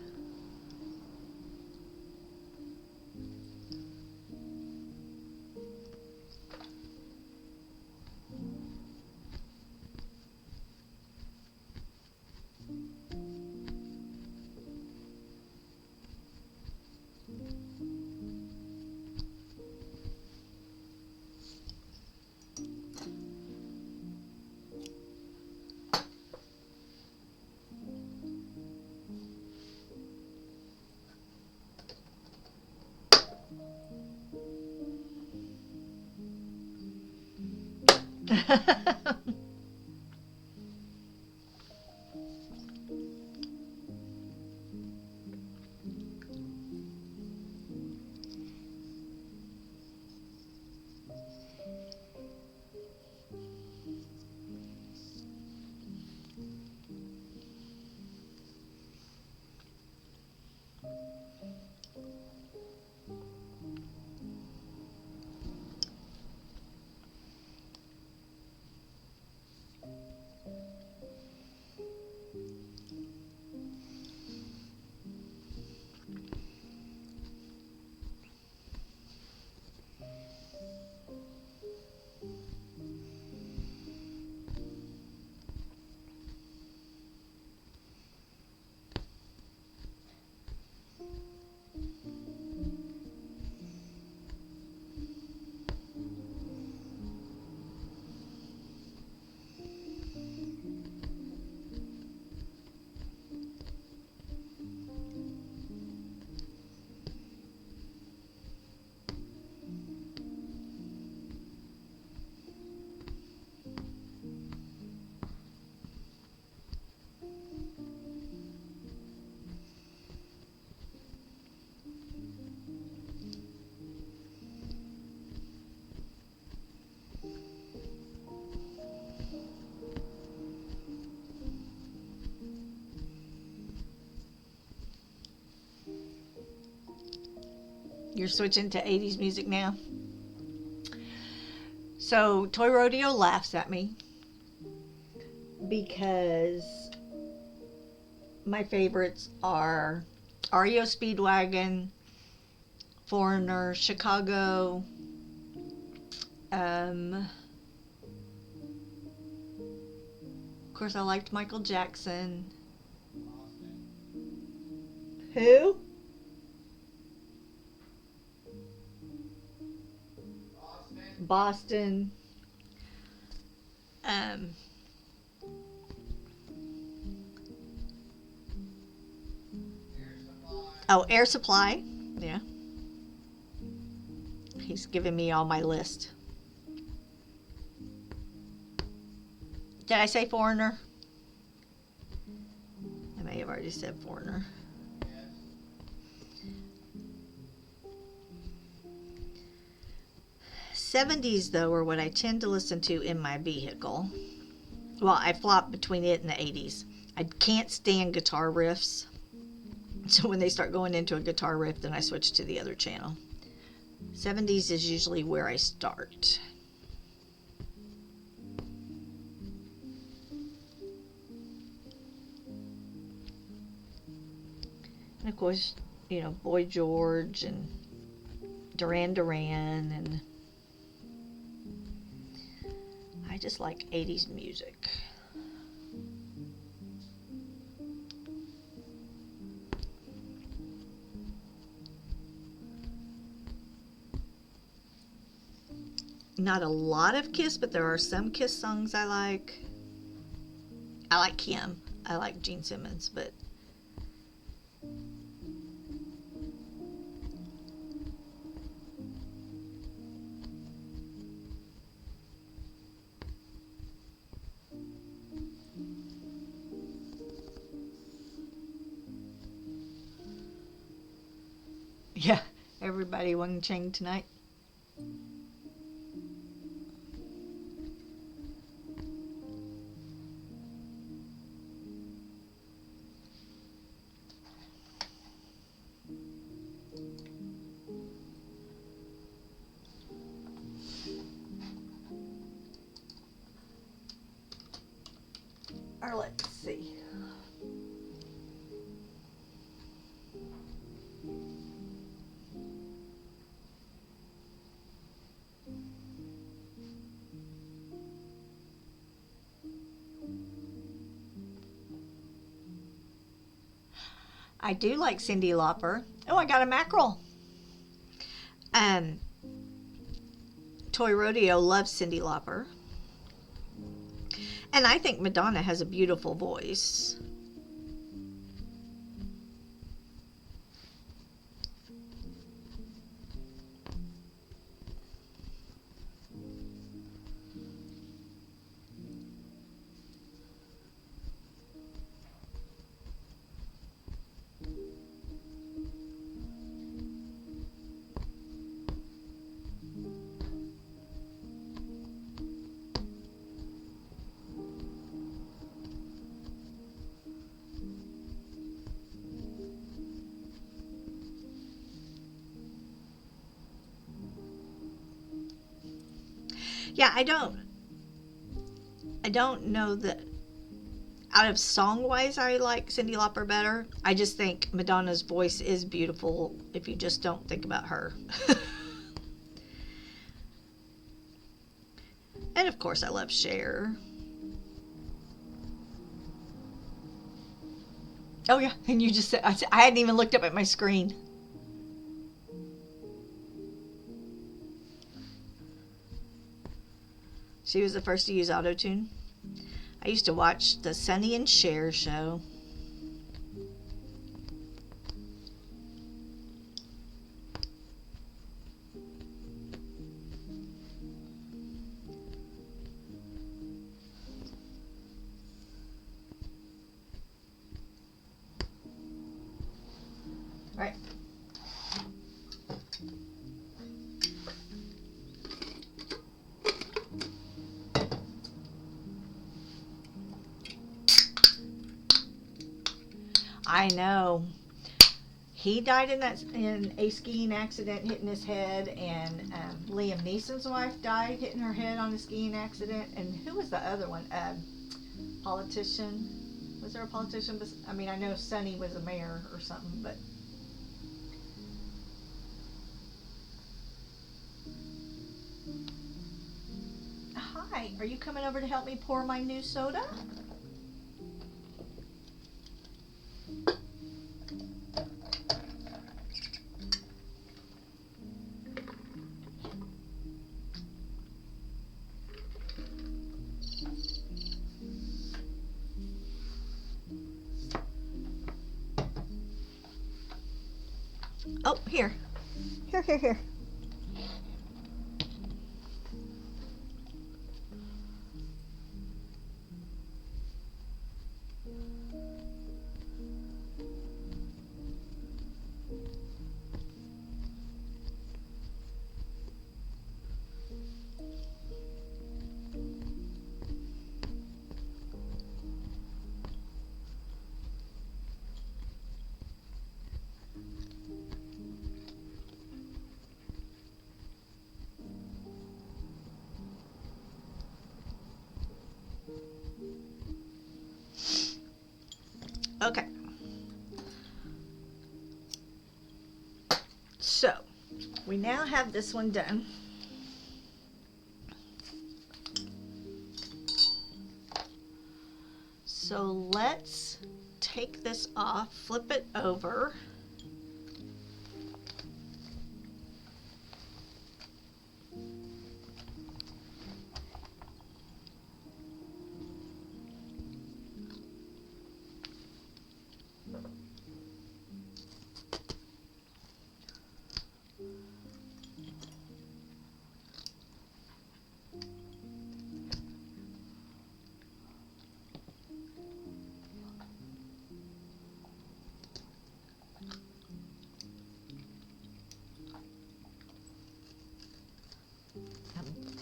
You're switching to 80s music now. So Toy Rodeo laughs at me because my favorites are REO Speedwagon, Foreigner, Chicago, of course I liked Michael Jackson. Who? Boston. Oh, Air Supply. Yeah. He's giving me all my list. Did I say Foreigner? I may have already said Foreigner. '70s though are what I tend to listen to in my vehicle. Well, I flop between it and the '80s. I can't stand guitar riffs. So when they start going into a guitar riff, then I switch to the other channel. 70s is usually where I start. And of course, you know, Boy George and Duran Duran, and I just like 80s music. Not a lot of Kiss, but there are some Kiss songs I like. I like Kim. I like Gene Simmons, but yeah, everybody one chain tonight. Or let's see. I do like Cyndi Lauper. Oh, I got a mackerel. Toy Rodeo loves Cyndi Lauper. And I think Madonna has a beautiful voice. Yeah, I don't know that out of song wise I like Cyndi Lauper better. I just think Madonna's voice is beautiful if you just don't think about her. And of course I love Cher. Oh yeah, and you just said I hadn't even looked up at my screen. She was the first to use auto-tune. I used to watch the Sonny and Cher show. Right. I know. He died in a skiing accident, hitting his head, and Liam Neeson's wife died hitting her head on a skiing accident. And who was the other one? Politician. Was there a politician? I mean, I know Sonny was a mayor or something, but. Hi, are you coming over to help me pour my new soda? Oh, here. Here. We now have this one done. So let's take this off, flip it over.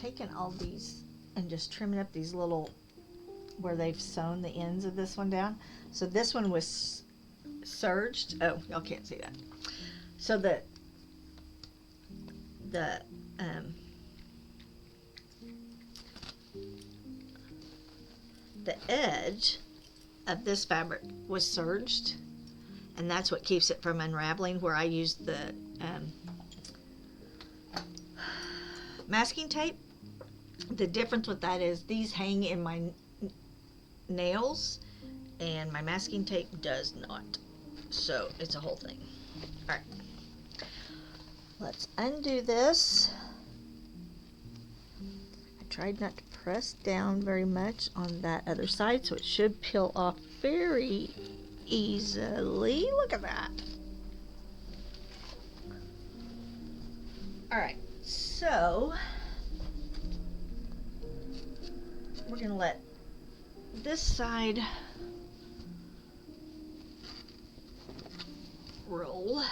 Taking all these and just trimming up these little where they've sewn the ends of this one down. So this one was serged. Oh, y'all can't see that. So the edge of this fabric was serged, and that's what keeps it from unraveling, where I used the masking tape. The difference with that is these hang in my nails and my masking tape does not. So it's a whole thing. Alright. Let's undo this. I tried not to press down very much on that other side, so it should peel off very easily. Look at that. Alright, so we're going to let this side roll.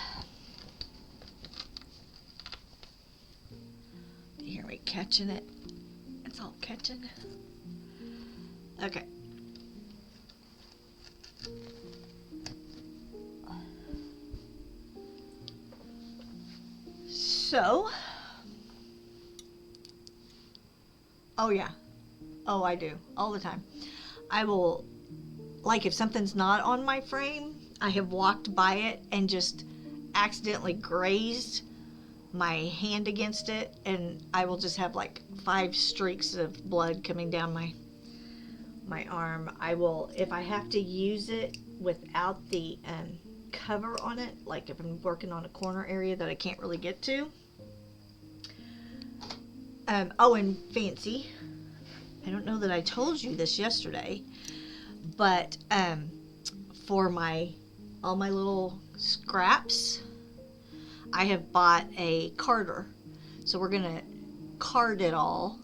You hear me catching it? It's all catching. Okay. So, oh yeah. Oh, I do. All the time. I will, like if something's not on my frame, I have walked by it and just accidentally grazed my hand against it, and I will just have like 5 streaks of blood coming down my arm. I will, if I have to use it without the cover on it, like if I'm working on a corner area that I can't really get to. Oh, and fancy. I don't know that I told you this yesterday, but for all my little scraps, I have bought a carder. So we're gonna card it all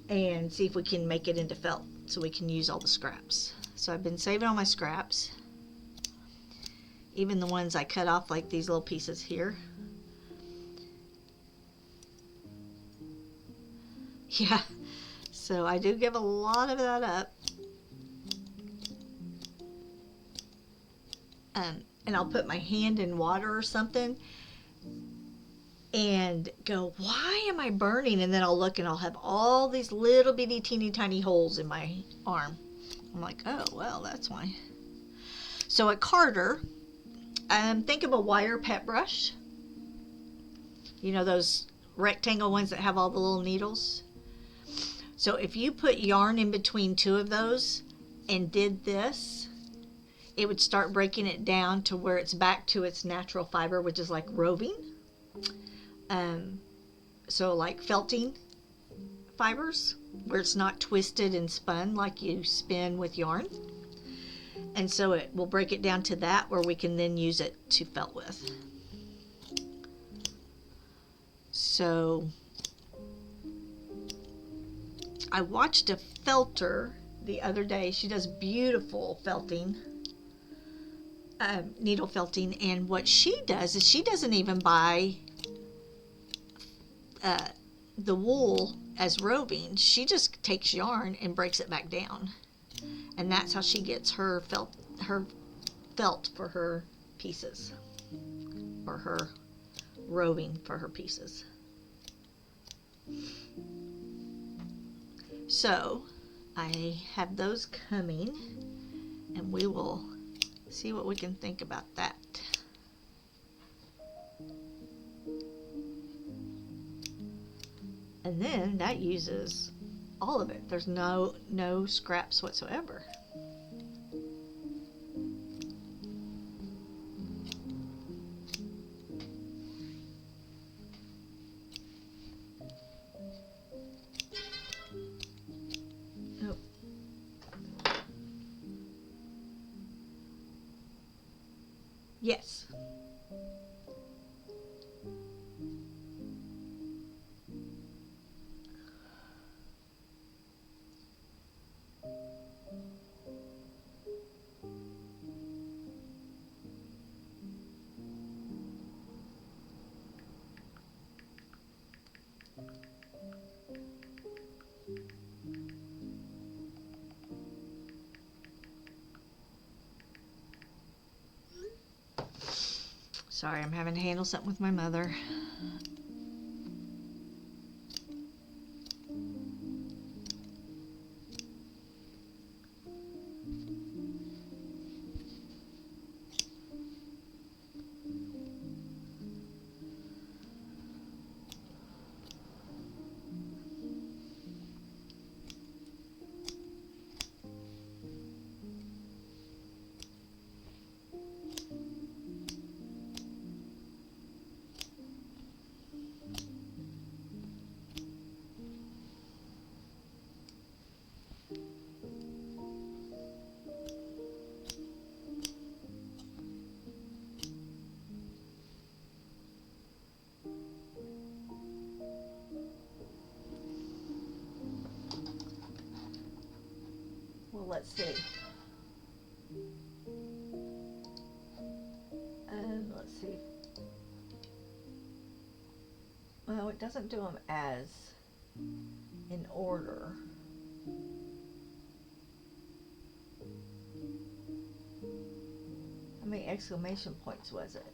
and see if we can make it into felt so we can use all the scraps. So I've been saving all my scraps, even the ones I cut off, like these little pieces here. Yeah. So I do give a lot of that up. And I'll put my hand in water or something and go, why am I burning? And then I'll look and I'll have all these little bitty teeny tiny holes in my arm. I'm like, oh, well, that's why. So at Carter, think of a wire pet brush. You know, those rectangle ones that have all the little needles? So if you put yarn in between 2 of those and did this, it would start breaking it down to where it's back to its natural fiber, which is like roving. So like felting fibers, where it's not twisted and spun like you spin with yarn. And so it will break it down to that, where we can then use it to felt with. So I watched a felter the other day. She does beautiful felting, needle felting, and what she does is she doesn't even buy the wool as roving. She just takes yarn and breaks it back down, and that's how she gets her felt for her pieces, or her roving for her pieces. So I have those coming, and we will see what we can think about that. And then that uses all of it. There's no scraps whatsoever. Oh. Yes. Sorry, I'm having to handle something with my mother. Well, let's see. Let's see. Well, it doesn't do them as in order. How many exclamation points was it?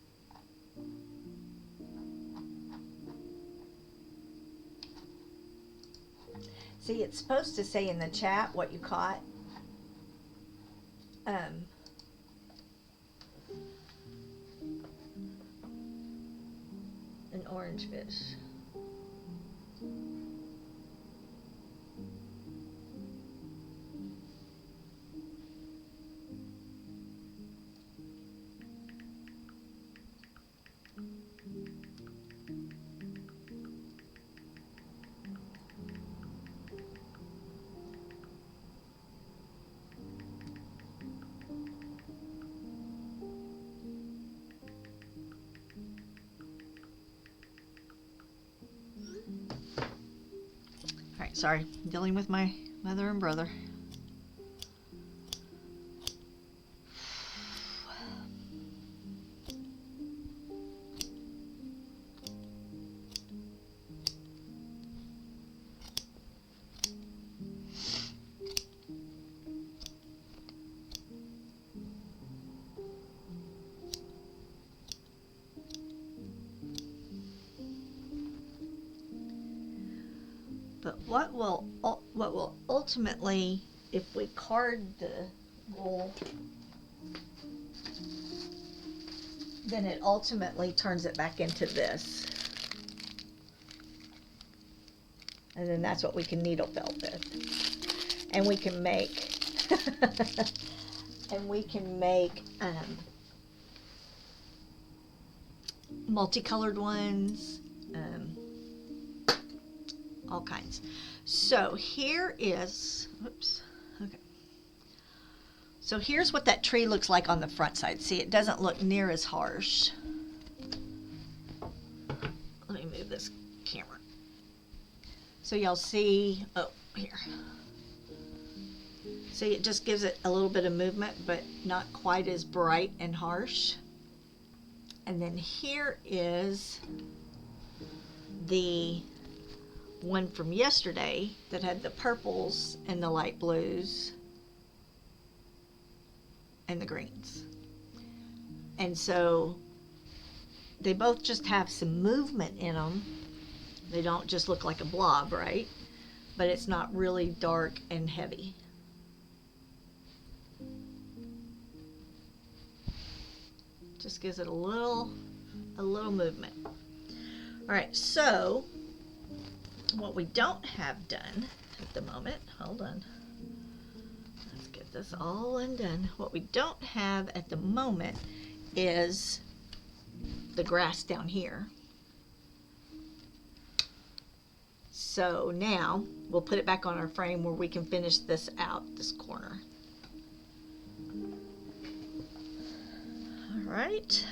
See, it's supposed to say in the chat what you caught. An orange fish. Alright, sorry. Dealing with my mother and brother. But what will ultimately, if we card the wool, then it ultimately turns it back into this. And then that's what we can needle felt with. And we can make multicolored ones, all kinds. So here is, oops, okay. So here's what that tree looks like on the front side. See, it doesn't look near as harsh. Let me move this camera. So y'all see, oh, here. See, it just gives it a little bit of movement, but not quite as bright and harsh. And then here is the one from yesterday that had the purples and the light blues and the greens. And so they both just have some movement in them. They don't just look like a blob, right? But it's not really dark and heavy. Just gives it a little movement. All right, so What we don't have done at the moment, hold on. Let's get this all undone. What we don't have at the moment is the grass down here. So now we'll put it back on our frame where we can finish this out, this corner. All right,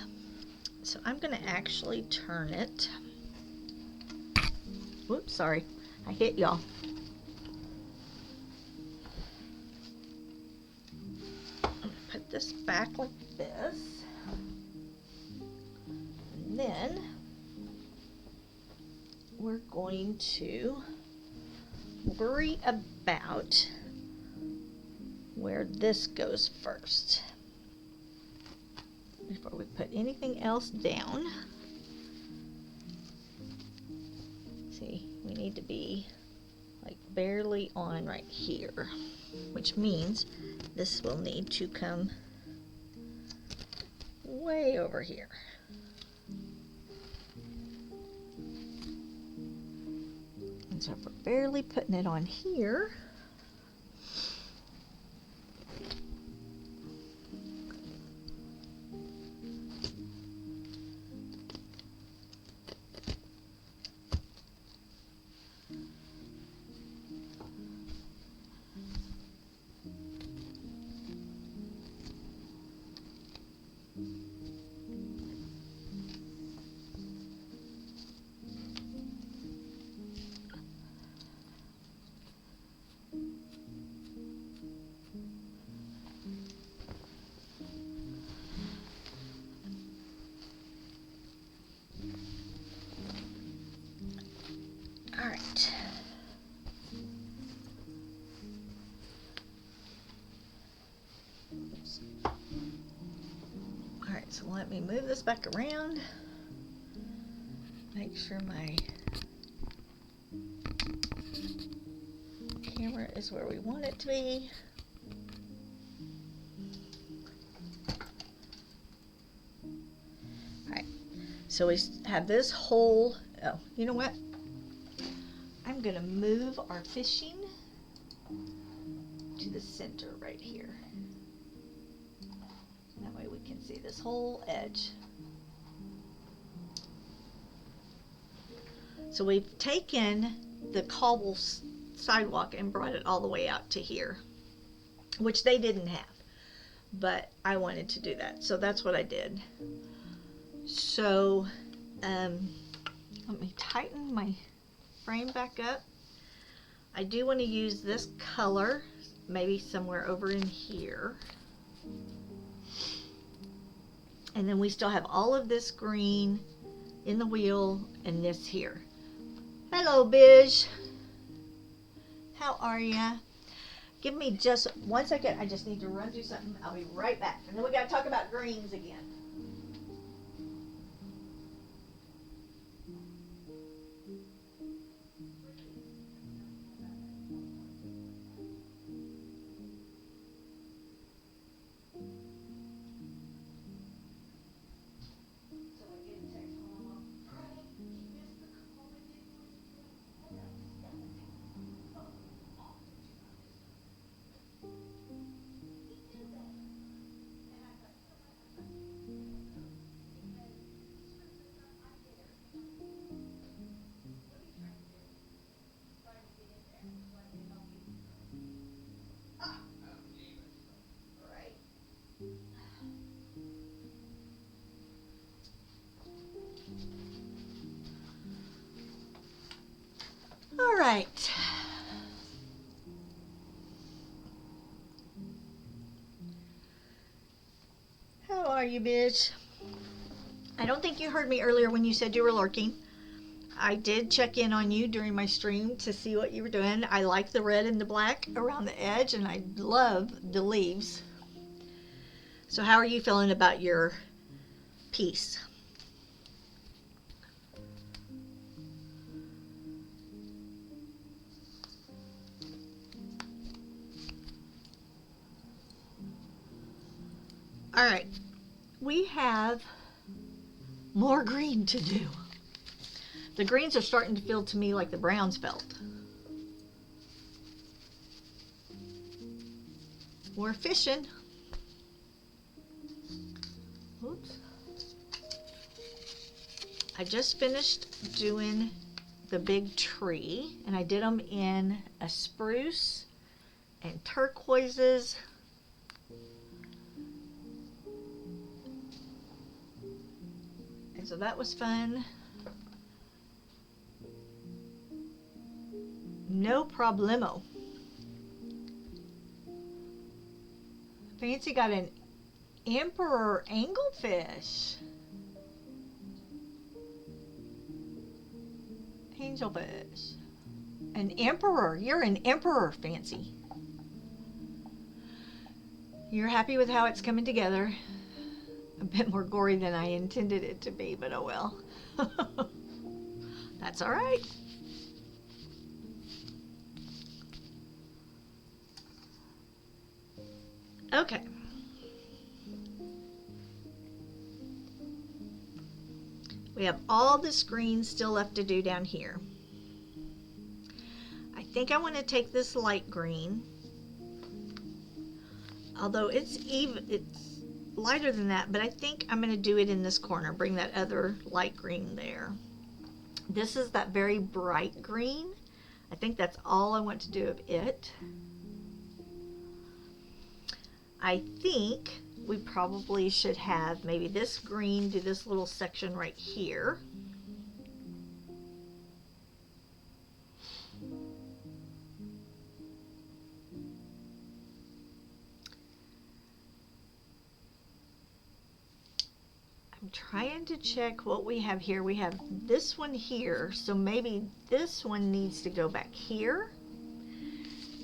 so I'm gonna actually turn it. Whoops, sorry, I hit y'all. I'm gonna put this back like this. And then we're going to worry about where this goes first before we put anything else down. See, we need to be like barely on right here, which means this will need to come way over here. And so if we're barely putting it on here, all right. Oops. All right, so let me move this back around. Make sure my camera is where we want it to be. All right, so we have this whole, oh, you know what? I'm gonna move our fishing to the center right here. That way we can see this whole edge. So we've taken the cobble sidewalk and brought it all the way out to here, which they didn't have, but I wanted to do that, so that's what I did. So let me tighten my frame back up. I do want to use this color maybe somewhere over in here, and then we still have all of this green in the wheel and this here. Hello, Biz. How are ya? Give me just 1 second. I just need to run through something. I'll be right back. And then we got to talk about greens again. All right. How are you, bitch? I don't think you heard me earlier when you said you were lurking. I did check in on you during my stream to see what you were doing. I like the red and the black around the edge, and I love the leaves. So how are you feeling about your piece? All right, we have more green to do The greens are starting to feel to me like the browns felt. We're fishing. Oops. I just finished doing the big tree, and I did them in a spruce and turquoises. And so that was fun. No problemo. Fancy got an emperor anglefish. Angelfish. An emperor. You're an emperor, Fancy. You're happy with how it's coming together. A bit more gory than I intended it to be, but oh well. That's all right. Okay. We have all the screens still left to do down here. I think I want to take this light green, although it's lighter than that, but I think I'm going to do it in this corner, bring that other light green there. This is that very bright green. I think that's all I want to do of it. I think we probably should have maybe this green do this little section right here. I'm trying to check what we have here. We have this one here, so maybe this one needs to go back here.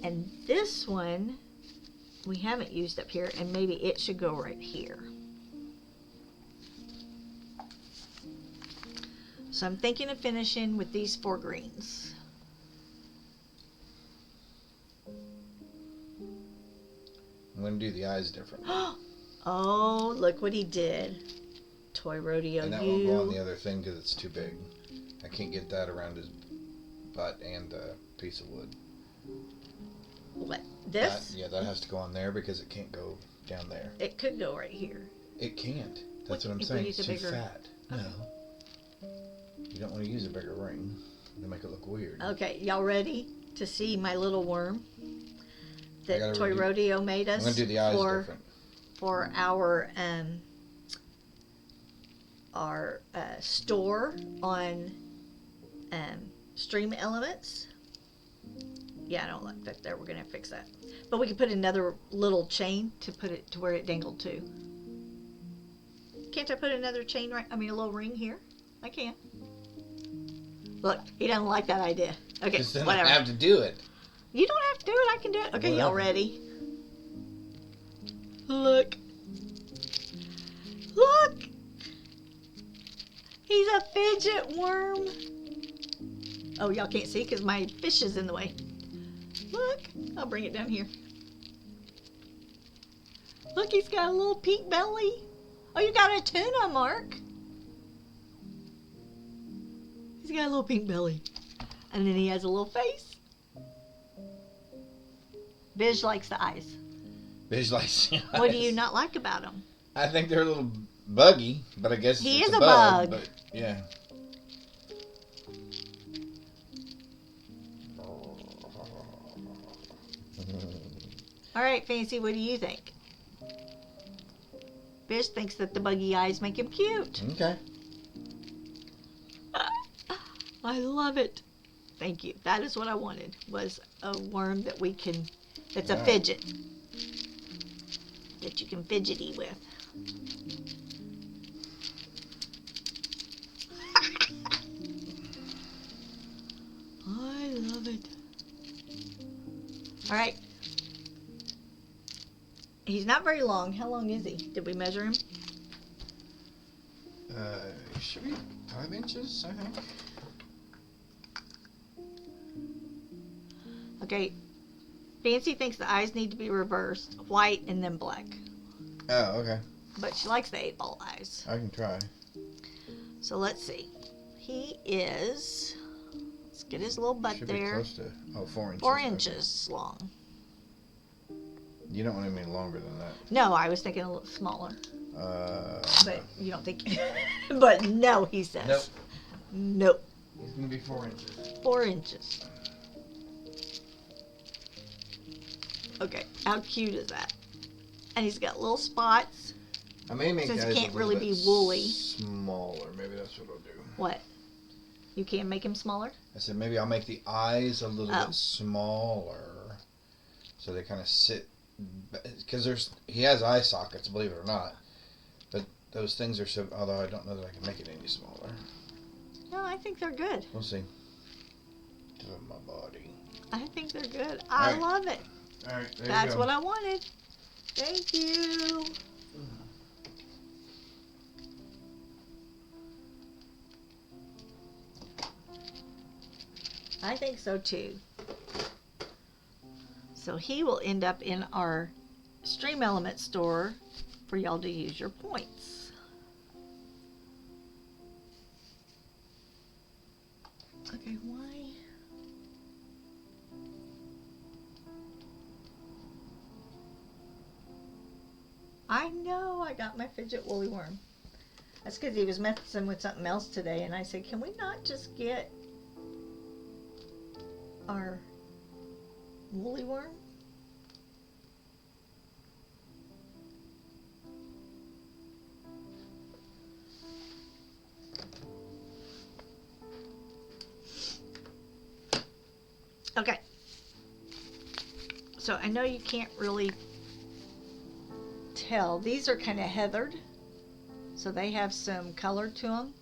And this one we haven't used up here, and maybe it should go right here. So I'm thinking of finishing with these 4 greens. I'm going to do the eyes different. Oh, look what he did. Toy Rodeo. And that won't go on the other thing because it's too big. I can't get that around his butt and a piece of wood. What? This? That has to go on there because it can't go down there. It could go right here. It can't. That's what I'm saying. It's too fat. Okay. No. You don't want to use a bigger ring. It'll make it look weird. Okay, y'all ready to see my little worm that Toy Rodeo made us? I'm going to do the eyes different. For our store on Stream Elements. Yeah, I don't like that there. We're going to fix that. But we could put another little chain to put it to where it dangled to. Can't I put another chain a little ring here? I can. Look, he doesn't like that idea. Okay, Just whatever. I have to do it. You don't have to do it. I can do it. Okay, Whatever. y'all ready? Look. Look. He's a fidget worm. Oh, y'all can't see because my fish is in the way. Look. I'll bring it down here. Look, he's got a little pink belly. Oh, you got a tuna, Mark. He's got a little pink belly. And then he has a little face. Biz likes the eyes. Biz likes the eyes. What do you not like about him? I think they're a little buggy, but I guess He it's is a a bug. bug. But yeah. All right, Fancy, what do you think? Bish thinks that the buggy eyes make him cute. Okay. I love it. Thank you. That is what I wanted, was a worm that we can, that's a fidget. That you can fidgety with. I love it. All right. He's not very long. How long is he? Did we measure him? Should be 5 inches, I think. Okay. Fancy thinks the eyes need to be reversed, white and then black. Oh, okay. But she likes the 8-ball eyes. I can try. So let's see. he is, let's get his little butt Should be there, close to 4 inches. 4 Okay. inches long. You don't want any longer than that. No, I was thinking a little smaller. No. But you don't think, but no, he says. Nope. Nope. He's gonna be 4 inches. 4 inches. Okay, how cute is that? And he's got little spots. I may make Since he guys can't a really little be bit woolly. smaller. Maybe that's what I'll do. What? You can't make him smaller? I said maybe I'll make the eyes a little Oh. bit smaller, so they kind of sit. Because he has eye sockets, believe it or not. But those things are so. Although I don't know that I can make it any smaller. No, I think they're good. We'll see. To my body. I think they're good. I Alright. love it. All right, there That's you go. what I wanted. Thank you. I think so too. So he will end up in our Stream Element store for y'all to use your points. Okay, why? I know I got my fidget woolly worm. That's because he was messing with something else today, and I said, can we not just get our woolly worm? Okay. So I know you can't really tell. These are kind of heathered, so they have some color to them.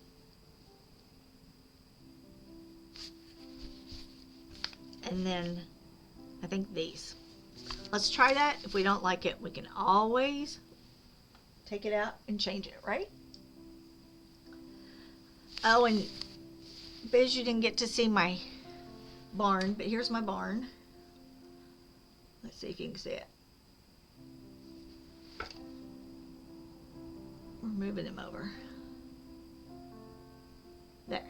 And then I think these. Let's try that. If we don't like it, we can always take it out and change it, right? Oh, and Biz, you didn't get to see my barn, but here's my barn. Let's see if you can see it. We're moving him over. There.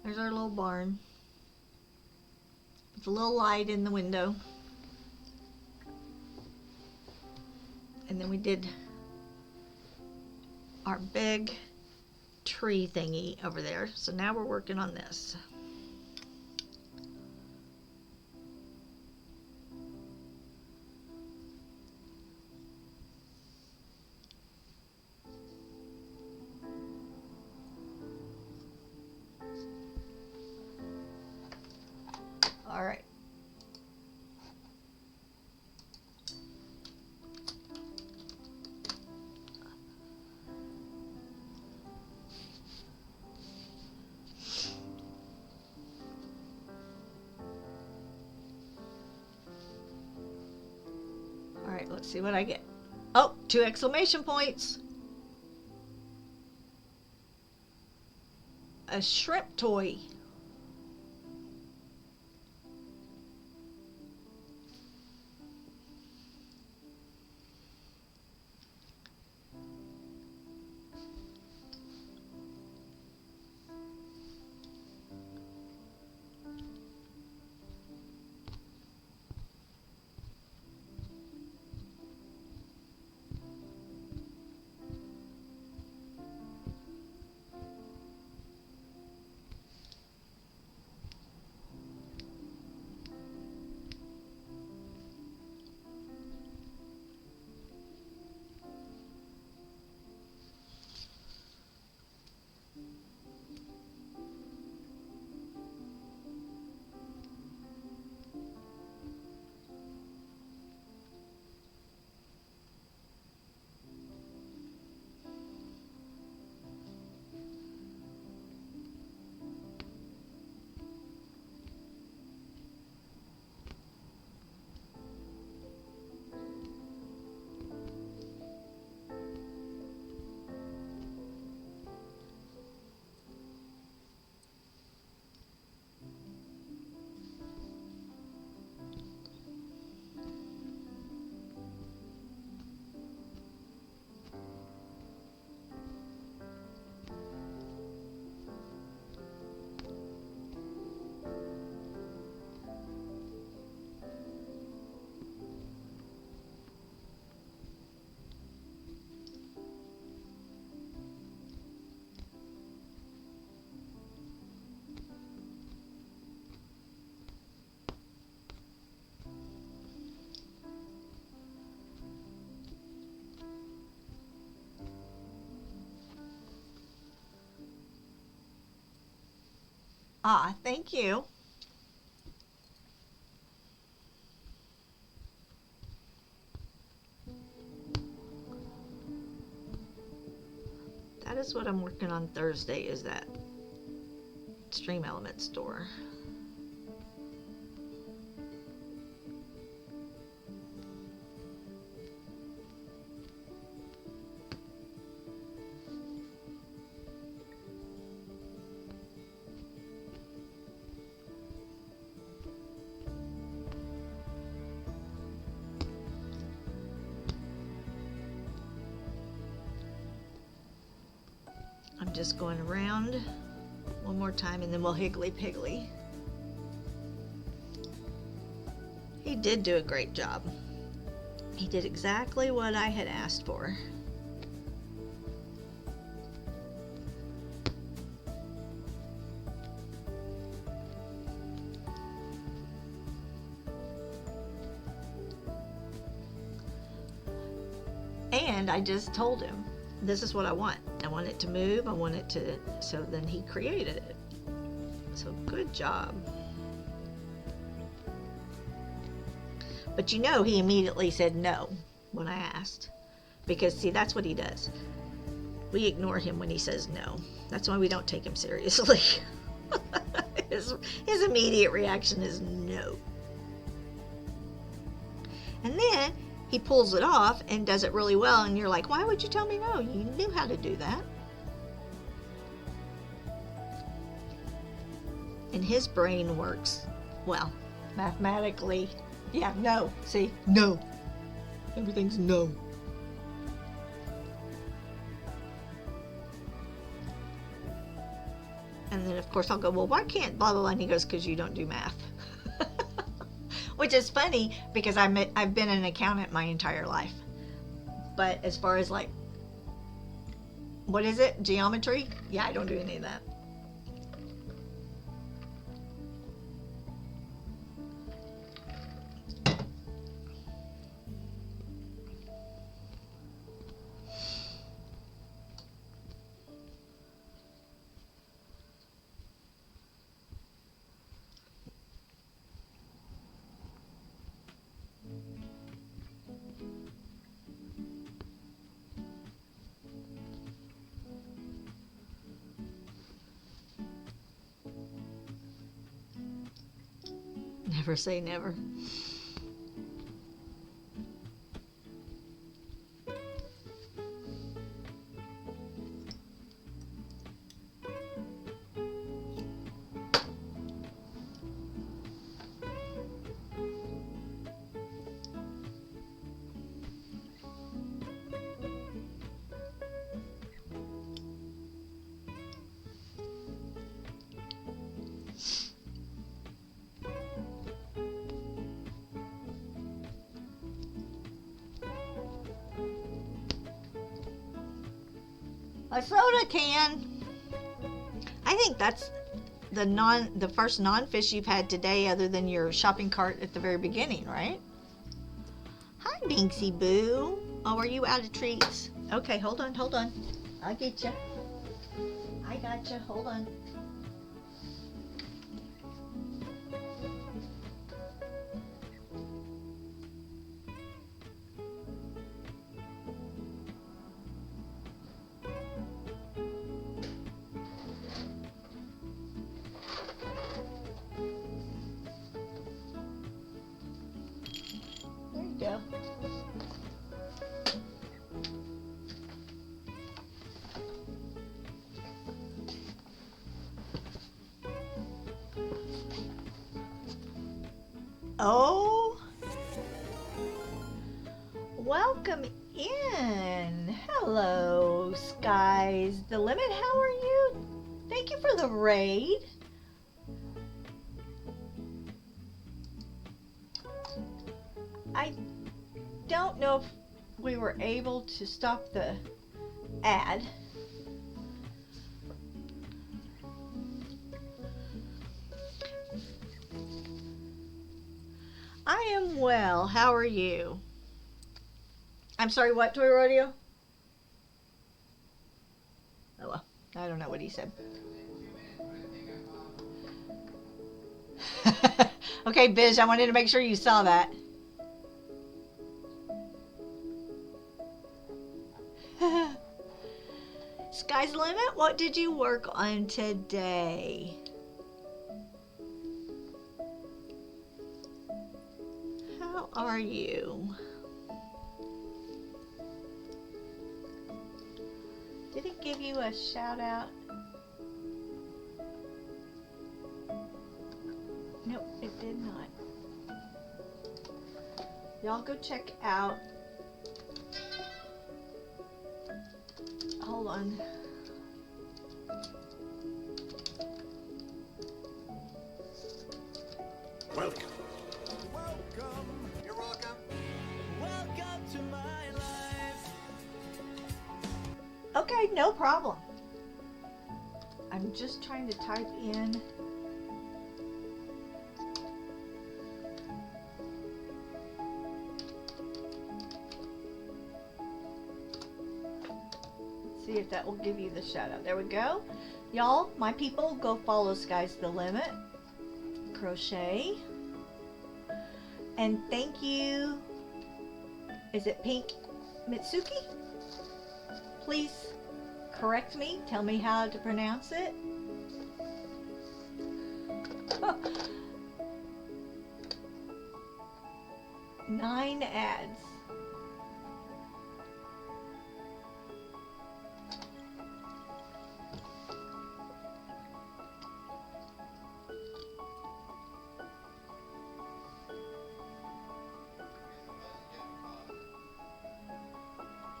There's our little barn. With a little light in the window. And then we did our big tree thingy over there. So now we're working on this. All right. All right, let's see what I get. Oh, 2 exclamation points. A shrimp toy. Ah, thank you. That is what I'm working on Thursday, is that Stream Element store. I'm just going around one more time and then we'll higgly piggly. He did do a great job. He did exactly what I had asked for. And I just told him, this is what I want. I want it to move. I want it to, so then he created it. So good job. But you know, he immediately said no when I asked. Because see, that's what he does. We ignore him when he says no. That's why we don't take him seriously. His immediate reaction is no. And then he pulls it off and does it really well, and you're like, why would you tell me no? You knew how to do that. And his brain works, well, mathematically. Yeah, no. See? No. Everything's no. And then, of course, I'll go, well, why can't blah, blah, blah? And he goes, because you don't do math. Which is funny because I've been an accountant my entire life. But as far as like, what is it? Geometry? Yeah, I don't do any of that. Never say never. A soda can. I think that's the first non-fish you've had today, other than your shopping cart at the very beginning, right? Hi, Binksy Boo. Oh, are you out of treats? Okay, hold on. I'll get you. I got you. Hold on. Go. Oh, welcome in. Hello, Skies the Limit. How are you? Thank you for the raid. I don't know if we were able to stop the ad. I am well. How are you? I'm sorry, what, Toy Rodeo? Oh, well, I don't know what he said. Okay, Biz, I wanted to make sure you saw that. Sky's the limit. What did you work on today? How are you? Did it give you a shout out? Nope, it did not. Y'all go check out. Hold on. Welcome. Welcome. You're welcome. Welcome to my life. Okay, no problem. I'm just trying to type in. Let's see if that will give you the shout out. There we go. Y'all, my people, go follow Sky's the Limit. Crochet. And thank you. Is it Pink Mitsuki? Please correct me. Tell me how to pronounce it. 9 ads.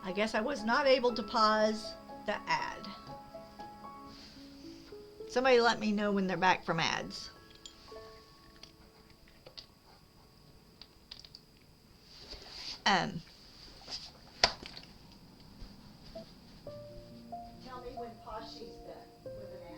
I guess I was not able to pause the ad. Somebody let me know when they're back from ads. Tell me when Poshy's done with an ad.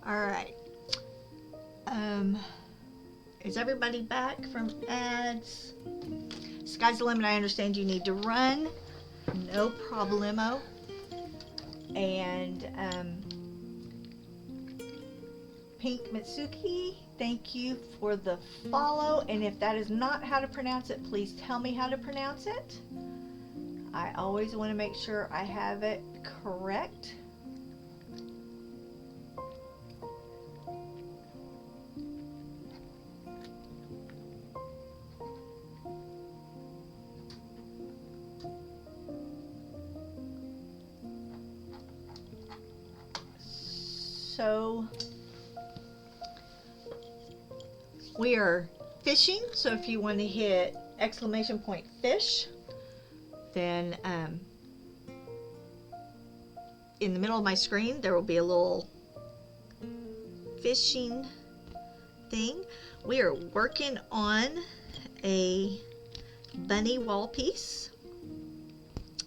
All right. Is everybody back from ads? Sky's the limit. I understand you need to run. No problemo. And Pink Mitsuki, thank you for the follow. And if that is not how to pronounce it, please tell me how to pronounce it. I always want to make sure I have it correct. So we are fishing, so if you want to hit exclamation point fish, then in the middle of my screen there will be a little fishing thing. We are working on a bunny wall piece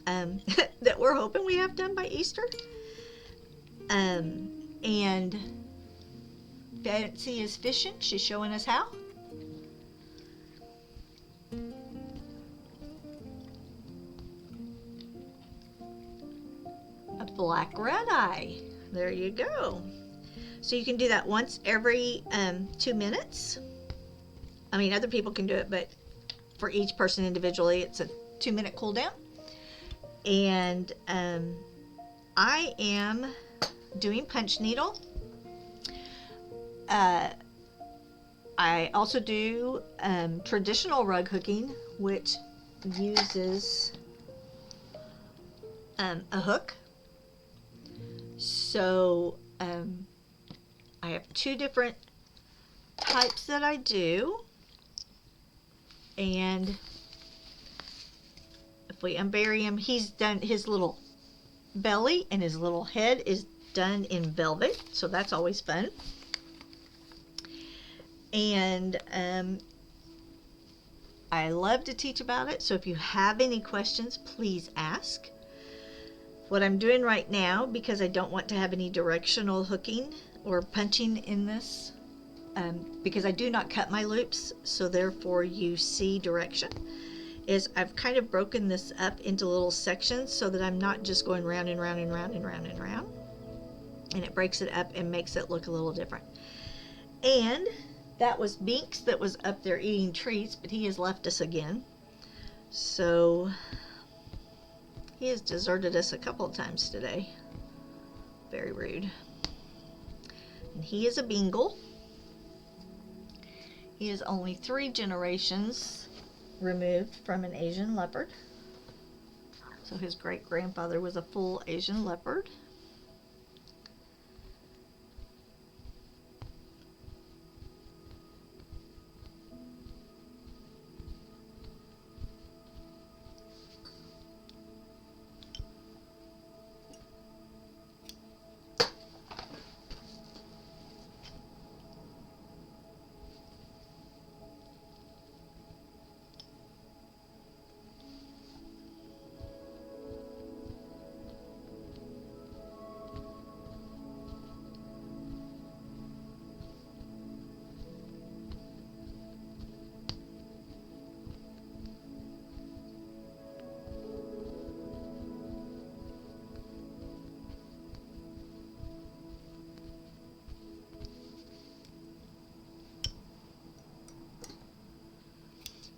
that we're hoping we have done by Easter. And Betsy is fishing. She's showing us how. A black red eye. There you go. So you can do that once every 2 minutes. I mean, other people can do it, but for each person individually, it's a 2-minute cooldown. And I am doing punch needle. I also do traditional rug hooking, which uses a hook. So I have 2 different types that I do. And if we unbury him, he's done his little belly and his little head is done in velvet, so that's always fun. And I love to teach about it, so if you have any questions, please ask. What I'm doing right now, because I don't want to have any directional hooking or punching in this, because I do not cut my loops, so therefore you see direction, is I've kind of broken this up into little sections so that I'm not just going round and round and round and round and round. And it breaks it up and makes it look a little different. And that was Binks that was up there eating treats, but he has left us again. So he has deserted us a couple of times today. Very rude. And he is a Bengal. He is only 3 generations removed from an Asian leopard. So his great-grandfather was a full Asian leopard.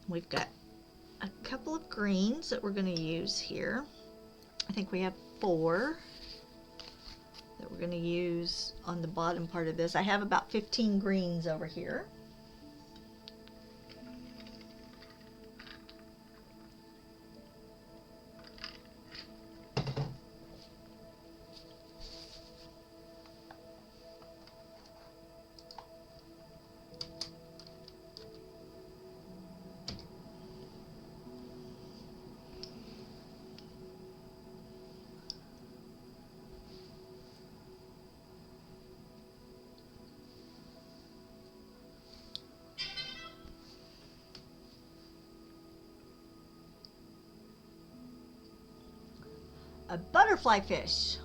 We've got a couple of greens that we're going to use here. I think we have 4 that we're going to use on the bottom part of this. I have about 15 greens over here. A butterfly fish.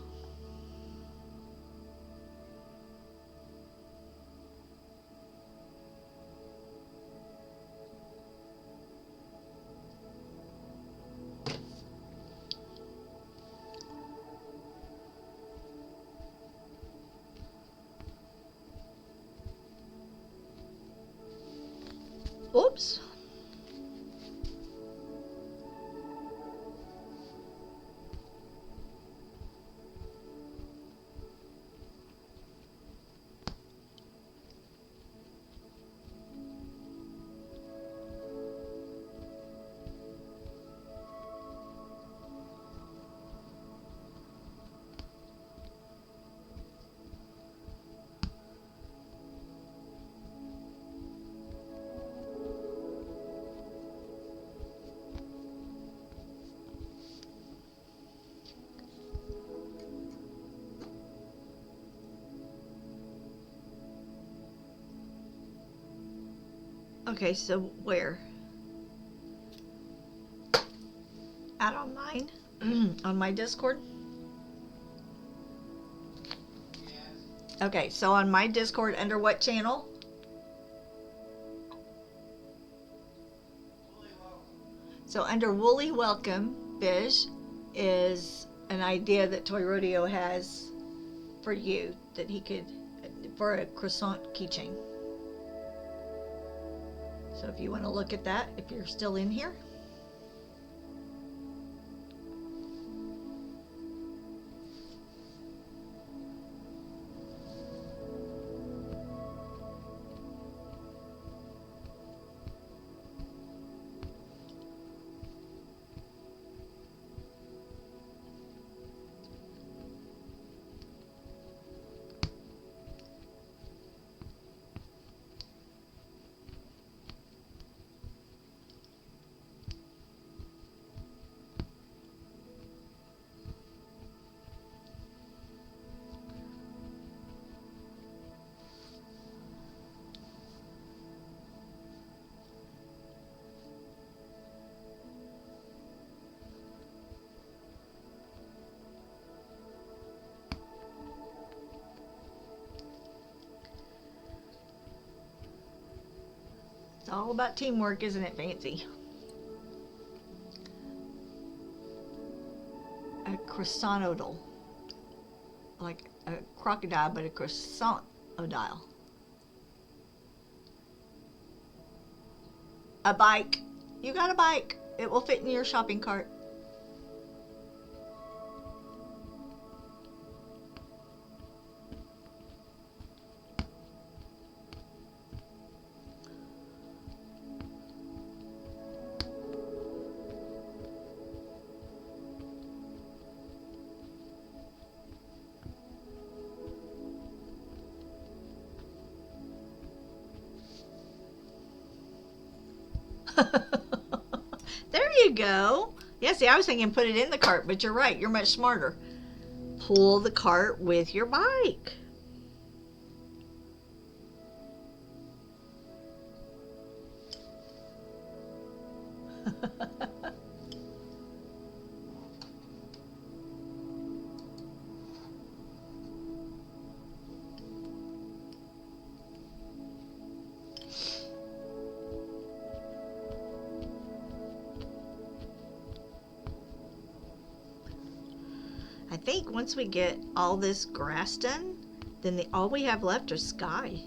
Oops. Okay, so where? Out on mine? On my Discord? Okay, so on my Discord, under what channel? So under Woolly Welcome, Bish, is an idea that Toy Rodeo has for you, that he could, for a croissant keychain. So if you want to look at that, if you're still in here. It's all about teamwork, isn't it, Fancy? A croissantodile. Like a crocodile, but a croissantodile. A bike. You got a bike. It will fit in your shopping cart. There you go. Yeah, see, I was thinking put it in the cart, but you're right. You're much smarter. Pull the cart with your bike. I think once we get all this grass done, then all we have left is sky.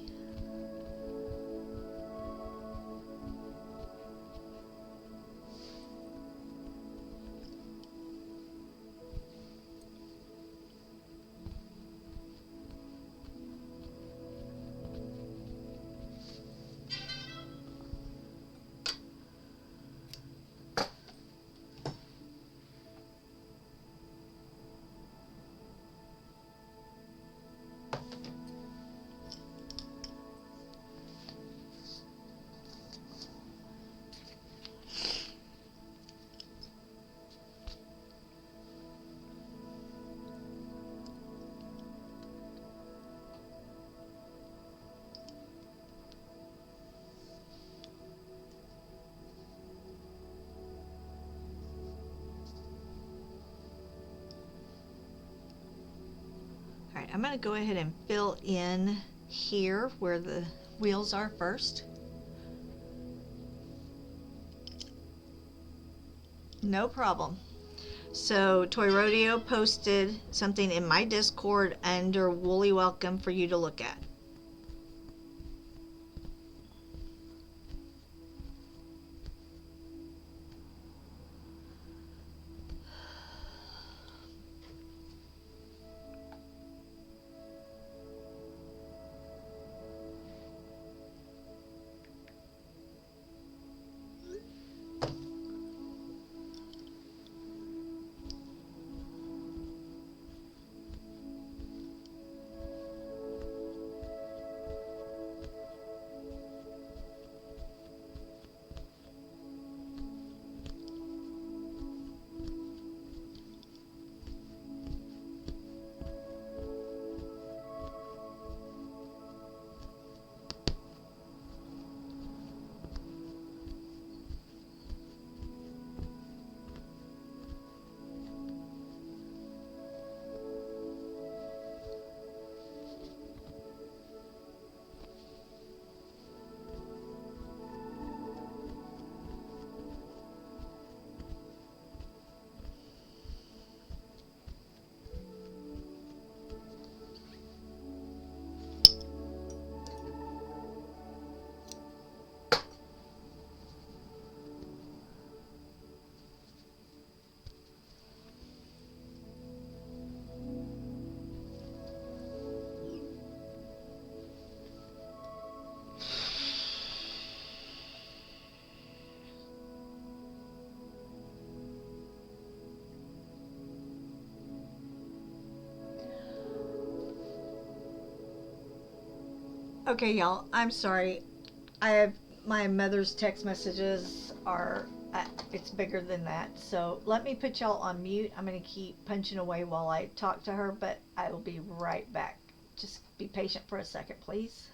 All right, I'm going to go ahead and fill in here where the wheels are first. No problem. So Toy Rodeo posted something in my Discord under Woolly Welcome for you to look at. Okay, y'all, I'm sorry. I have my mother's text messages are it's bigger than that. So let me put y'all on mute. I'm going to keep punching away while I talk to her, but I will be right back. Just be patient for a second, please.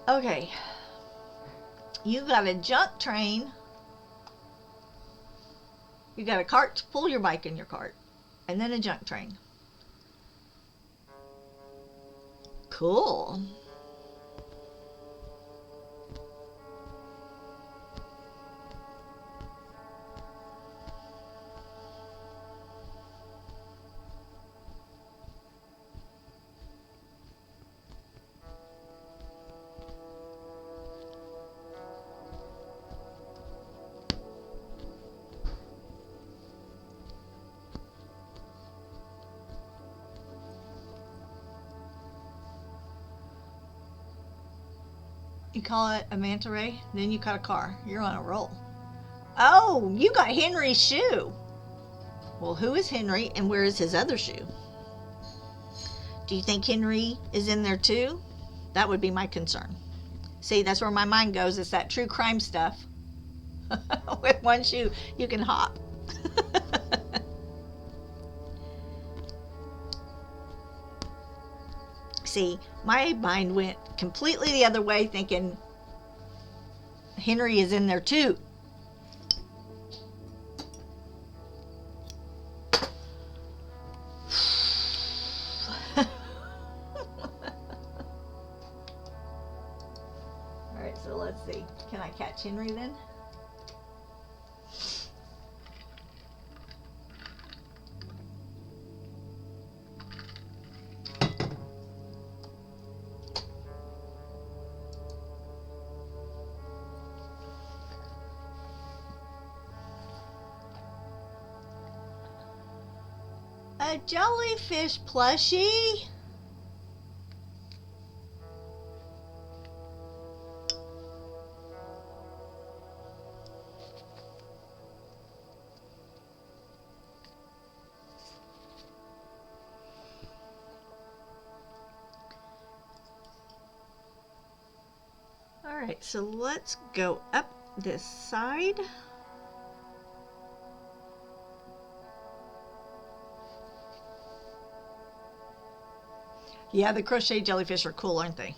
Okay. You got a junk train. You got a cart to pull your bike in your cart. And then a junk train. Cool. You call it a manta ray, then you cut a car. You're on a roll. Oh, you got Henry's shoe. Well, who is Henry and where is his other shoe? Do you think Henry is in there too? That would be my concern. See, that's where my mind goes. It's that true crime stuff. With one shoe, you can hop. See, my mind went completely the other way, thinking Henry is in there too. Alright, so let's see. Can I catch Henry then? A jellyfish plushie? Alright, so let's go up this side. Yeah, the crochet jellyfish are cool, aren't they?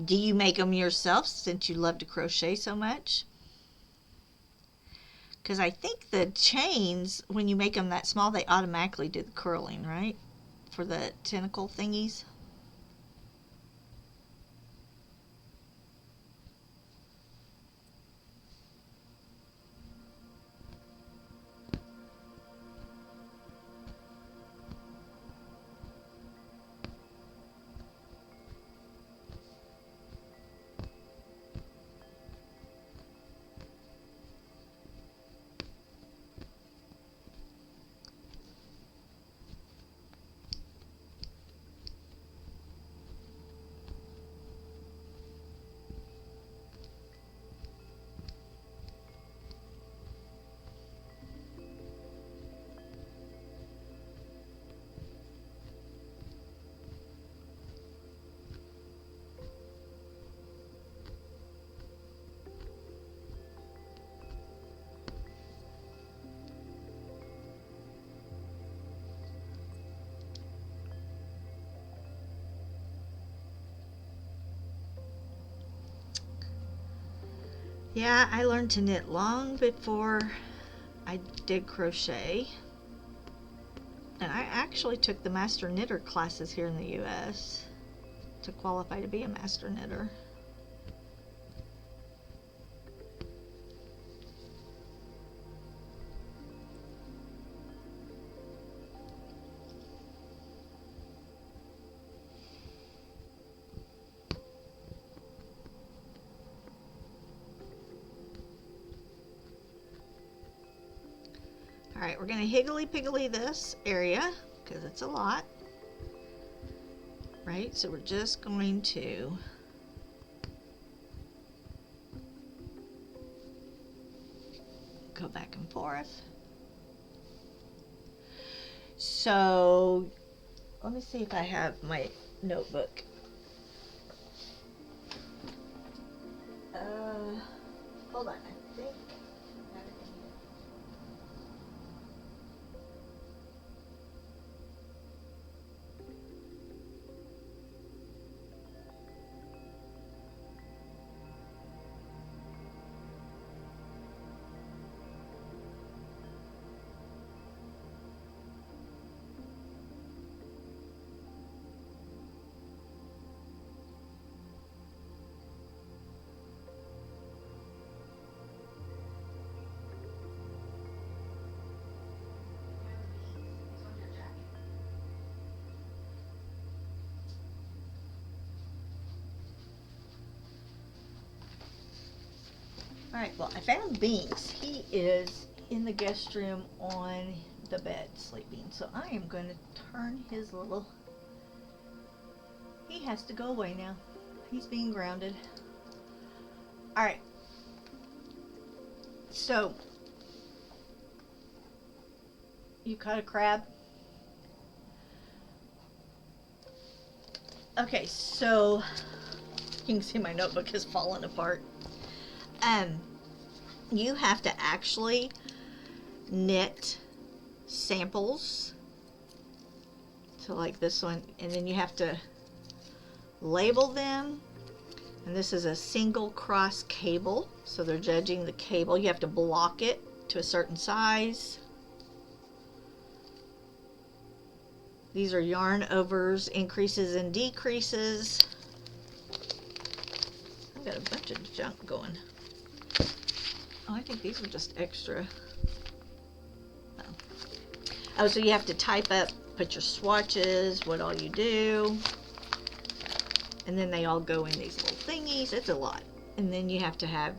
Do you make them yourself since you love to crochet so much? Because I think the chains, when you make them that small, they automatically do the curling, right? For the tentacle thingies. Yeah, I learned to knit long before I did crochet. And I actually took the master knitter classes here in the US to qualify to be a master knitter. All right, we're going to higgly-piggly this area because it's a lot. Right, so we're just going to go back and forth. So let me see if I have my notebook. Hold on, I think I have it in here. Alright, well, I found Binks. He is in the guest room on the bed sleeping. So I am going to turn his little... He has to go away now. He's being grounded. Alright. So, you caught a crab? Okay, so you can see my notebook is falling apart. You have to actually knit samples. So like this one, and then you have to label them. And this is a single cross cable, so they're judging the cable. You have to block it to a certain size. These are yarn overs, increases and decreases. I've got a bunch of junk going. Oh, I think these were just extra. Oh, so you have to type up, put your swatches, what all you do. And then they all go in these little thingies. It's a lot. And then you have to have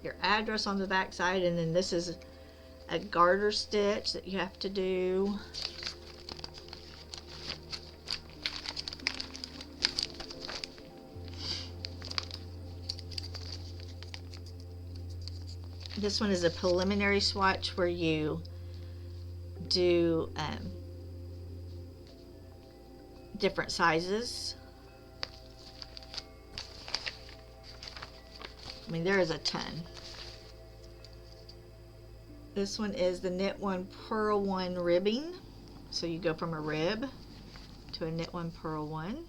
your address on the back side. And then this is a garter stitch that you have to do. This one is a preliminary swatch where you do different sizes. I mean, there is a ton. This one is the knit one, purl one ribbing. So you go from a rib to a knit one, purl one.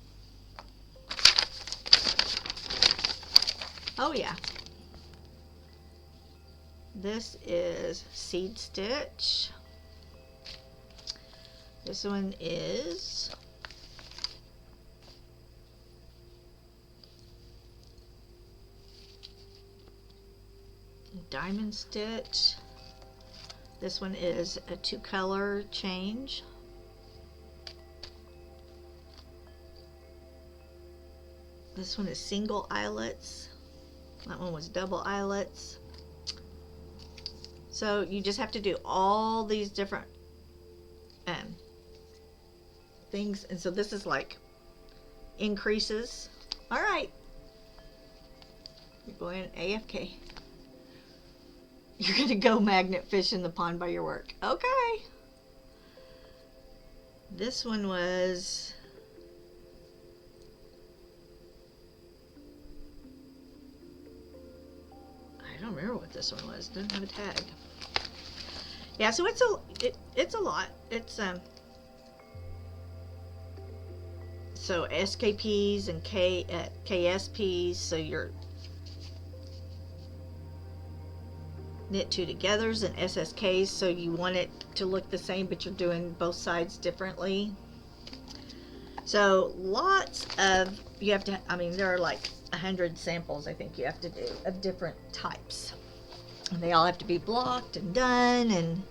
Oh yeah. This is seed stitch. This one is diamond stitch. This one is a 2-color change. This one is single eyelets. That one was double eyelets. So you just have to do all these different things. And so this is like increases. All right. You're going AFK. You're going to go magnet fish in the pond by your work. Okay. This one was... I don't remember what this one was. Doesn't have a tag. Yeah, so it's a lot. It's so SKPs and KSPs. So your knit two togethers and SSKs. So you want it to look the same, but you're doing both sides differently. So lots of you have to. I mean, there are like 100 samples. I think you have to do of different types. And they all have to be blocked and done, and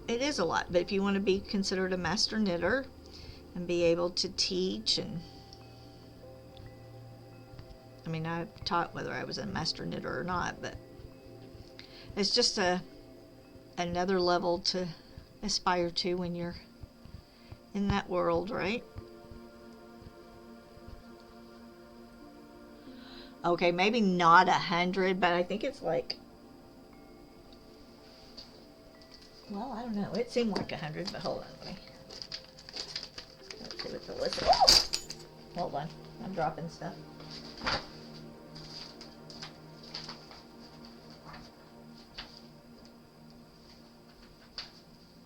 it is a lot. But if you want to be considered a master knitter and be able to teach, and I mean, I taught whether I was a master knitter or not, but It's just another level to aspire to when you're in that world, right? Okay, maybe not 100, but I think it's like, well, I don't know. It seemed like 100, but hold on, let's see what the list. Oh! Hold on, I'm dropping stuff.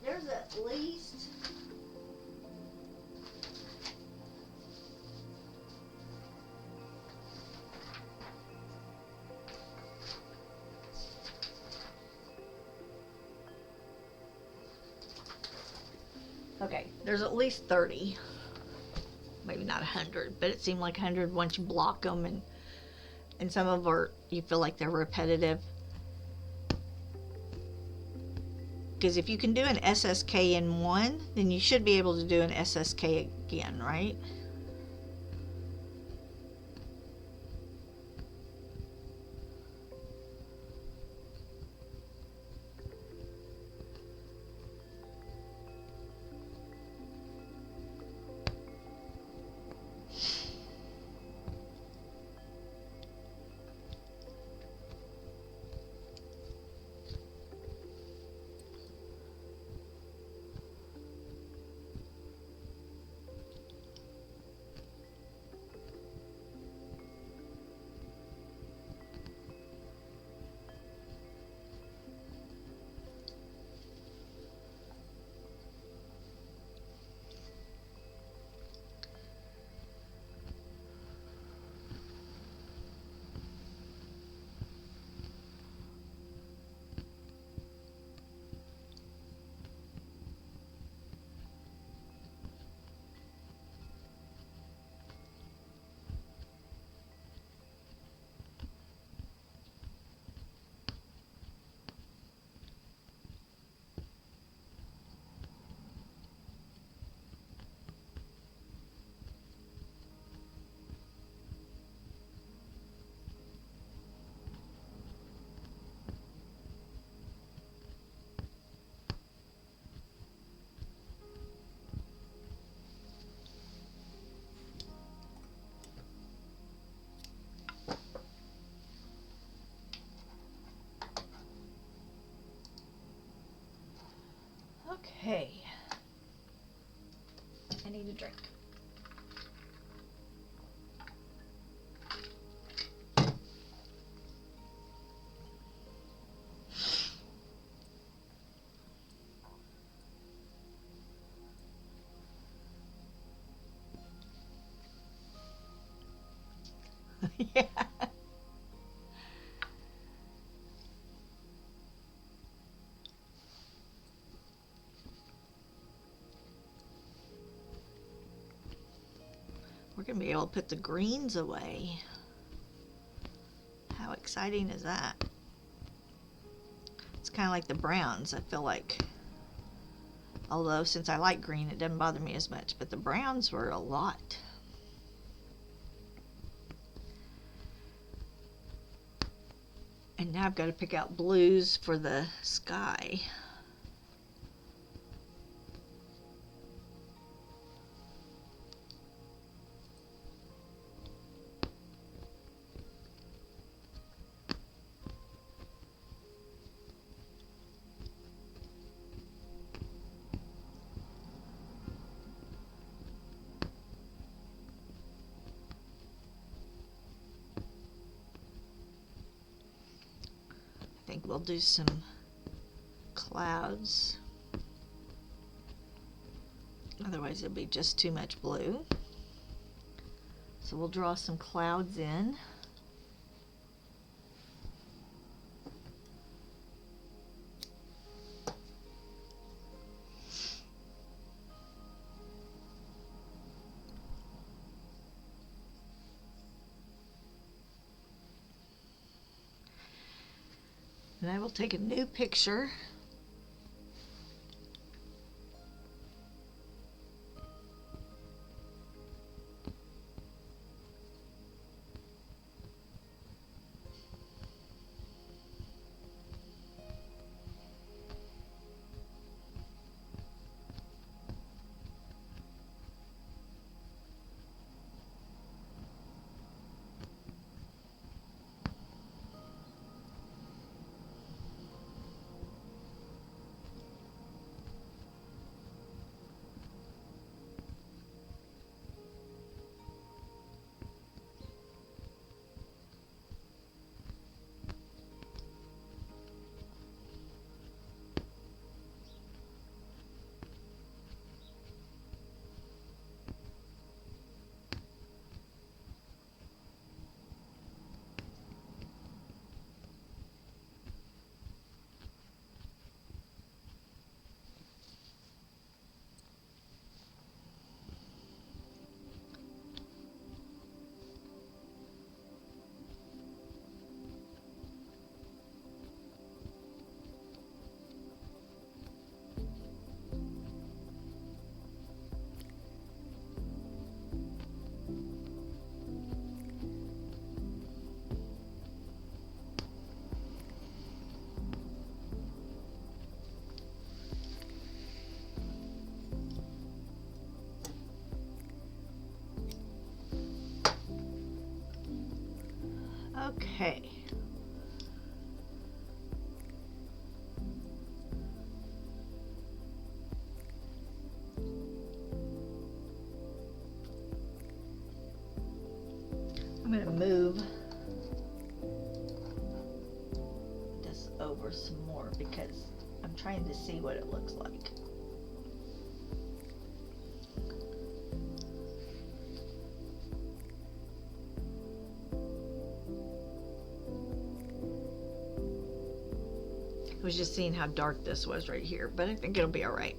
There's at least there's at least 30. Maybe not 100, but it seemed like 100 once you block them, and some of them are, you feel like they're repetitive. Because if you can do an SSK in one, then you should be able to do an SSK again, right? Okay. I need a drink. Yeah. We're going to be able to put the greens away. How exciting is that? It's kind of like the browns, I feel like. Although, since I like green, it doesn't bother me as much. But the browns were a lot. And now I've got to pick out blues for the sky. I think we'll do some clouds. Otherwise it'll be just too much blue. So we'll draw some clouds in. And I will take a new picture. Okay. I'm going to move this over some more because I'm trying to see what it looks like. I was just seeing how dark this was right here, but I think it'll be all right.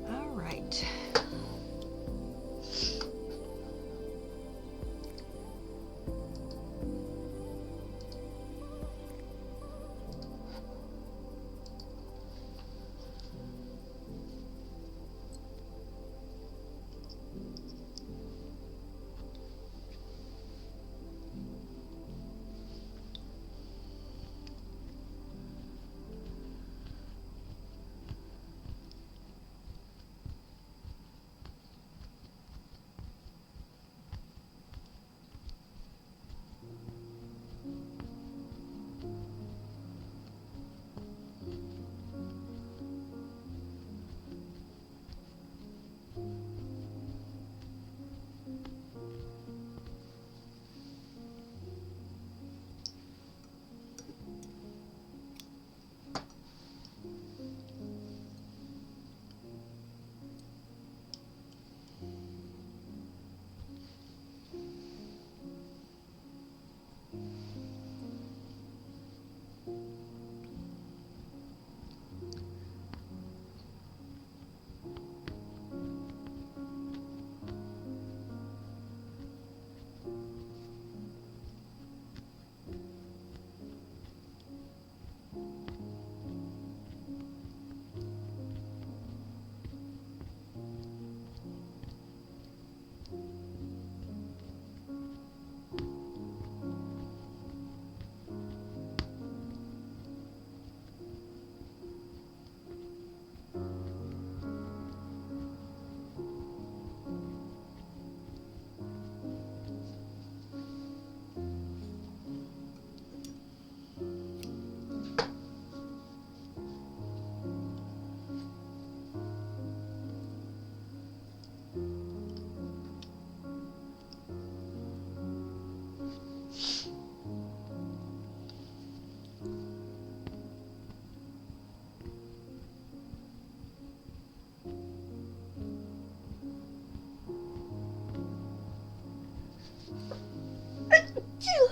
All right.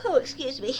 Oh, excuse me.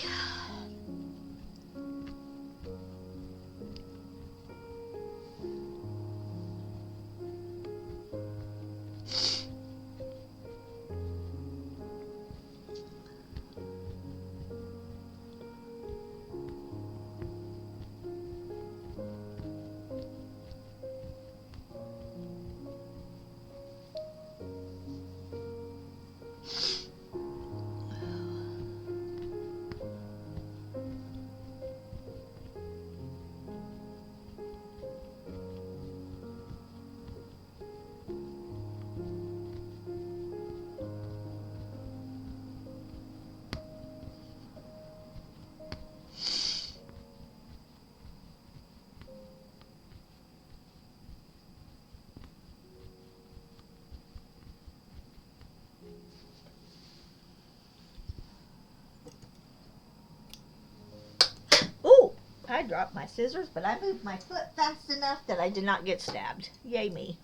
I dropped my scissors, but I moved my foot fast enough that I did not get stabbed. Yay me.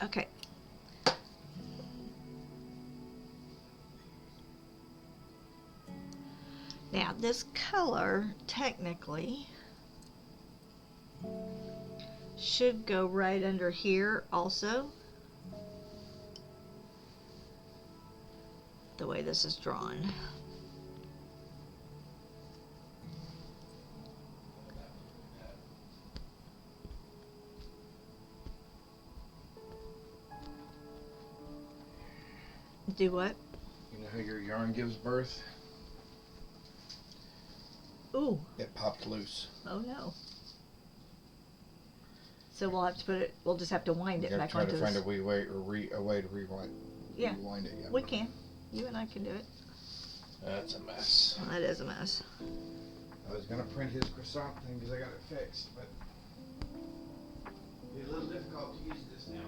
Okay, Now this color technically should go right under here also, the way this is drawn. Do what? You know how your yarn gives birth? Ooh, It popped loose. oh no. So we'll have to put it, we'll just have to wind You it gotta back try onto to find this. a way to rewind. Yeah. Rewind it. Yeah. We can. You and I can do it. That's a mess. Well, that is a mess. I was gonna print his croissant thing because I got it fixed, but it's a little difficult to use this now.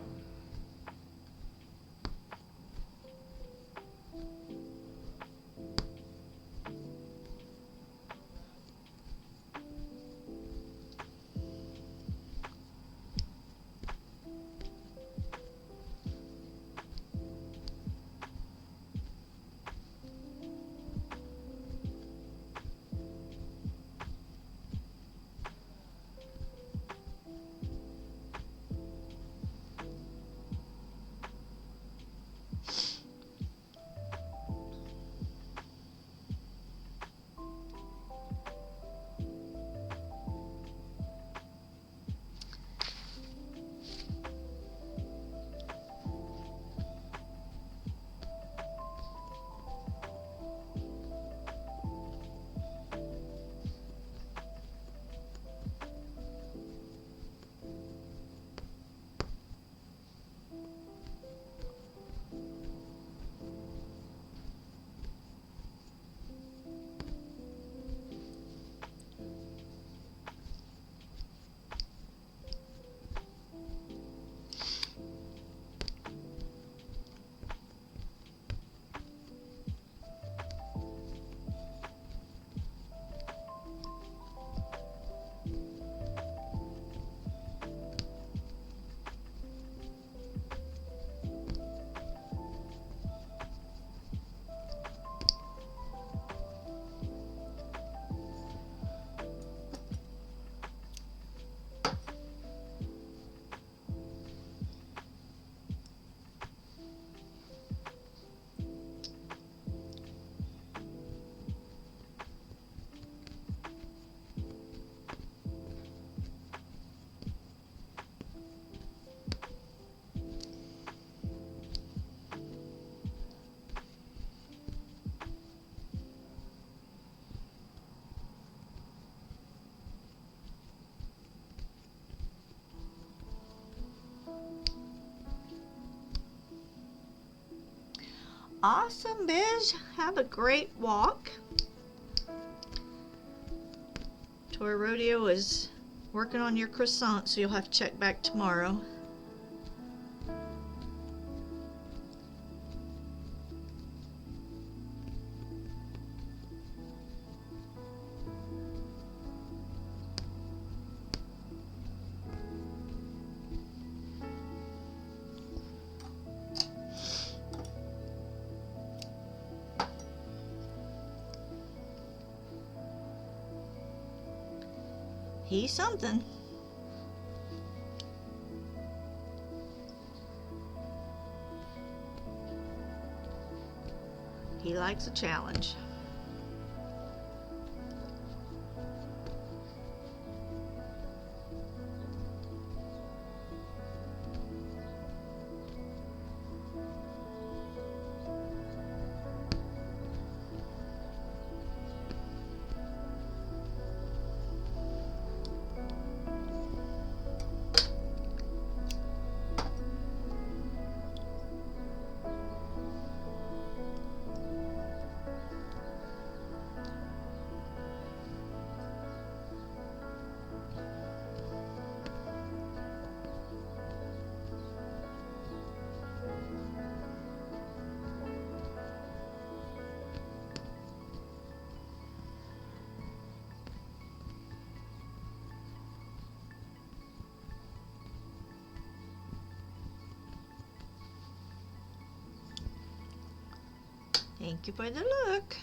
Awesome, Biz. Have a great walk. Toy Rodeo is working on your croissant, so you'll have to check back tomorrow. He's something. He likes a challenge. Thank you for the look.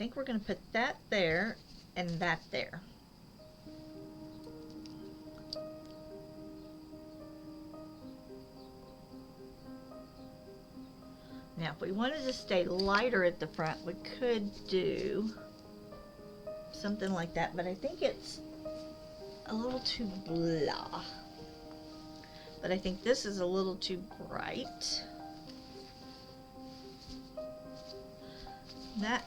think we're going to put that there and that there. Now, if we wanted to stay lighter at the front, we could do something like that, but I think it's a little too blah. But I think this is a little too bright. That,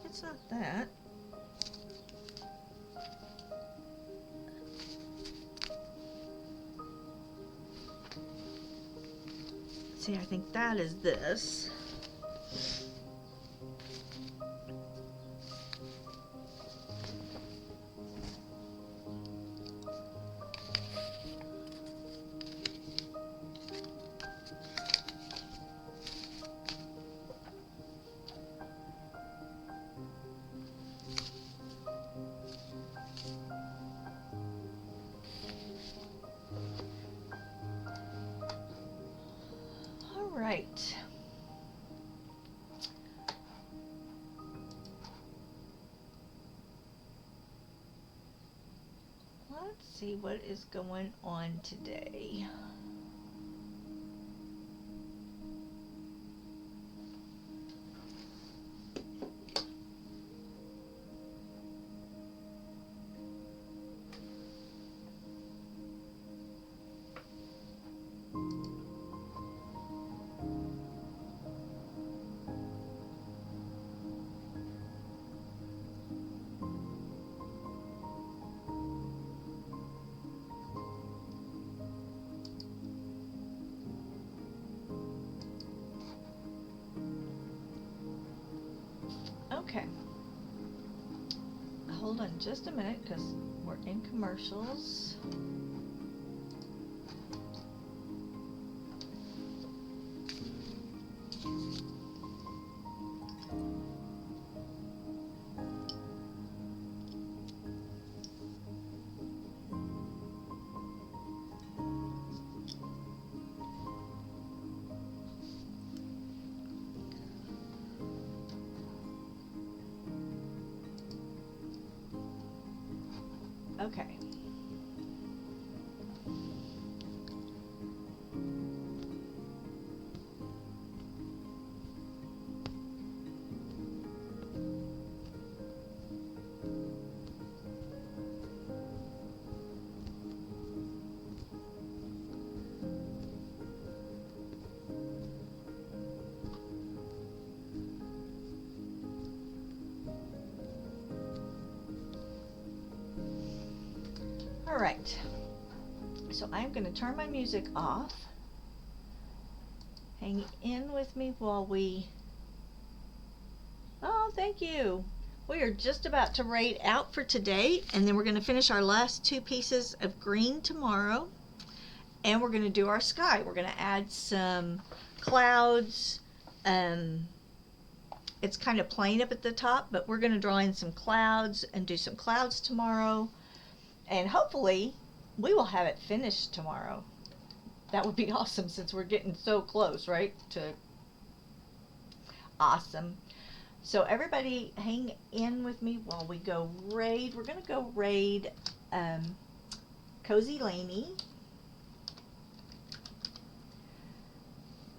it's not that. See, I think that is this. Right. Let's see what is going on today. Okay. Hold on just a minute because we're in commercials. Okay. All right. So I'm going to turn my music off. Hang in with me while we... Oh, thank you. We are just about to raid out for today, and then we're going to finish our last two pieces of green tomorrow, and we're going to do our sky. We're going to add some clouds. It's kind of plain up at the top, but we're going to draw in some clouds and do some clouds tomorrow, and hopefully we will have it finished tomorrow. That would be awesome since we're getting so close, right? To awesome. So everybody hang in with me while we go raid. We're going to go raid Cozy Laney.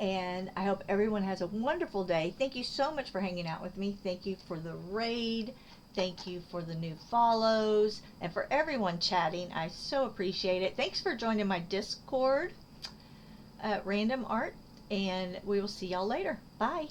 And I hope everyone has a wonderful day. Thank you so much for hanging out with me. Thank you for the raid. Thank you for the new follows. And for everyone chatting, I so appreciate it. Thanks for joining my Discord, Random Art. And we will see y'all later. Bye.